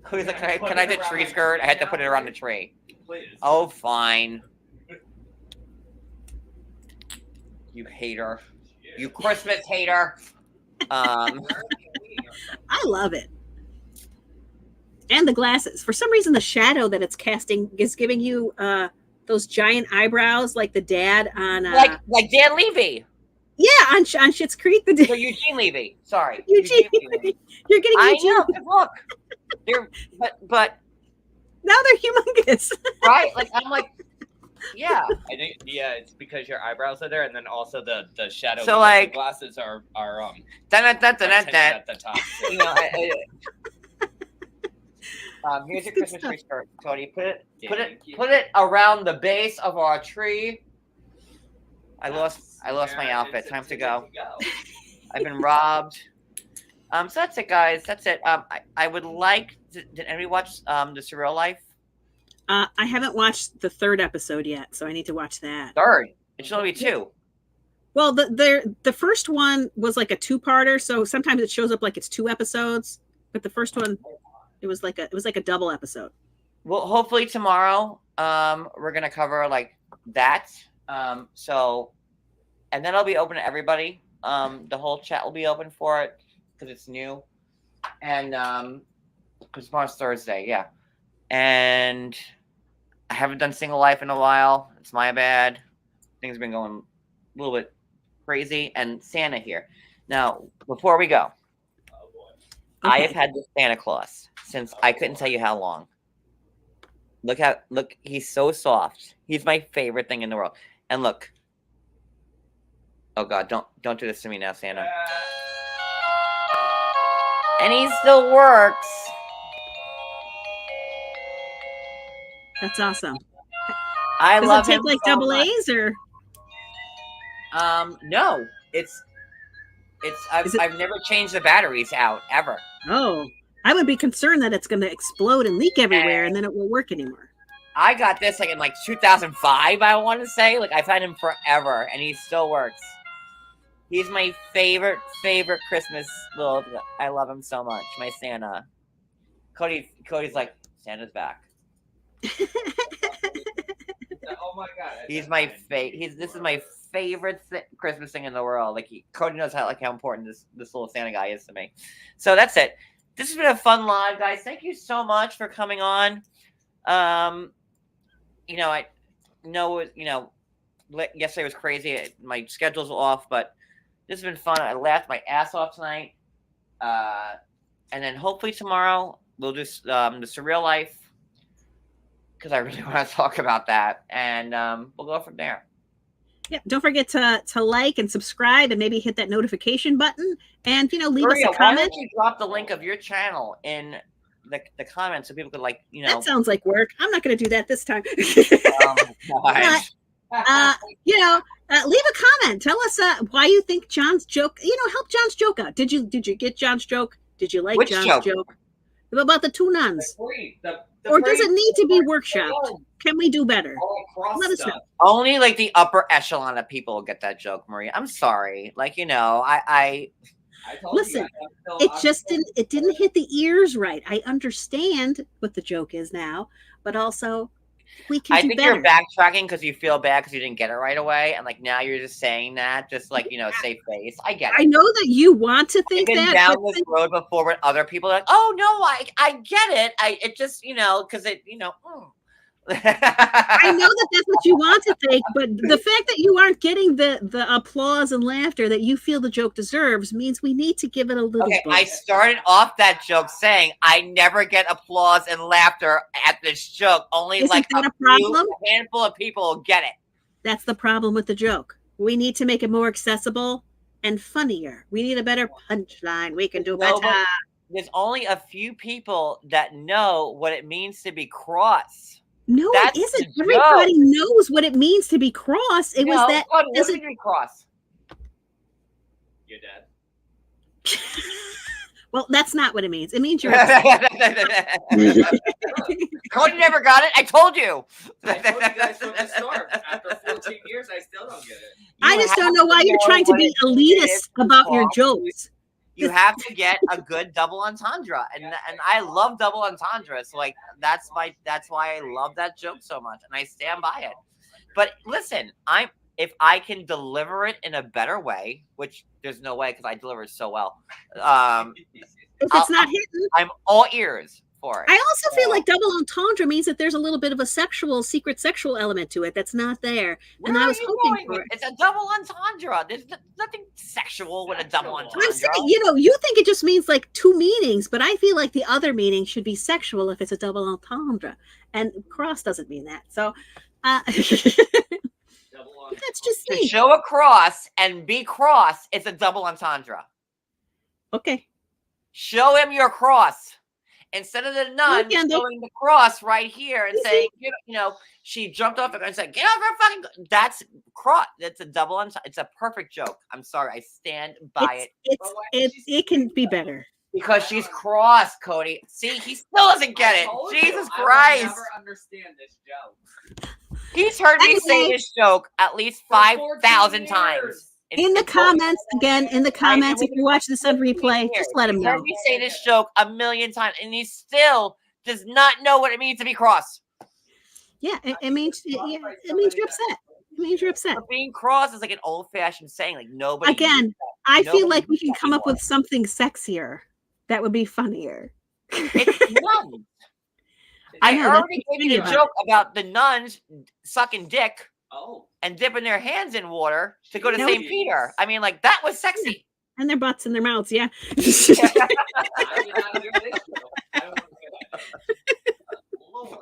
who's like, can I do tree skirt? I had to put it around the tree. Please. Oh, fine. You hater. You Christmas hater. I love it. And the glasses. For some reason, the shadow that it's casting is giving you those giant eyebrows, like the dad on like Dan Levy. Yeah, on Schitt's Creek. So Eugene Levy. Sorry, Eugene Levy. You're getting I Eugene. know. 'Cause look, they're but Now they're humongous. right. Like I'm like, yeah. I think it's because your eyebrows are there, and then also the shadow. So, because like- the glasses are Dun, tinted at the top. You know, here's your Good Christmas stuff. tree skirt, Cody. Put Thank you. it around the base of our tree. I lost my outfit. Time to go. I've been robbed. So that's it, guys. That's it. I would like. Did anybody watch The Surreal Life? I haven't watched the 3rd episode yet, so I need to watch that. Third. It should only be 2. Well, the first one was like a 2-parter, so sometimes it shows up like it's 2 episodes. But the first one, it was like a double episode. Well, hopefully tomorrow, we're gonna cover like that. So, and then I'll be open to everybody. The whole chat will be open for it because it's new, and because tomorrow's Thursday, yeah. And I haven't done Single Life in a while. It's my bad. Things have been going a little bit crazy, and Santa here. Now, before we go, I have had this Santa Claus since I couldn't tell you how long. Look, he's so soft. He's my favorite thing in the world. And look. Oh God, don't do this to me now, Santa. And he still works. That's awesome. I Does love it take him like so double much. A's or? No. I've never changed the batteries out ever. Oh, I would be concerned that it's going to explode and leak everywhere, and then it won't work anymore. I got this like in like 2005. I want to say I've had him forever, and he still works. He's my favorite Christmas little. I love him so much. My Santa. Cody's like, Santa's back. Oh my God. He's my this is my favorite Christmas thing in the world. Like Cody knows how important this little Santa guy is to me. So that's it. This has been a fun live, guys. Thank you so much for coming on. I know yesterday was crazy. My schedule's off, but this has been fun. I laughed my ass off tonight. And then hopefully tomorrow we'll do the Surreal Life, because I really want to talk about that, and we'll go from there. Yeah, don't forget to like and subscribe, and maybe hit that notification button, and leave Maria, us a comment. Why don't you drop the link of your channel in the comments so people could That sounds like work. I'm not going to do that this time. Leave a comment. Tell us why you think John's joke. Help John's joke out. Did you get John's joke? Did you like Which John's joke about the two nuns? Or does it need to be workshopped? Can we do better? Let us know. Only like the upper echelon of people will get that joke, Maria. I'm sorry. I listen. It didn't hit the ears right. I understand what the joke is now, but also we can do better. You're backtracking because you feel bad because you didn't get it right away, and now you're just saying that just save face. I get it. I know that you want to think I've been that down this road before with other people like, oh no, I get it. It just because it I know that that's what you want to think, but the fact that you aren't getting the applause and laughter that you feel the joke deserves means we need to give it a little bit. I started off that joke saying I never get applause and laughter at this joke. Only Isn't that a problem? A handful of people will get it. That's the problem with the joke. We need to make it more accessible and funnier. We need a better punchline. We can do better. There's only a few people that know what it means to be cross. No, it isn't. Everybody knows what it means to be cross. It was that. What does it mean cross? You're dead. Well, that's not what it means. It means you're. Cody never got it. I told you. I told you guys from the start. After 14 years, I still don't get it. I just don't know why you're trying to be elitist about your jokes. You have to get a good double entendre, and I love double entendre. So that's why I love that joke so much, and I stand by it. But listen, if I can deliver it in a better way, which there's no way because I deliver it so well. If it's not hitting, I'm all ears for it. I also feel like double entendre means that there's a little bit of a secret sexual element to it that's not there. And I was hoping for it. It's a double entendre. There's nothing sexual with a double entendre. I'm saying, you think it just means like two meanings, but I feel like the other meaning should be sexual if it's a double entendre. And cross doesn't mean that. So that's just me. To show a cross and be cross, it's a double entendre. Okay. Show him your cross. Instead of the nun showing the cross right here and saying, she jumped off and said, get off her fucking. That's cross. That's a double entendre. It's a perfect joke. I'm sorry. I stand by it. It can be better. Because she's cross, Cody. See, he still doesn't get it. Jesus Christ. I will never understand this joke. He's heard me say this joke at least 5,000 times. In the comments, if you watch this on replay, just let him know. He's heard me say this joke a million times, and he still does not know what it means to be cross. Yeah, it means you're upset. It means you're upset. But being cross is like an old-fashioned saying. Like nobody. Again, I feel like we can come up with something sexier that would be funnier. It's nuns. I already gave you a joke about the nuns sucking dick and dipping their hands in water to go to St. Peter. I mean, that was sexy. And their butts and their mouths, yeah. I did not hear this joke. I don't know. Lord.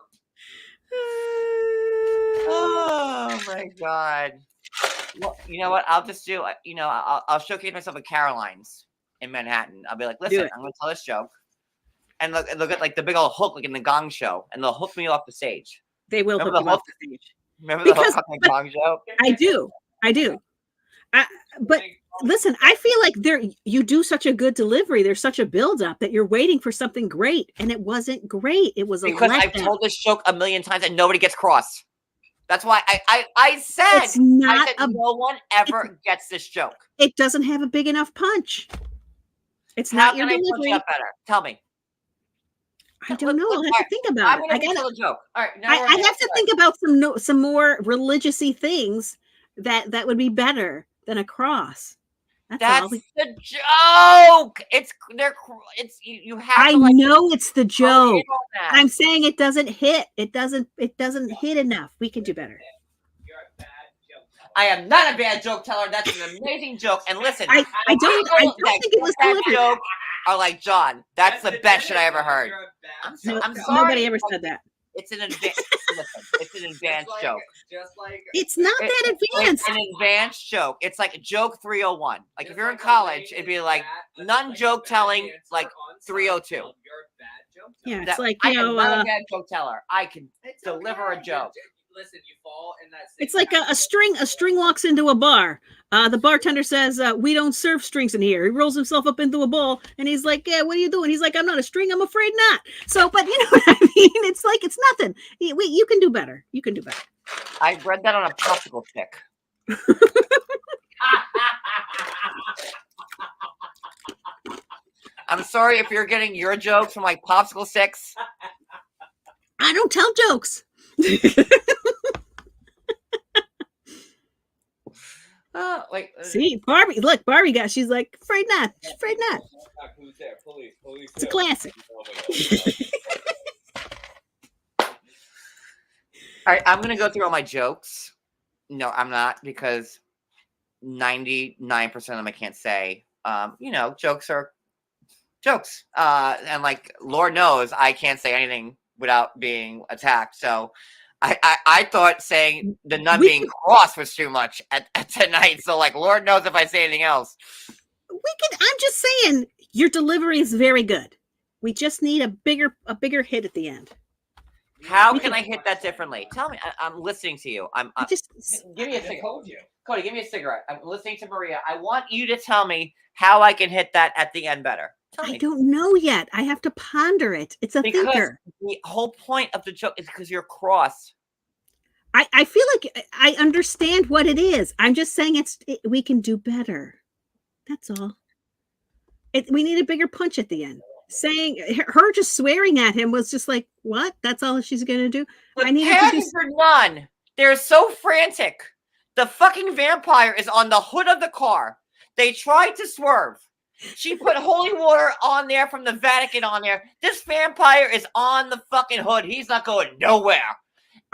Oh my god. Well, you know what? I'll just do. I'll showcase myself at Caroline's in Manhattan. I'll be like, listen, it. I'm gonna tell this joke, and look at like the big old hook, like in the Gong Show, and they'll hook me off the stage. They will Remember hook the you off hook? the stage. Remember the Because- hook on the Gong Show? I do. But listen, I feel like you do such a good delivery. There's such a build-up that you're waiting for something great, and it wasn't great. It was a Because I've letdown. told this joke a million times and nobody gets cross. That's why I said, It's not no one ever gets this joke. It doesn't have a big enough punch. It's How not your can I punch delivery. it up better? Tell me. I don't know. I'll have to think about it. I'm gonna tell a joke. All right, now I have to think about some more religious-y things that would be better than a cross. That's all. the joke. You have I to know it's the hone in joke. on that. I'm saying it doesn't hit. It doesn't hit enough. We can do better. You're a bad joke teller. I am not a bad joke teller. That's an amazing joke. And listen, I don't think it was that delivered. joke are like, John, that's the best shit I ever heard. You're a bad I'm joke I'm teller. sorry. Nobody ever said that. It's an advanced. Listen, it's an advanced Just like- joke. Just like It's not that advanced. It's an advanced joke. It's like joke 301. Like if you're in college, it'd be like non-joke telling, like 302. You're a bad joke teller. Yeah, it's like, I you am know, not a bad joke teller. I can It's deliver okay. a joke. Listen, you fall in that. it's like a string walks into a bar. The bartender says, we don't serve strings in here. He rolls himself up into a ball and he's like, yeah, what are you doing? He's like, I'm not a string. I'm afraid not. So, but you know what I mean? It's like, it's nothing. You can do better. You can do better. I read that on a popsicle stick. I'm sorry if you're getting your jokes from like popsicle sticks. I don't tell jokes. See, Barbie, look, Barbie got, she's like, afraid not. She's afraid not. Who's there? Police. It's a classic. All right, I'm gonna go through all my jokes. No, I'm not, because 99% of them I can't say. Jokes are jokes. And like, Lord knows I can't say anything without being attacked. So I thought saying the nun being cross was too much at tonight. So like, Lord knows if I say anything else. I'm just saying your delivery is very good. We just need a bigger hit at the end. How can I hit that differently? Tell me. I'm listening to you. Give me a cigarette. told you. Cody, give me a cigarette. I'm listening to Maria. I want you to tell me how I can hit that at the end better. Tell me. I don't know yet. I have to ponder it. It's a Because thinker. the whole point of the joke is because you're cross. I feel like I understand what it is. I'm just saying we can do better. That's all. We need a bigger punch at the end. Saying her just swearing at him was just like, what? That's all she's gonna do. The I needed to do. are none. They're so frantic. The fucking vampire is on the hood of the car. They tried to swerve. She put holy water on there from the Vatican on there. This vampire is on the fucking hood. He's not going nowhere.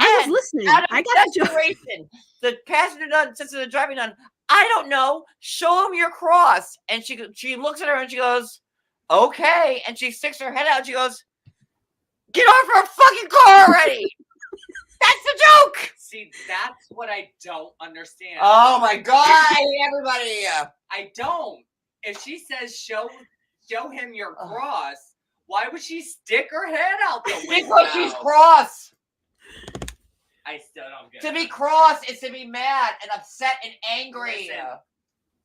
I was listening. Out of I got the joke. desperation, the passenger nun says to the driving nun, I don't know. Show him your cross. And she looks at her and she goes, okay. And she sticks her head out and she goes, get off her fucking car already. That's the joke. See, that's what I don't understand. Oh my God, everybody. I don't. If she says show him your cross, why would she stick her head out the window? Because she's cross. I still don't get To it. be cross is to be mad and upset and angry. Listen,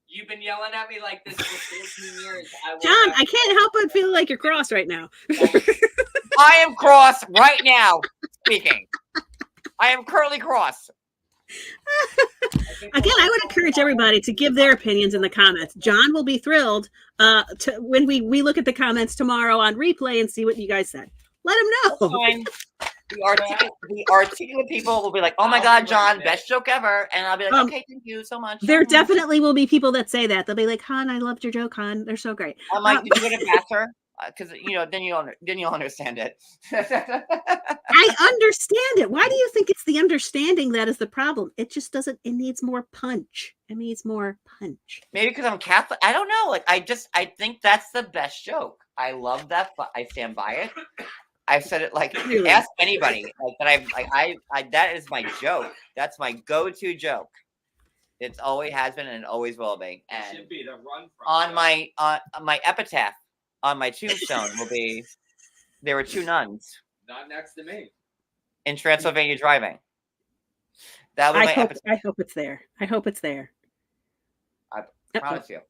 you've been yelling at me like this for 14 years. John, I can't help but feel like you're cross right now. I am cross right now speaking. I am currently cross. Again, I would encourage everybody to give their opinions in the comments. John will be thrilled when we look at the comments tomorrow on replay and see what you guys said. Let him know. Fine. The articulate people will be like, oh my God, John, best joke ever. And I'll be like, okay, thank you so much. There definitely will be people that say that. They'll be like, Han, I loved your joke, Han. They're so great. I'm like, did you go to Vassar? because then you'll understand it. I understand it. Why do you think it's the understanding that is the problem? It just doesn't. It needs more punch. It needs more punch. Maybe because I'm Catholic. I don't know. Like I think that's the best joke. I love that, but I stand by it. I've said it like Really? ask anybody like that. I that is my joke. That's my go-to joke. It's always has been and it always will be. It And should be the run from on joke. my epitaph on my tombstone will be there were two nuns Not next to me. in Transylvania driving. That was my epitaph. I hope it's there. I hope it's there. I promise you.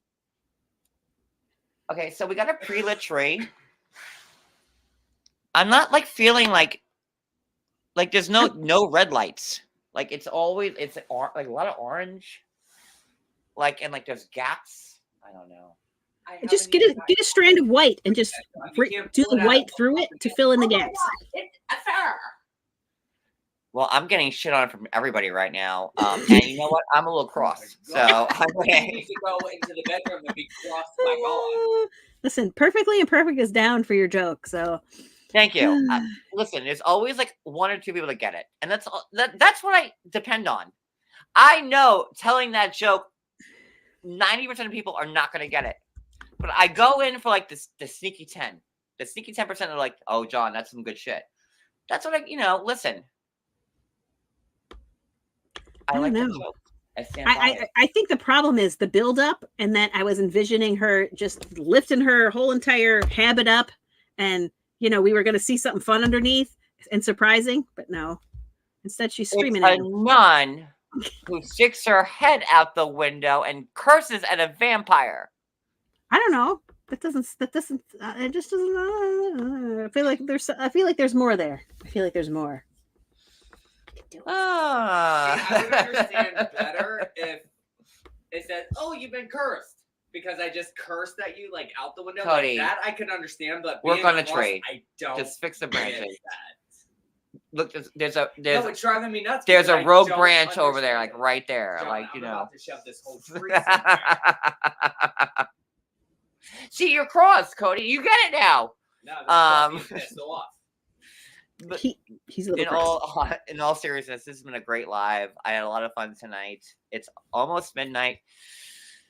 Okay, so we got a pre-lit tree. I'm not like feeling like there's no red lights. Like it's like a lot of orange. Like and like there's gaps. I don't know. Just get a strand of white and just do the white through it to fill in the gaps. Well, I'm getting shit on from everybody right now. And you know what? I'm a little cross. So I'm I need to go into the bedroom and be crossed by God. Listen, Perfectly Imperfect is down for your joke. So thank you. Listen, there's always like one or two people that get it, and that's what I depend on. I know telling that joke, 90% of people are not going to get it, but I go in for like the sneaky 10. The sneaky 10% are like, oh, John, that's some good shit. That's what listen. I like that joke. I stand by it. I think the problem is the build up, and that I was envisioning her just lifting her whole entire habit up, and we were going to see something fun underneath and surprising, but no. Instead, she's screaming it's at him. a nun who sticks her head out the window and curses at a vampire. I don't know. It just doesn't. I feel like there's more there. I feel like there's more. Ah. I would understand better if it said, "Oh, you've been cursed," because I just cursed at you like out the window. Cody, like that I could understand, but work on the tree. I don't. Just fix the branches. get that. Look, there's No, it's driving me nuts. there's because a I rogue don't branch over there, understand like it. right there, John, like I'm you know. about to shove this whole tree somewhere. See, you're cross, Cody. You get it now. No, this pissed off. But he's a little cross. in all seriousness, this has been a great live. I had a lot of fun tonight. It's almost midnight.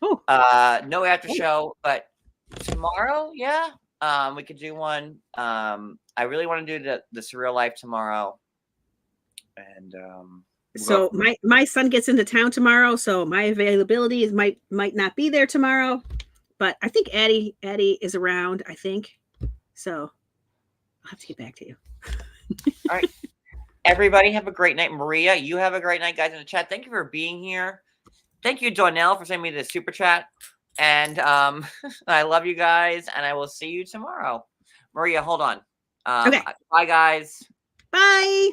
Oh. No after show, but tomorrow, yeah, we could do one. I really want to do the surreal life tomorrow, and so my son gets into town tomorrow, so my availability might not be there tomorrow, but I think Addie is around. I think so. I'll have to get back to you. All right. Everybody have a great night. Maria, you have a great night, guys, in the chat. Thank you for being here. Thank you, Donnell, for sending me the super chat. And I love you guys, and I will see you tomorrow. Maria, hold on. Okay. Bye, guys. Bye.